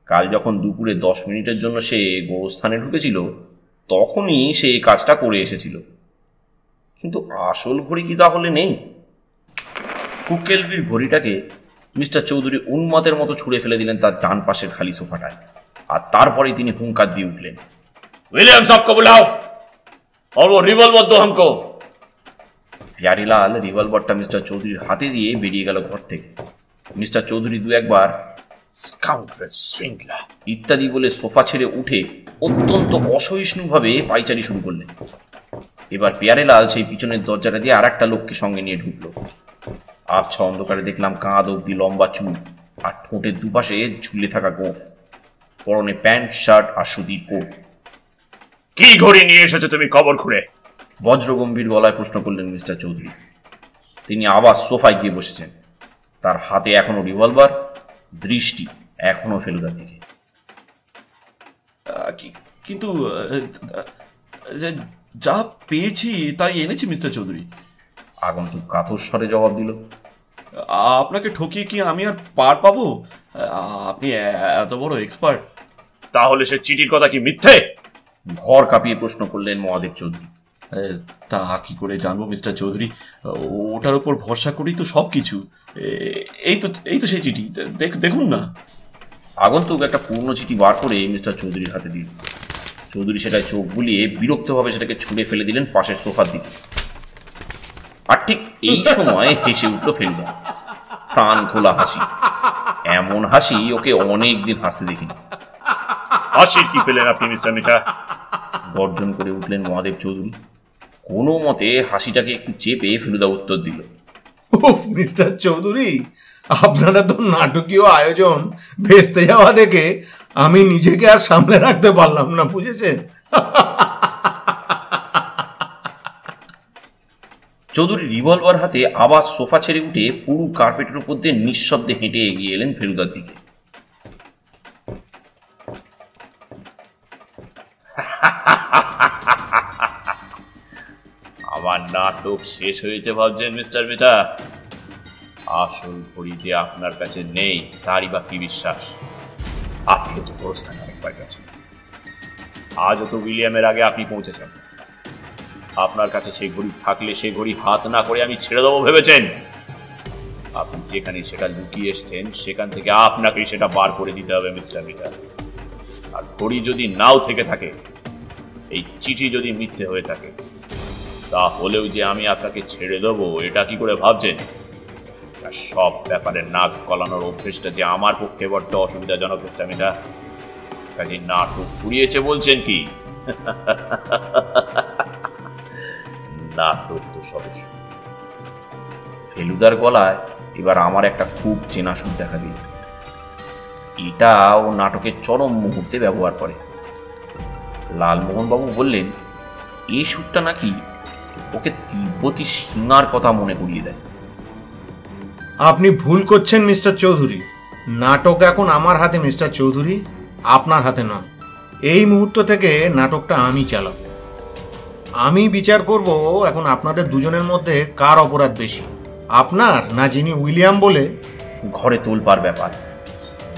কাল যখন দুপুরে 10 মিনিটের জন্য সে গোরস্থানে ঢুকেছিল, তখনই সে এই কাজটা করে এসেছিল। কিন্তু আসল ঘড়ি কি তাহলে নেই? কুকেলভির ঘড়িটাকে মিস্টার চৌধুরী উন্মাদের মতো ছুঁড়ে ফেলে দিলেন তার ডান পাশের খালি সোফাটায়, আর তারপরেই তিনি হুঙ্কার দিয়ে উঠলেন, विलियम साहब को बुलाओ और वो रिवॉल्वर दो हमको। প্যারিলাল রিভলভারটা মিস্টার চৌধুরীর হাতে দিয়ে বেরিয়ে গেল ঘর থেকে। মিস্টার চৌধুরী 2-1 বার স্কাউন্ড্রেল, শৃঙ্খলা ইত্যাদি বলে সোফা ছেড়ে উঠে অত্যন্ত অসহিষ্ণুভাবে পাইচারি শুরু করলেন। এবার প্যারিলাল সেই পিছনের দরজাটা দিয়ে আর একটা লোককে সঙ্গে নিয়ে ঢুকলো। আবছা অন্ধকারে দেখলাম কাঁধ অব্দি লম্বা চুল আর ঠোঁটের দুপাশে ঝুলে থাকা গোঁফ, পরনে প্যান্ট শার্ট আর সুতির কোট। কি ঘড়ি নিয়ে এসেছো তুমি কবর খুঁড়ে? বজ্রগম্ভীর গলায় প্রশ্ন করলেন মিস্টার চৌধুরী। তিনি আবার সোফায় গিয়ে বসেছেন, তার হাতে এখনো রিভলভার, দৃষ্টি এখনো ফেলুদার দিকে। কিন্তু যা পেয়েছি তাই এনেছি মিস্টার চৌধুরী। আগন্তুক কাতর স্বরে জবাব দিল। আপনাকে ঠকিয়ে কি আমি আর পার পাবো? আপনি এত বড় এক্সপার্ট। তাহলে সে চিঠির কথা কি মিথ্যে? ঘর কাঁপিয়ে প্রশ্ন করলেন মহাদেব চৌধুরী। তা কি করে জানবো মিস্টার চৌধুরী? ওটার উপর ভরসা করেই তো সব কিছু। এই তো সেই চিঠি, দেখুন না। আগন্তুক একটা পূর্ণ চিঠি বার করে মিস্টার চৌধুরীর হাতে দিল। চৌধুরী সেটায় চোখ বুলিয়ে বিরক্তভাবে সেটাকে ছুঁড়ে ফেলে দিলেন পাশের সোফার দিকে। আর ঠিক এই সময় হেসে উঠল ফেলুদা, প্রাণ খোলা হাসি। এমন হাসি ওকে অনেক দিন হাসতে দেখিনি। হাসির কি পেলেন আপনি মিস্টার মিঠা? গর্জন করে উঠলেন মহাদেব চৌধুরী। কোনো মতে হাসিটাকে একটু চেপে ফেলুদা উত্তর দিল। মিস্টার চৌধুরী, আপনারা তো নাটকীয় আয়োজন ভেস্তে যাওয়া দেখে আমি নিজেকে আর সামলে রাখতে পারলাম না, বুঝেছেন? চৌধুরী রিভলভার হাতে আবার সোফা ছেড়ে উঠে পুরো কার্পেটের উপর দিয়ে নিঃশব্দে হেঁটে এগিয়ে এলেন ফেলুদার দিকে। আমার নাটক শেষ হয়েছে ভাবছেন মিস্টার মিঠা? আসল ঘড়ি যে আপনার কাছে নেই তারই বা কি বিশ্বাস? আপনিও তো গোরস্থানে অনেকবার গেছেন। আজও তো উইলিয়ামের আগে আপনি পৌঁছেছেন। আপনার কাছে সেই ঘড়ি থাকলে সে ঘড়ি হাত না করে আমি ছেড়ে দেবো ভেবেছেন? আপনি যেখানে সেটা লুকিয়ে এসছেন সেখান থেকে আপনাকেই সেটা বার করে দিতে হবে মিস্টার মিঠা। আর ঘড়ি যদি নাও থেকে থাকে, এই চিঠি যদি মিথ্যে হয়ে থাকে, তাহলেও যে আমি আপনাকে ছেড়ে দেবো এটা কি করে ভাবছেন? আর সব ব্যাপারে নাক গলানোর অভ্যেসটা যে আমার পক্ষে বড্ড অসুবিধাজনক মিস্টার মিঠা। কাজে নাটক ফুরিয়েছে বলছেন কি? নাটক তো সবে শুরু। ফেলুদার গলায় এবার আমার একটা খুব চেনা সুর দেখা দিল। এটা ও নাটকের চরম মুহূর্তে ব্যবহার করে। লালমোহনবাবু বললেন, এই সুরটা নাকি ওকে তিব্বতী সিংহার কথা মনে করিয়ে দেয়। আপনি ভুল করছেন মিস্টার চৌধুরী। নাটক এখন আমার হাতে মিস্টার চৌধুরী, আপনার হাতে নয়। এই মুহূর্ত থেকে নাটকটা আমি চালাব। আমি বিচার করব এখন আপনাদের দুজনের মধ্যে কার অপরাধ বেশি, আপনার না যিনি উইলিয়াম বলে। ঘরে তোলপার ব্যাপার।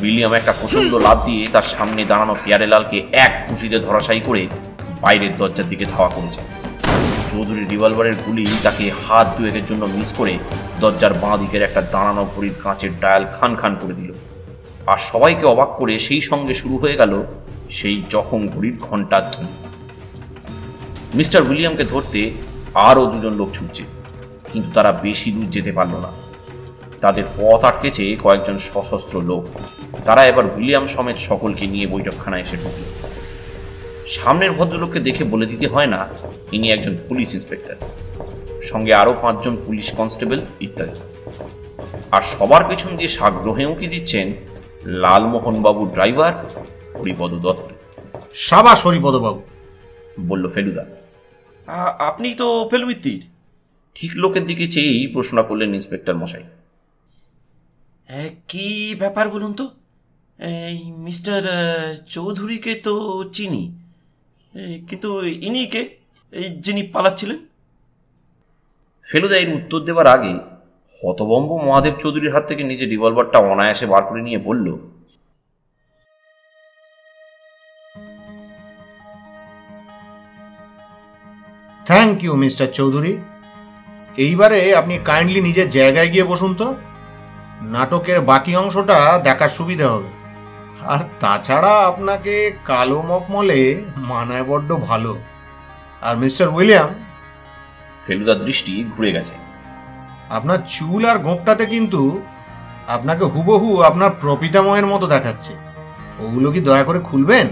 উইলিয়াম একটা প্রচণ্ড লাফ দিয়ে তার সামনে দাঁড়ানো পিয়ারেলালকে এক খুশিতে ধরাশায়ী করে বাইরের দরজার দিকে ধাওয়া করেছে। চৌধুরীর রিভলভারের গুলি তাকে হাত দুয়েকের জন্য মিস করে দরজার বাঁ দিকের একটা দাঁড়ানো ঘড়ির কাঁচের ডায়াল খান খান করে দিল। আর সবাইকে অবাক করে সেই সঙ্গে শুরু হয়ে গেল সেই জখম ঘড়ির ঘণ্টার ধ্বনি। মিস্টার উইলিয়ামকে ধরতে আরও দুজন লোক ছুটছে, কিন্তু তারা বেশি দূর যেতে পারল না। তাদের পথ আটকেছে কয়েকজন সশস্ত্র লোক। তারা এবার উইলিয়াম সমেত সকলকে নিয়ে বৈঠকখানায় এসে ঢুকল। সামনের ভদ্রলোককে দেখে বলে দিতে হয় না ইনি একজন পুলিশ ইন্সপেক্টর, সঙ্গে আরও 5 জন পুলিশ কনস্টেবল ইত্যাদি। আর সবার পেছন দিয়ে সাগ্রহে উঁকি দিচ্ছেন লালমোহনবাবুর ড্রাইভার হরিপদ দত্ত। সাবাস হরিপদবাবু, বলল ফেলুদা। আপনি তো ফেলুমিত্তির। ঠিক লোকের দিকে চেয়েই প্রশ্ন করলেন ইন্সপেক্টর মশাই। কি ব্যাপার বলুন তো? এই মিস্টার চৌধুরীকে তো চিনি, কিন্তু ইনি কে, এই যিনি পালাচ্ছিলেন? ফেলুদা এর উত্তর দেওয়ার আগে হতভম্ব মহাদেব চৌধুরীর হাত থেকে নিজের রিভলভারটা অনায়াসে বার করে নিয়ে বলল, থ্যাংক ইউ মিস্টার চৌধুরী। এইবারে আপনি কাইন্ডলি নিজের জায়গায় গিয়ে বসুন তো। নাটকের বাকি অংশটা দেখার সুবিধা হবে। আর তাছাড়া আপনাকে কালো মকমলে মানায় বড্ড ভালো। আর মিস্টার উইলিয়াম, ফেলুদার দৃষ্টি ঘুরে গেছে। আপনার চুল আর গোঁপটাতে কিন্তু আপনাকে হুবহু আপনার প্রপিতাময়ের মতো দেখাচ্ছে। ওগুলো কি দয়া করে খুলবেন?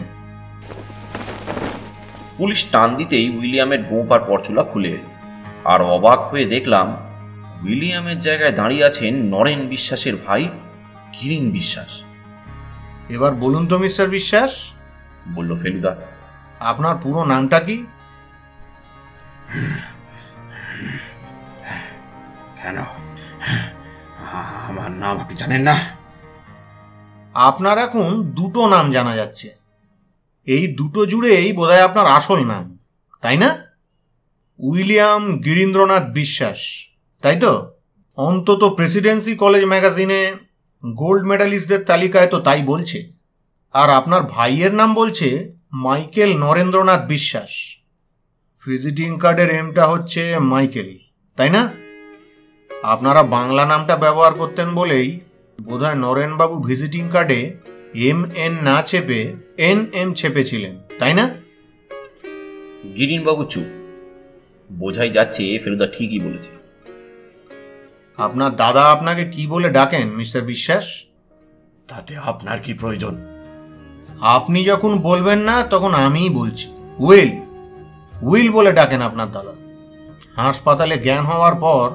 পুলিশ টান দিতেই উইলিয়ামের গোঁপ আর পরচুলা খুলে এল। আর অবাক হয়ে দেখলাম উইলিয়ামের জায়গায় দাঁড়িয়ে আছেন নরেন বিশ্বাসের ভাই কিরিন বিশ্বাস। এবার বলুন তো মিস্টার বিশ্বাস, বলল ফেলুদা, আপনার পুরো নামটা কি? কেন? আমার নাম আপনি জানেন না? আপনার এখন দুটো নাম জানা যাচ্ছে। এই দুটো জুড়েই বোধহয় আপনার আসল নাম, তাই না? উইলিয়াম গিরীন্দ্রনাথ বিশ্বাস, তাই তো? অন্তত প্রেসিডেন্সি কলেজ ম্যাগাজিনে গোল্ড মেডালিস্টদের তালিকায় তো তাই বলছে। আর আপনার ভাইয়ের নাম বলছে মাইকেল নরেন্দ্রনাথ বিশ্বাস। ভিজিটিং কার্ডের এমটা হচ্ছে মাইকেল, তাই না? আপনারা বাংলা নামটা ব্যবহার করতেন বলেই বোধহয় নরেনবাবু ভিজিটিং কার্ডে MN না চেপে NM চেপেছিলেন, তাই না? গিরিনবাবু চুপ। বোঝাই যাচ্ছে ফেলুদা ঠিকই বলেছে। আপনার দাদা আপনাকে কি বলে ডাকেন মিস্টার বিশ্বাস? তাতে আপনার কি প্রয়োজন? আপনি যখন বলবেন না তখন আমিই বলছি। উইল বলে ডাকেন আপনার দাদা। হাসপাতালে জ্ঞান হওয়ার পর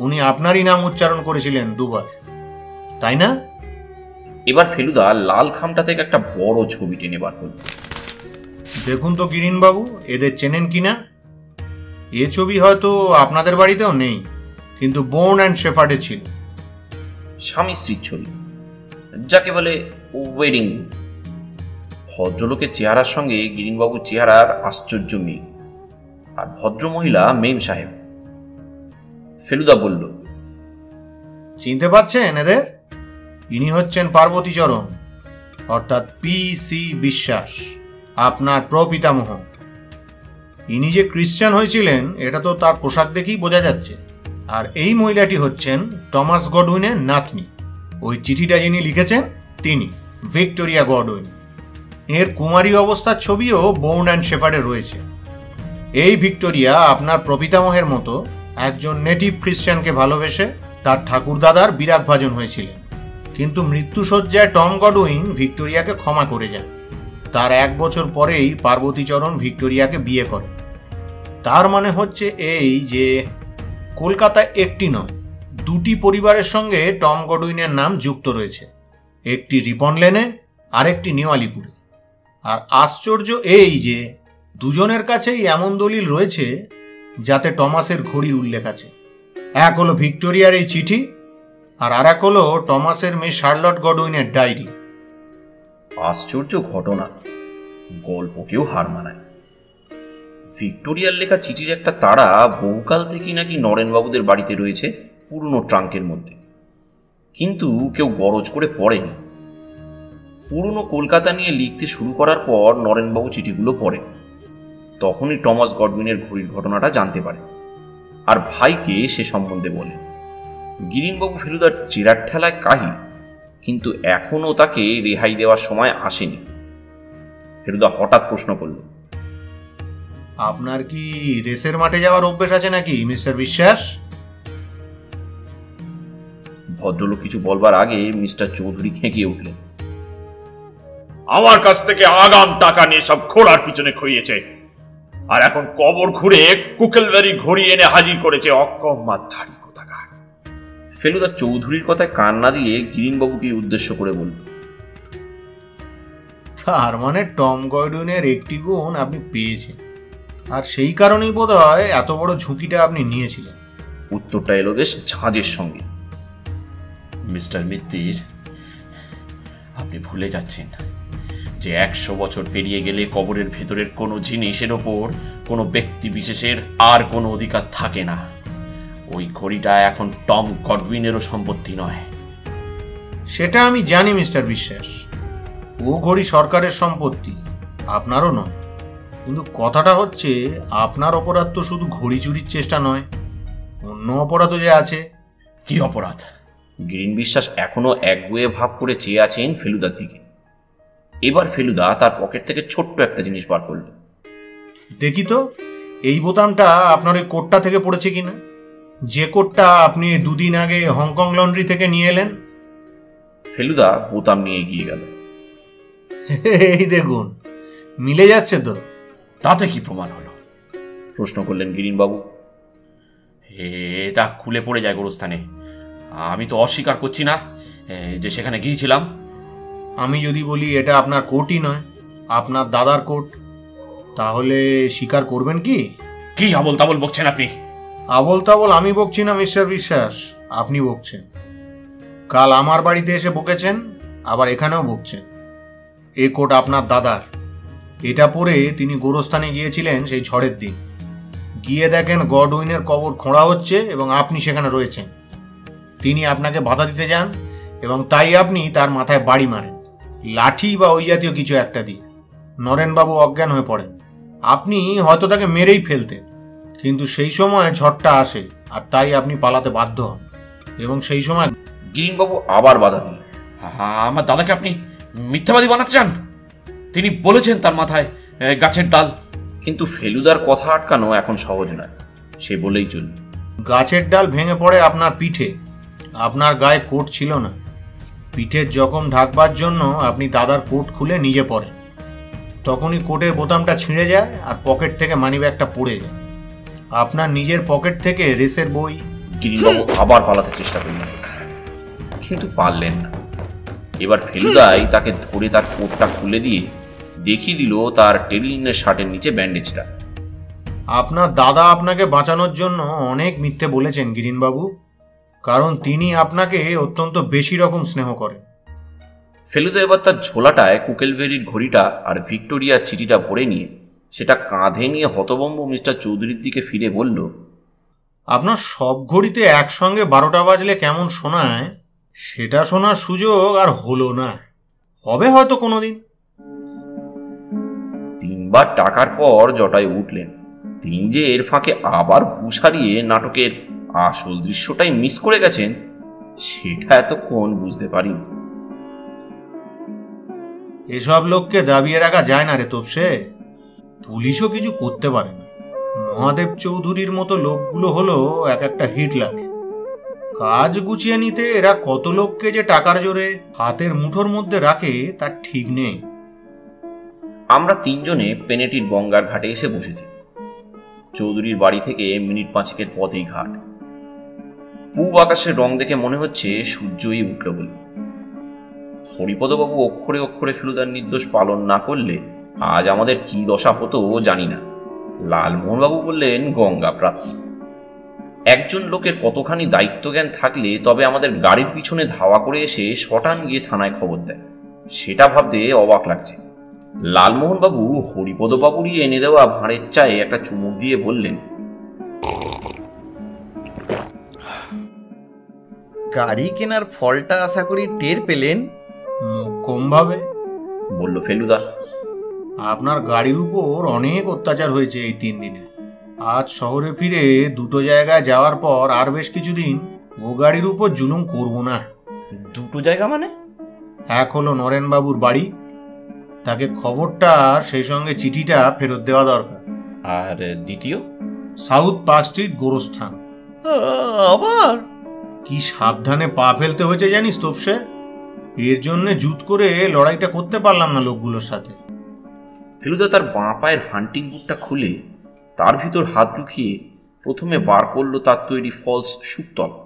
উনি আপনারই নাম উচ্চারণ করেছিলেন দুবার, তাই না? এবার ফেলুদা লাল খামটা থেকে একটা বড় ছবি টেনে বার করল। দেখুন তো গিরিনবাবু, এদের চেনেন কিনা? এ ছবি হয়তো আপনাদের বাড়িতেও নেই, কিন্তু বোর্ন অ্যান্ড শেফার্ডে ছিল। স্বামী স্ত্রীর ছবি, যাকে বলে ওয়েডিং। ভদ্রলোকের চেহারার সঙ্গে গিরিনবাবুর চেহারার আশ্চর্য মিল। আর ভদ্রমহিলা মেম সাহেব। ফেলুদা বলল, চিনতে পারছেন এদের? ইনি হচ্ছেন পার্বতীচরণ, অর্থাৎ PC বিশ্বাস, আপনার প্রপিতামহ। ইনি যে খ্রিস্টান হয়েছিলেন এটা তো তার পোশাক দেখেই বোঝা যাচ্ছে। আর এই মহিলাটি হচ্ছেন টমাস গডউইনের নাতনি। ওই চিঠিটা যিনি লিখেছেন তিনি ভিক্টোরিয়া গডউইন। এর কুমারী অবস্থার ছবিও বোর্ন অ্যান্ড শেফার্ডে রয়েছে। এই ভিক্টোরিয়া আপনার প্রপিতামহের মতো একজন নেটিভ খ্রিস্টানকে ভালোবেসে তার ঠাকুরদাদার বিরাগভাজন হয়েছিলেন, কিন্তু মৃত্যুশয্যায় টম গডউইন ভিক্টোরিয়াকে ক্ষমা করে যান। তার 1 বছর পরেই পার্বতীচরণ ভিক্টোরিয়াকে বিয়ে করেন। তার মানে হচ্ছে এই যে কলকাতায় একটি নয়, 2টি পরিবারের সঙ্গে টম গডউইনের নাম যুক্ত রয়েছে, একটি রিপন লেনে আর একটি নিউ আলিপুরে। আর আশ্চর্য এই যে দুজনের কাছেই এমন দলিল রয়েছে যাতে টমাসের ঘড়ির উল্লেখ আছে। এক হলো ভিক্টোরিয়ার এই চিঠি, আর এক হলো টমাসের মেয়ে শার্লট গডউইনের ডায়েরি। আশ্চর্য ঘটনা, গল্পকেও হার মানায়। ভিক্টোরিয়ার লেখা চিঠির একটা তাড়া বহুকাল থেকেই নাকি নরেনবাবুদের বাড়িতে রয়েছে পুরনো ট্রাঙ্কের মধ্যে, কিন্তু কেউ গরজ করে পড়েনি। পুরনো কলকাতা নিয়ে লিখতে শুরু করার পর নরেনবাবু চিঠিগুলো পড়ে। তখনই টমাস গডউইনের ঘড়ির ঘটনাটা জানতে পারে আর ভাইকে সে সম্বন্ধে বলে। গিরিনবাবু ফেলুদার চেরার ঠেলায় কাহি, কিন্তু এখনও তাকে রেহাই দেওয়ার সময় আসেনি। ফেলুদা হঠাৎ প্রশ্ন করল, আপনার কি রেসের মাঠে যাওয়ার অভ্যেস আছে নাকি মিস্টার বিশ্বাস? ভদ্রলোক কিছু বলবার আগে মিস্টার চৌধুরী খেঁকিয়ে উঠলেন, আমার কাছ থেকে আগাম টাকা নিয়ে সব ঘোড়ার পিছনে খুইয়েছে, আর এখন কবর ঘুরে কুকেলবেরি ঘড়ি এনে হাজির করেছে অকম্মাধারী কোথাকার। ফেলুদা চৌধুরীর কথায় কান না দিয়ে গিরিনবাবুকে উদ্দেশ্য করে বলল, তার মানে টম গডউইনের একটি গুণ আপনি পেয়েছেন, আর সেই কারণেই বোধহয় এত বড় ঝুঁকিটা আপনি নিয়েছিলেন। উত্তরটা এলো বেশ ঝাঁজের সঙ্গে। মিস্টার মিত্তির, আপনি ভুলে যাচ্ছেন যে 100 বছর পেরিয়ে গেলে কবরের ভেতরের কোনো জিনিসের ওপর কোনো ব্যক্তি বিশেষের আর কোনো অধিকার থাকে না। ওই ঘড়িটা এখন টম গডউইনেরও সম্পত্তি নয়। সেটা আমি জানি মিস্টার বিশ্বাস, ও ঘড়ি সরকারের সম্পত্তি, আপনারও নয়। কিন্তু কথাটা হচ্ছে আপনার অপরাধ তো শুধু ঘড়ি চুরির চেষ্টা নয়, অন্য অপরাধও যে আছে। কি অপরাধ? গিরিন বিশ্বাস এখনো একগুঁয়ে ভাব করে চেয়ে আছেন ফেলুদার দিকে। এবার ফেলুদা তার পকেট থেকে ছোট্ট একটা জিনিস বার করল। দেখি তো এই বোতামটা আপনার ওই কোটটা থেকে পড়েছে কিনা, যে কোটটা আপনি 2 দিন আগে হংকং লন্ড্রি থেকে নিয়ে এলেন। ফেলুদা বোতাম নিয়ে এগিয়ে গেল। এই দেখুন, মিলে যাচ্ছে তো। তাতে কি প্রমাণ হলো? প্রশ্ন করলেন গিরিনবাবু। এটা খুলে পড়ে যায় গোরস্থানে। আমি তো অস্বীকার করছি না যে সেখানে গিয়েছিলাম। আমি যদি বলি এটা আপনার কোটই নয়, আপনার দাদার কোট, তাহলে স্বীকার করবেন কি? কি আবল তাবল বকছেন আপনি? আবল তাবল আমি বকছি না মিস্টার বিশ্বাস, আপনি বকছেন। কাল আমার বাড়িতে এসে বকেছেন, আবার এখানেও বকছেন। এ কোট আপনার দাদার। এটা পরে তিনি গোরস্থানে গিয়েছিলেন সেই ঝড়ের দিন। গিয়ে দেখেন গডউইনের কবর খোঁড়া হচ্ছে এবং আপনি সেখানে রয়েছেন। তিনি আপনাকে বাধা দিতে যান এবং তাই আপনি তার মাথায় বাড়ি মারেন, লাঠি বা ওই জাতীয় কিছু একটা দিয়ে। নরেনবাবু অজ্ঞান হয়ে পড়েন। আপনি হয়তো তাকে মেরেই ফেলতেন, কিন্তু সেই সময় ঝড়টা আসে আর তাই আপনি পালাতে বাধ্য হন এবং সেই সময় গিরিনবাবু আবার বাধা দিলেন। আমার দাদাকে আপনি মিথ্যাবাদী বানাতে চান? তিনি বলেছেন তার মাথায় গাছের ডাল। কিন্তু ফেলুদার কথা আটকানো এখন সহজ নয়, সে বলেই চলল। গাছের ডাল ভেঙে পড়ে আপনার পিঠে। আপনার গায়ে কোট ছিল না। পিঠের জখম ঢাকবার জন্য আপনি দাদার কোট খুলে নিজে পড়েন। তখনই কোটের বোতামটা ছিঁড়ে যায় আর পকেট থেকে মানিব্যাগটা পড়ে যায়। আপনার নিজের পকেট থেকে রেসের বই। গিরিনবাবু আবার পালাতে চেষ্টা করলেন, কিন্তু পারলেন না। এবার ফেলুদাই তাকে ধরে তার কোটটা খুলে দিয়ে দেখিয়ে দিল তার টেরিলিনের শার্টের নিচে ব্যান্ডেজটা। আপনার দাদা আপনাকে বাঁচানোর জন্য অনেক মিথ্যে বলেছেন গিরিনবাবু, কারণ তিনি আপনাকে অত্যন্ত বেশি রকম স্নেহ করেন। ফেলুদা এবার তার ঝোলাটায় কুকেলভেরির ঘড়িটা আর ভিক্টোরিয়ার চিঠিটা ভরে নিয়ে সেটা কাঁধে নিয়ে হতভম্ব মিস্টার চৌধুরীর দিকে ফিরে বলল, আপনার সব ঘড়িতে একসঙ্গে 12টা বাজলে কেমন শোনায়, সেটা শোনার সুযোগ আর হলো না। হবে হয়তো কোনোদিন। 3বার টাকার পর জটায় উঠলেন। তিনি যে এর ফাঁকে আবার হুঁশ হারিয়ে নাটকের আসল দৃশ্যটাই মিস করে গেছেন, সেটা এতক্ষণ বুঝতে পারিনি। এসব লোককে দাবিয়ে রাখা যায় না রে তোপসে। পুলিশও কিছু করতে পারে না। মহাদেব চৌধুরীর মতো লোকগুলো হলো এক একটা হিটলার। কাজ গুছিয়ে নিতে এরা কত লোককে যে টাকার জোরে হাতের মুঠোর মধ্যে রাখে তার ঠিক নেই। আমরা 3 জনে পেনেটির গঙ্গার ঘাটে এসে বসেছি। চৌধুরীর বাড়ি থেকে মিনিট 5-এর পথেই ঘাট। পূব আকাশের রং দেখে মনে হচ্ছে সূর্যই উঠল বলে। হরিপদবাবু অক্ষরে অক্ষরে ফেলুদার নির্দোষ পালন না করলে আজ আমাদের কি দশা হতো জানি না। লালমোহনবাবু বললেন গঙ্গা প্রাপ্তি। একজন লোকের কতখানি দায়িত্বজ্ঞান থাকলে তবে আমাদের গাড়ির পিছনে ধাওয়া করে এসে শটান গিয়ে থানায় খবর দেয়, সেটা ভাবতে অবাক লাগছে। লালমোহনবাবু হরিপদবাবুরই এনে দেওয়া ভাঁড়ের চায়ে একটা চুমুক দিয়ে বললেন, গাড়ি কেনার ফলটা আশা করি টের পেলেন। কম ভাবে বলল ফেলুদা। আপনার গাড়ির উপর অনেক অত্যাচার হয়েছে এই 3 দিনে। আজ শহরে ফিরে 2টো জায়গায় যাওয়ার পর আর বেশ কিছুদিন ও গাড়ির উপর জুলুম করব না। 2টো জায়গা মানে? এক হলো নরেনবাবুর বাড়ি, তাকে খবরটা সেই সঙ্গে চিঠিটা ফেরত দেওয়া দরকার। আর দ্বিতীয়? সাউথ পার্ক স্ট্রিট গোরস্থান। আবার কি সাবধানে পা ফেলতে হয়েছে জানিস তোপসে। এর জন্য জুত করে লড়াইটা করতে পারলাম না লোকগুলোর সাথে। ফেলুদা তার বাঁ পায়ের হান্টিং বুটটা খুলে তার ভিতর হাত ঢুকিয়ে প্রথমে বার করল তার তৈরি ফলস শুকতলা,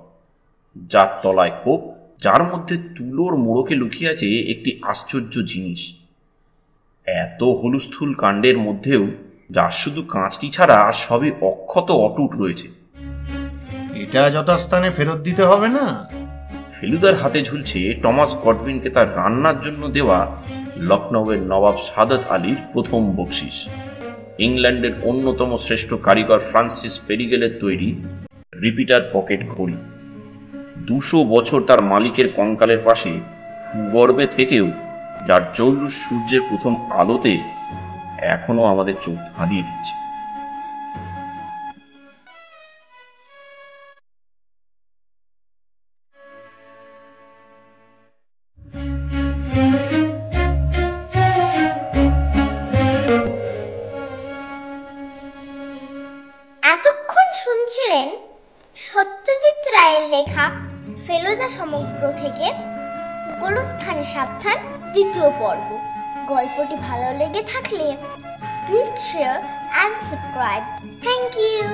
যার তলায় খোপ, যার মধ্যে তুলোর মোড়কে লুকিয়ে আছে একটি আশ্চর্য জিনিস। এত হুলস্থুল কাণ্ডের মধ্যেও যার শুধু কাঁচটি ছাড়া সবই অক্ষত অটুট রয়েছে। এটা যথাস্থানে ফেরত দিতে হবে না? ফেলুদার হাতে ঝুলছে টমাস গডউইনকে তার রান্নার জন্য দেওয়া লখনৌয়ের নবাব সাদত আলীর প্রথম বকশিস, ইংল্যান্ডের অন্যতম শ্রেষ্ঠ কারিগর ফ্রান্সিস পেরিগেলের তৈরি রিপিটার পকেট ঘড়ি। 200 বছর তার মালিকের কঙ্কালের পাশে ভূগর্ভে থেকেও যার জৌলুস সূর্যের প্রথম আলোতে এখনো আমাদের চোখ ধাঁধিয়ে দিচ্ছে। এতক্ষণ শুনছিলেন সত্যজিৎ রায়ের লেখা ফেলুদা সমগ্র থেকে গোরস্থানে সাবধান 2য় পর্ব। গল্পটি ভালো লেগে থাকলে please share and subscribe. Thank you.